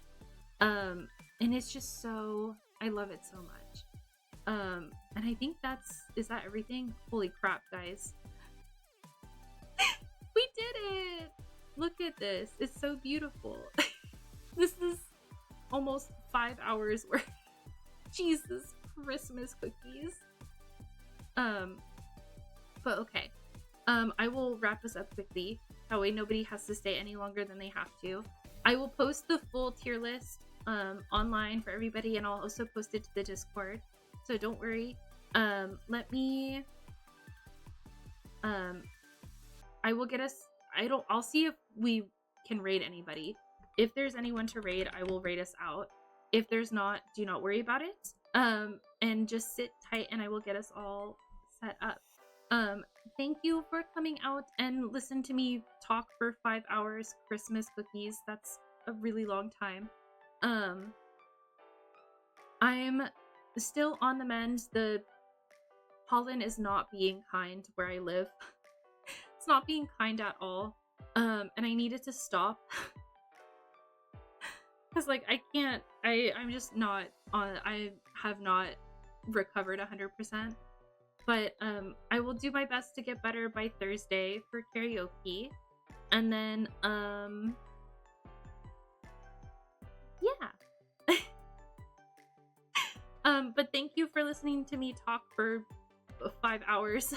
And it's just so, I love it so much. And I think is that everything? Holy crap, guys. We did it! Look at this. It's so beautiful. This is almost 5 hours worth. Jesus, Christmas cookies. But okay. I will wrap this up quickly. That way nobody has to stay any longer than they have to. I will post the full tier list online for everybody, and I'll also post it to the Discord. So don't worry. Let me I will get us I'll see if we can raid anybody. If there's anyone to raid, I will raid us out. If there's not, do not worry about it. And just sit tight and I will get us all set up. Thank you for coming out and listen to me talk for 5 hours. Christmas cookies. That's a really long time. I'm still on the mend. The pollen is not being kind where I live. It's not being kind at all. And I need it to stop. Cause like I'm just not on, I have not recovered 100%. But I will do my best to get better by Thursday for karaoke. And then yeah. But thank you for listening to me talk for 5 hours.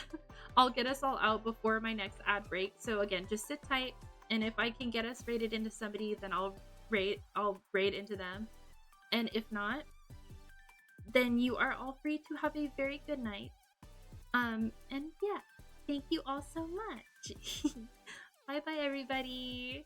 I'll get us all out before my next ad break. So again, just sit tight, and if I can get us rated into somebody, then I'll raid into them. And if not, then you are all free to have a very good night. And yeah, thank you all so much. Bye bye everybody.